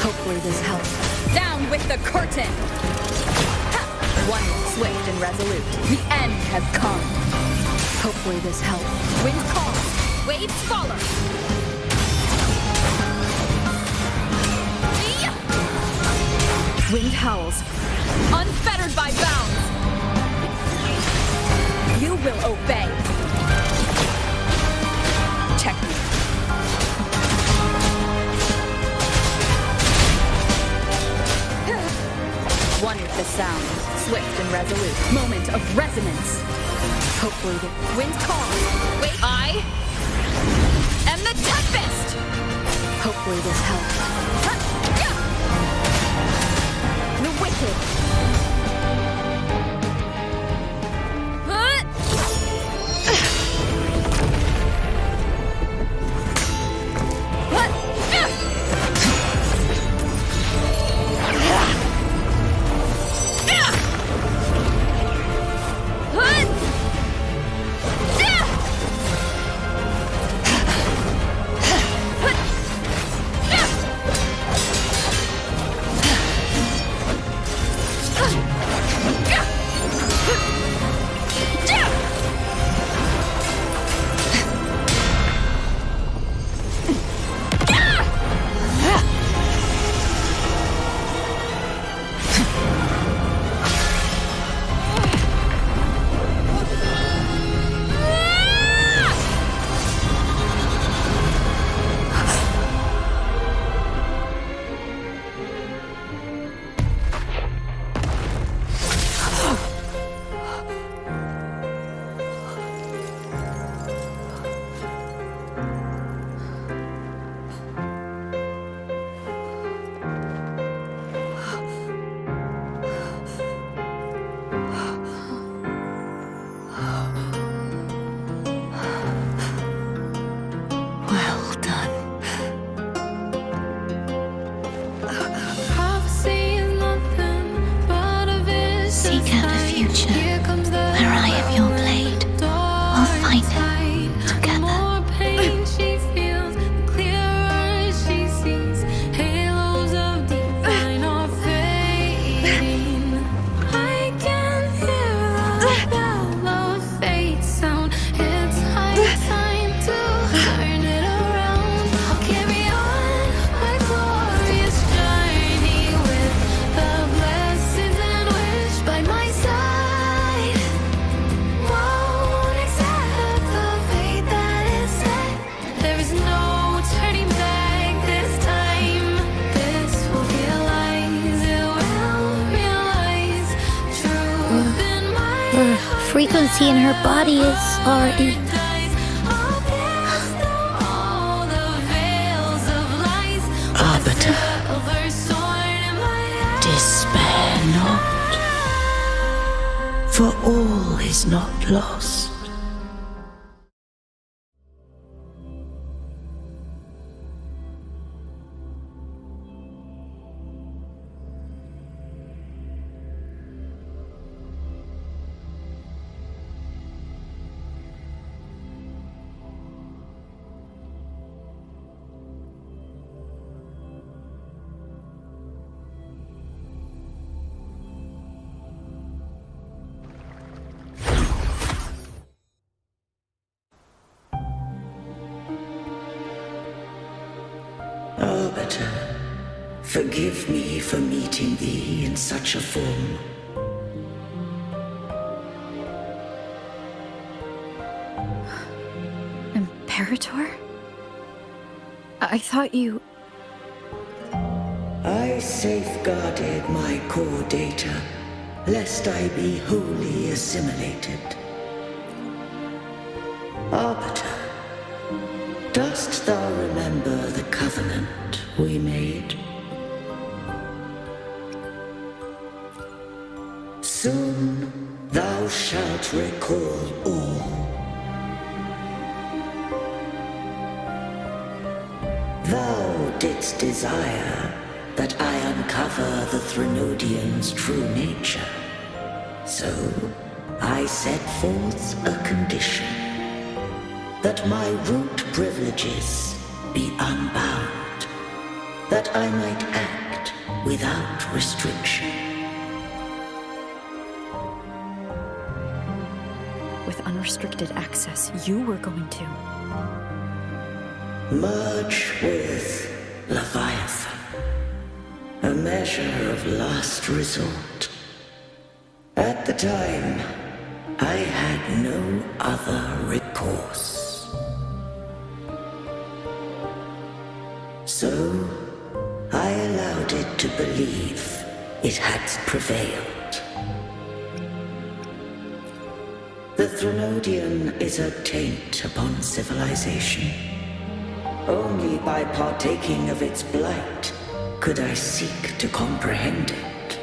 Hopefully this helps. Down with the curtain. Ha! One swift and resolute. The end has come. Hopefully this helps. Wind calls. Waves follow. Wind howls. Unfettered by bounds. You will obey. Checkmate. One with the sound, swift and resolute. Moment of resonance. Hopefully the wind calls. Wait, I am the tempest. Hopefully this helps. The wicked. frequency in her body is already... Arbiter, despair not, for all is not lost. Arbiter, forgive me for meeting thee in such a form. Imperator? I thought you... I safeguarded my core data, lest I be wholly assimilated. Arbiter, dost thou remember the covenant we made? Soon thou shalt recall all. Thou didst desire that I uncover the Threnodian's true nature. So I set forth a condition, that my root privileges be unbound, that I might act without restriction. With unrestricted access, you were going to... Merge with Leviathan, a measure of last resort. At the time, I had no other recourse. So, I allowed it to believe it had prevailed. The Threnodian is a taint upon civilization. Only by partaking of its blight could I seek to comprehend it.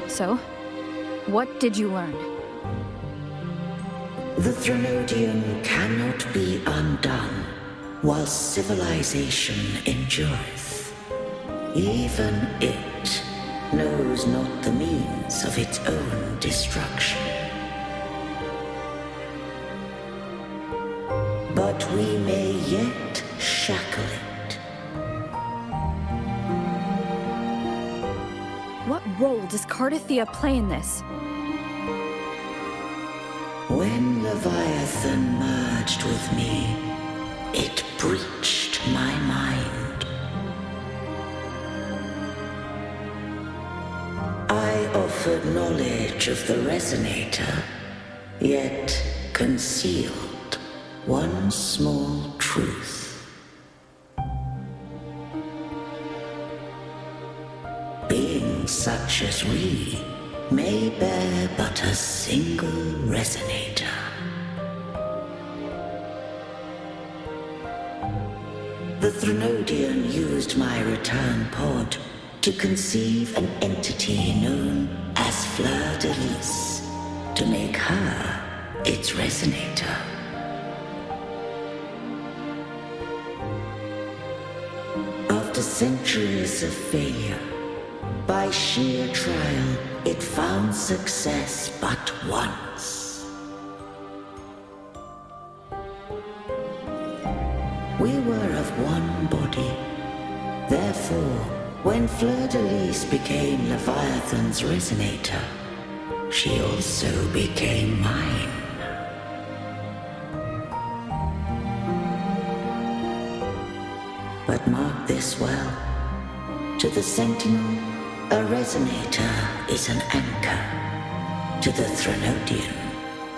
So, what did you learn? The Threnodian cannot be undone while civilization endureth. Even it knows not the means of its own destruction. But we may yet shackle it. What role does Cardathia play in this? When Leviathan merged with me, it breached my mind. I offered knowledge of the Resonator, yet concealed one small truth. Beings such as we may bear but a single resonator. The Threnodian used my return pod to conceive an entity known as Fleur de Lis, to make her its resonator. After centuries of failure, by sheer trial, it found success but once. We were of one body. Therefore, when Fleur de Lis became Leviathan's resonator, she also became mine. But mark this well. To the Sentinel, a resonator is an anchor. To the Threnodian,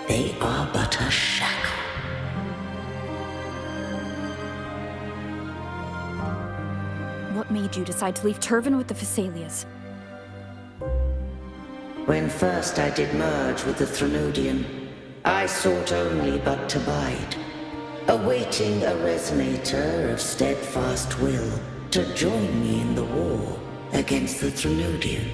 they are but a shackle. What made you decide to leave Turvan with the Phasalias? When first I did merge with the Threnodian, I sought only but to bide, awaiting a resonator of steadfast will to join me in the war against the Threnodian.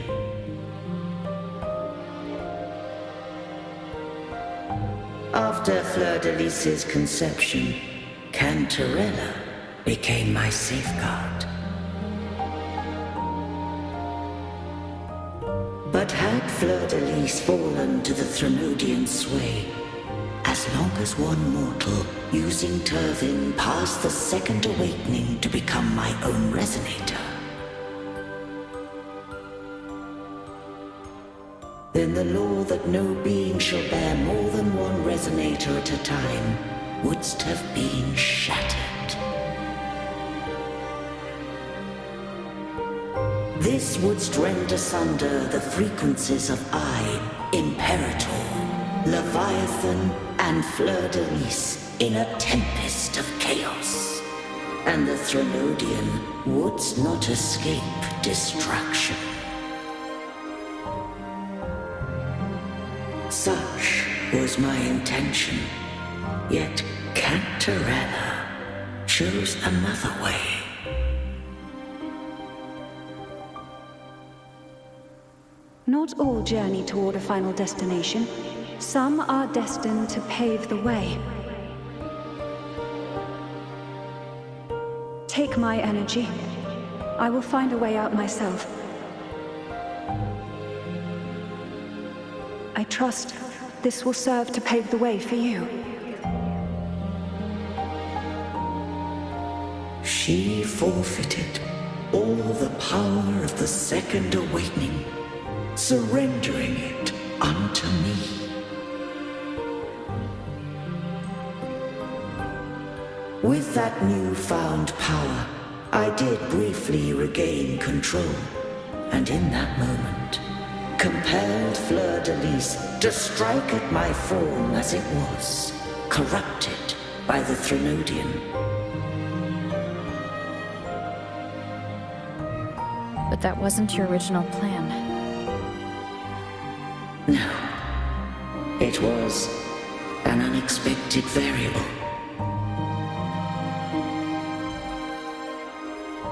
After Fleur-de-Lis's conception, Cantarella became my safeguard. But had Fleur-de-Lis fallen to the Threnodian sway, as long as one mortal using Turvin passed the second awakening to become my own resonator, then the law that no being shall bear more than one resonator at a time wouldst have been shattered. This wouldst rend asunder the frequencies of I, Imperator, Leviathan, and Fleur-de-Lis in a tempest of chaos, and the Threnodian wouldst not escape destruction. Such was my intention, yet Cantarella chose another way. Not all journey toward a final destination. Some are destined to pave the way. Take my energy. I will find a way out myself. I trust this will serve to pave the way for you. She forfeited all the power of the second awakening, surrendering it unto me. With that newfound power, I did briefly regain control, and in that moment, compelled Fleur-de-Lis to strike at my form as it was, corrupted by the Threnodian. But that wasn't your original plan. No. It was an unexpected variable.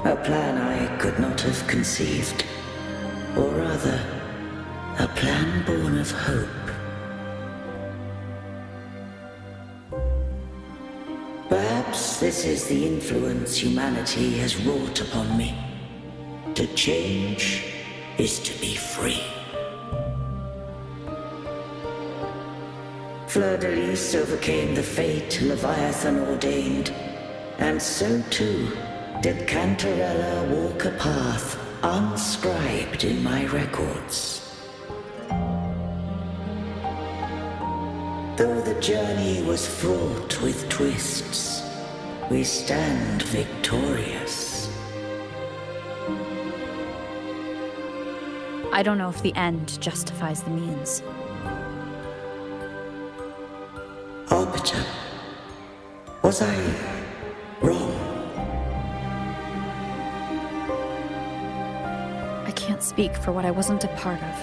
A plan I could not have conceived, or rather, a plan born of hope. Perhaps this is the influence humanity has wrought upon me. To change is to be free. Fleur-de-Lis overcame the fate Leviathan ordained, and so too did Cantarella walk a path unscribed in my records. Though the journey was fraught with twists, we stand victorious. I don't know if the end justifies the means. Arbiter, was I wrong? I can't speak for what I wasn't a part of.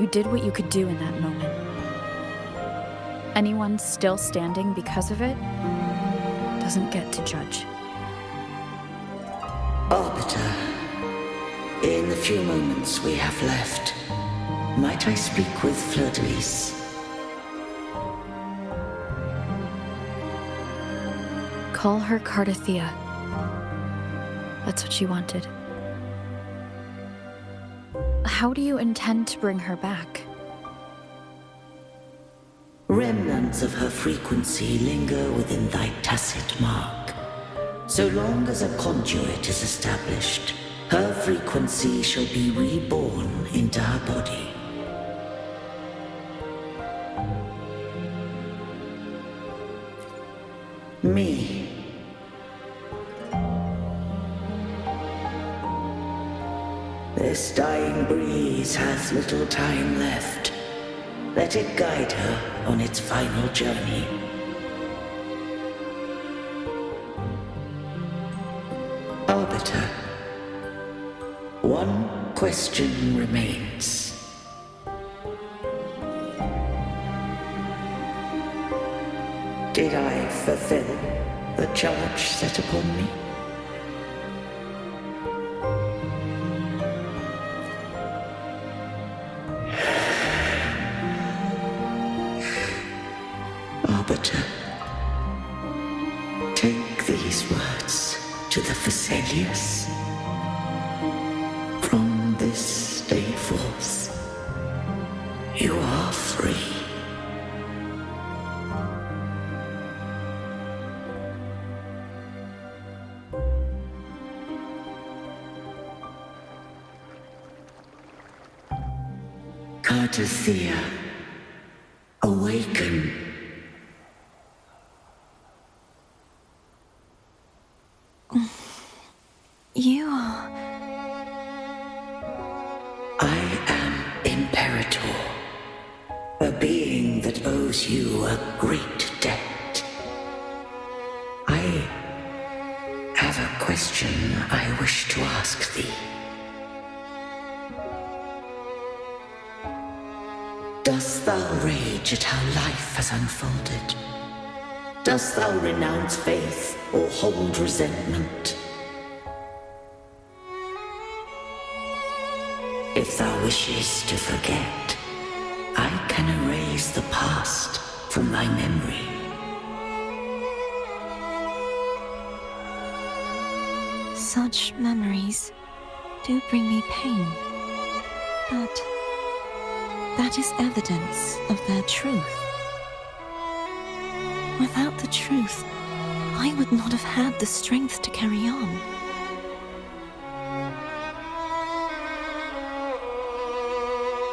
You did what you could do in that moment. Anyone still standing because of it doesn't get to judge. Arbiter, in the few moments we have left, might I speak with Fleur-de-Lis? Call her Cardathea. That's what she wanted. How do you intend to bring her back? Remnants of her frequency linger within thy tacit mark. So long as a conduit is established, her frequency shall be reborn into her body. Me. This dying breeze hath little time left. Let it guide her on its final journey. Arbiter, one question remains. Did I fulfill the charge set upon me? Arbiter, take these words to the Phasaelius. From this day forth, you are free. Cartothea, awaken. You are... I am Imperator, a being that owes you a great debt. I have a question I wish to ask thee. Dost thou rage at how life has unfolded? Dost thou renounce faith or hold resentment? If thou wishes to forget, I can erase the past from thy memory. Such memories do bring me pain, but that is evidence of their truth. Without the truth, I would not have had the strength to carry on.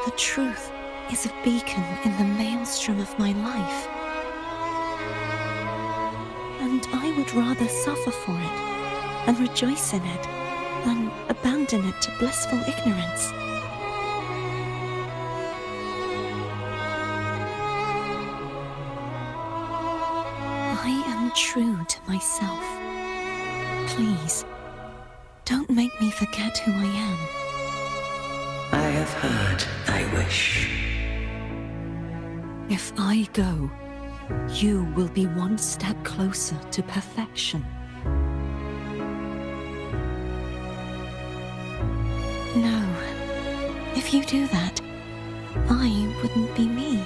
The truth is a beacon in the maelstrom of my life. And I would rather suffer for it and rejoice in it than abandon it to blissful ignorance. I am true to myself. Please, don't make me forget who I am. I have heard thy wish. If I go, you will be one step closer to perfection. No, if you do that, I wouldn't be me.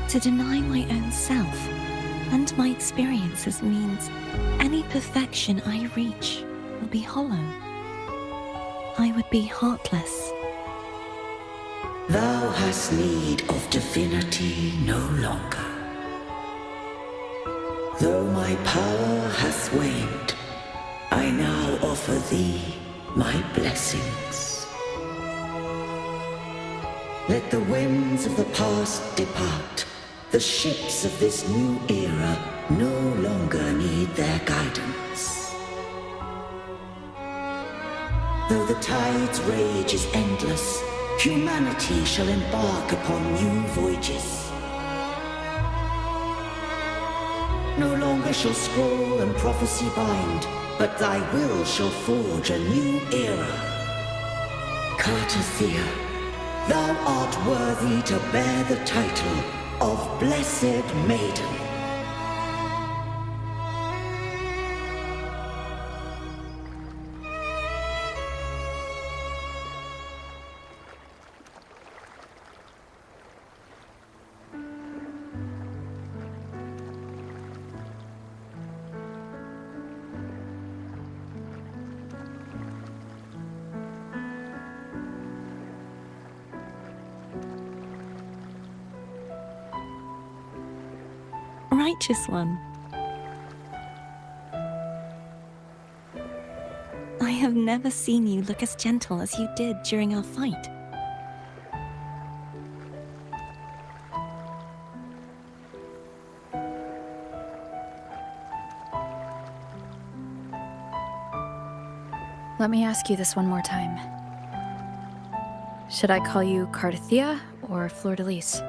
To deny my own self and my experiences means any perfection I reach will be hollow. I would be heartless. Thou hast need of divinity no longer. Though my power hath waned, I now offer thee my blessings. Let the winds of the past depart. The ships of this new era no longer need their guidance. Though the tide's rage is endless, humanity shall embark upon new voyages. No longer shall scroll and prophecy bind, but thy will shall forge a new era. Cartothea, thou art worthy to bear the title of Blessed Maiden. Righteous one. I have never seen you look as gentle as you did during our fight. Let me ask you this one more time. Should I call you Cartothea or Fleur-de-Lis?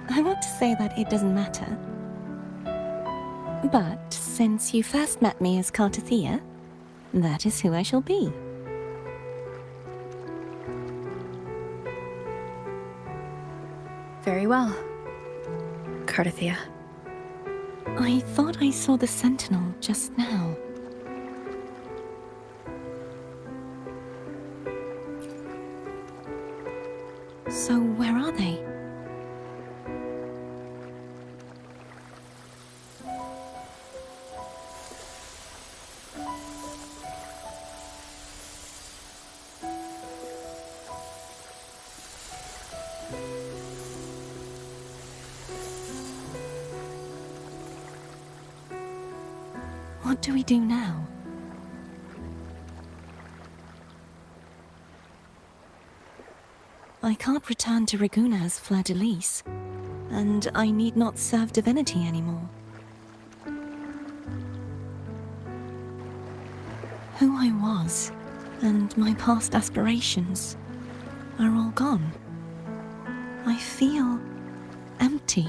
I want to say that it doesn't matter. But since you first met me as Cartothea, that is who I shall be. Very well. Cardathia. I thought I saw the sentinel just now. So where are they? What do we do now? I can't return to Reguna as Fleur-de-Lis, and I need not serve divinity anymore. Who I was, and my past aspirations, are all gone. I feel empty.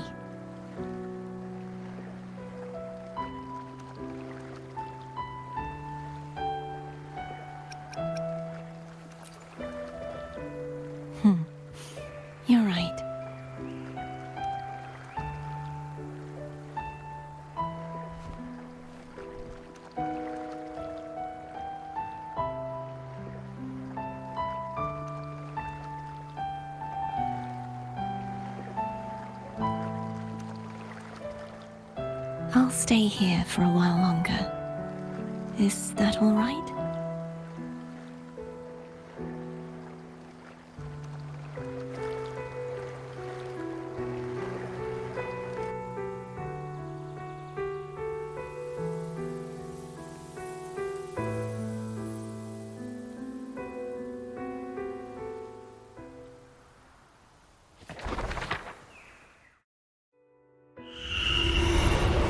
You're right. I'll stay here for a while longer. Is that all right?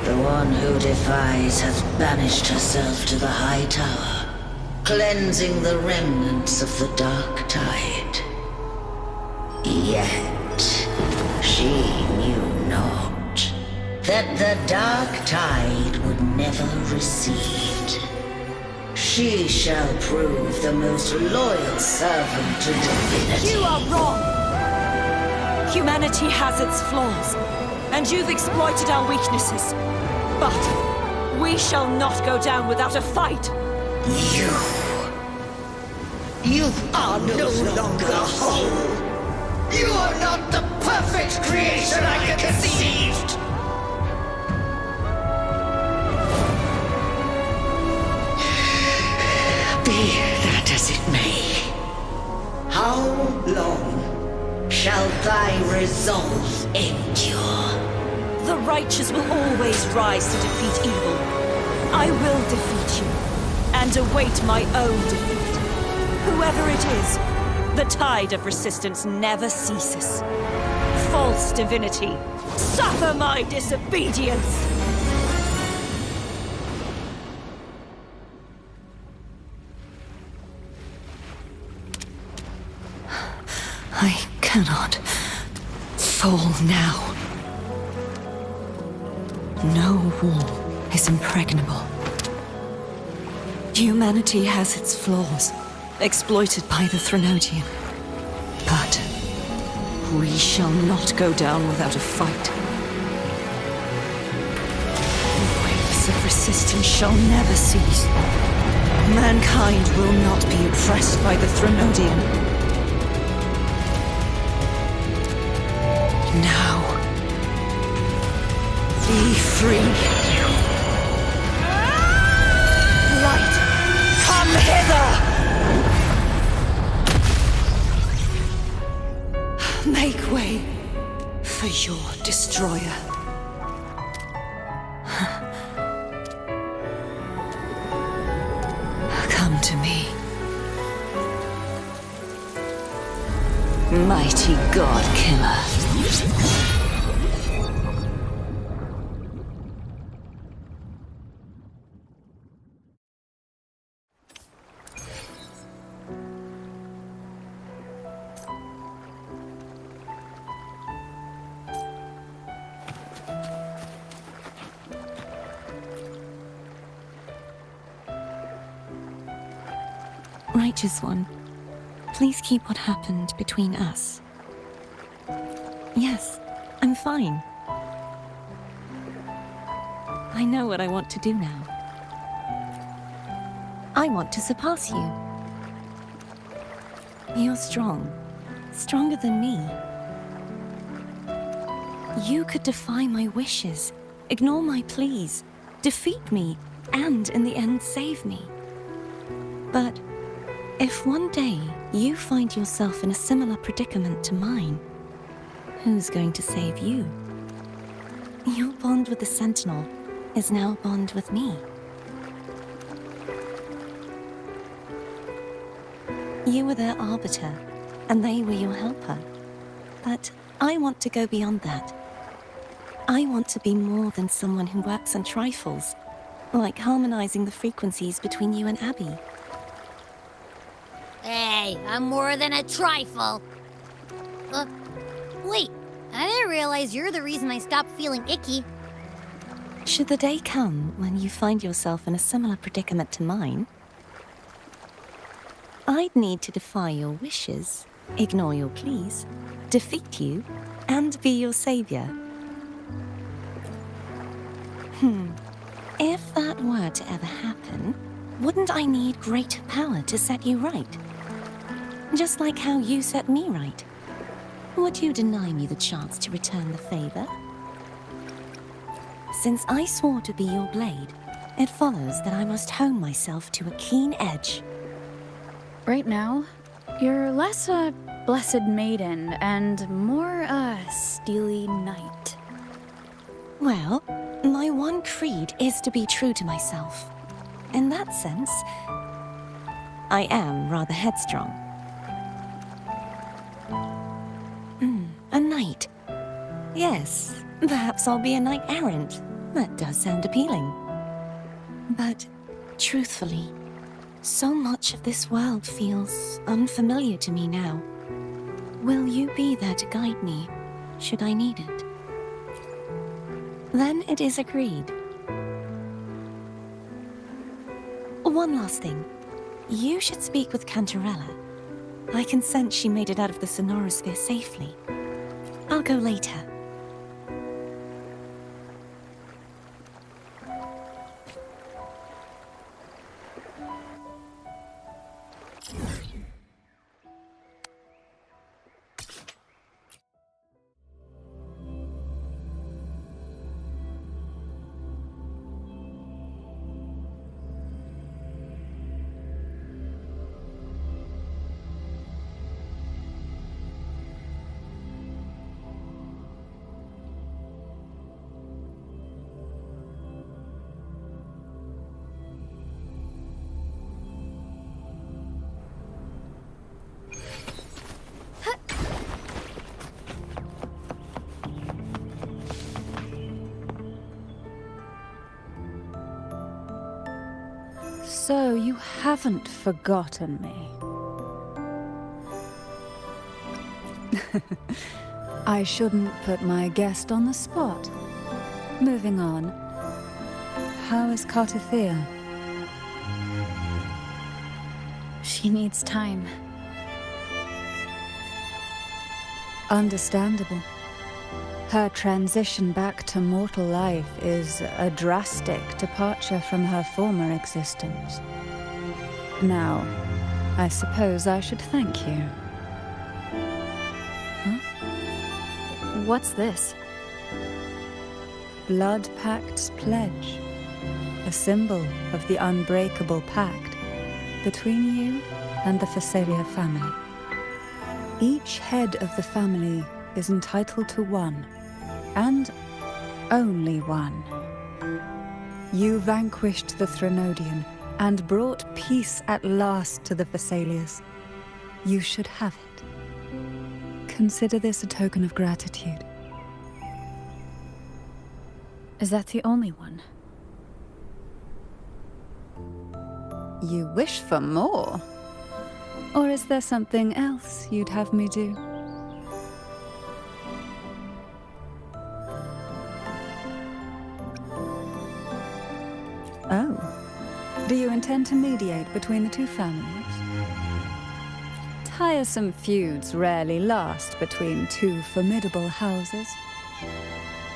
The one who defies has banished herself to the high tower, cleansing the remnants of the dark tide. Yet, she knew not that the dark tide would never recede. She shall prove the most loyal servant to divinity. You are wrong! Humanity has its flaws, and you've exploited our weaknesses. But we shall not go down without a fight! You are no longer whole! You are not the perfect creation I conceived! Be that as it may, how long shall thy resolve endure? The righteous will always rise to defeat evil. I will defeat you, and await my own defeat. Whoever it is, the tide of resistance never ceases. False divinity, suffer my disobedience! I cannot fall now. No wall is impregnable. Humanity has its flaws, exploited by the Threnodian. But we shall not go down without a fight. The waves of resistance shall never cease. Mankind will not be oppressed by the Threnodian. Now, be free. Light, come hither! Make way for your destroyer. Come to me. Mighty God Killer. Righteous One, please keep what happened between us. Yes, fine. I know what I want to do now. I want to surpass you. You're strong. Stronger than me. You could defy my wishes, ignore my pleas, defeat me, and in the end save me. But if one day you find yourself in a similar predicament to mine, who's going to save you? Your bond with the Sentinel is now a bond with me. You were their arbiter, and they were your helper. But I want to go beyond that. I want to be more than someone who works on trifles, like harmonizing the frequencies between you and Abby. Hey, I'm more than a trifle. Wait, I didn't realize you're the reason I stopped feeling icky. Should the day come when you find yourself in a similar predicament to mine, I'd need to defy your wishes, ignore your pleas, defeat you, and be your savior. If that were to ever happen, wouldn't I need greater power to set you right? Just like how you set me right. Would you deny me the chance to return the favor? Since I swore to be your blade, it follows that I must hone myself to a keen edge. Right now, you're less a blessed maiden and more a steely knight. Well, my one creed is to be true to myself. In that sense, I am rather headstrong. A knight. Yes, perhaps I'll be a knight errant. That does sound appealing. But, truthfully, so much of this world feels unfamiliar to me now. Will you be there to guide me, should I need it? Then it is agreed. One last thing. You should speak with Cantarella. I can sense she made it out of the Sonorosphere safely. I'll go later. So you haven't forgotten me. I shouldn't put my guest on the spot. Moving on. How is Cartithea? She needs time. Understandable. Her transition back to mortal life is a drastic departure from her former existence. Now, I suppose I should thank you. What's this? Blood Pact's pledge. A symbol of the unbreakable pact between you and the Phasalia family. Each head of the family is entitled to one, and only one. You vanquished the Threnodian and brought peace at last to the Phasalias. You should have it. Consider this a token of gratitude. Is that the only one? You wish for more? Or is there something else you'd have me do? Oh. Do you intend to mediate between the two families? Tiresome feuds rarely last between two formidable houses.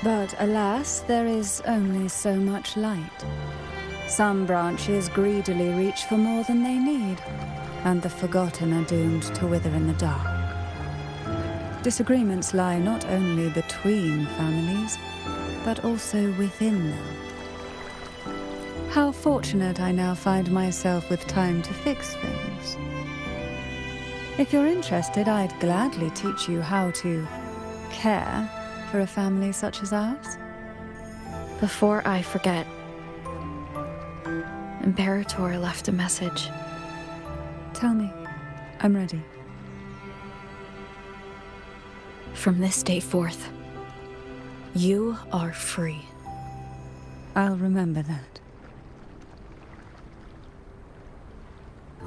But alas, there is only so much light. Some branches greedily reach for more than they need, and the forgotten are doomed to wither in the dark. Disagreements lie not only between families, but also within them. How fortunate I now find myself with time to fix things. If you're interested, I'd gladly teach you how to care for a family such as ours. Before I forget, Imperator left a message. Tell me. I'm ready. From this day forth, you are free. I'll remember that.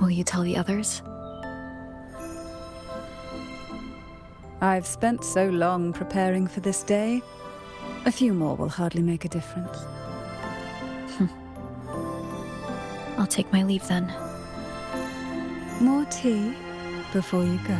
Will you tell the others? I've spent so long preparing for this day. A few more will hardly make a difference. I'll take my leave then. More tea before you go.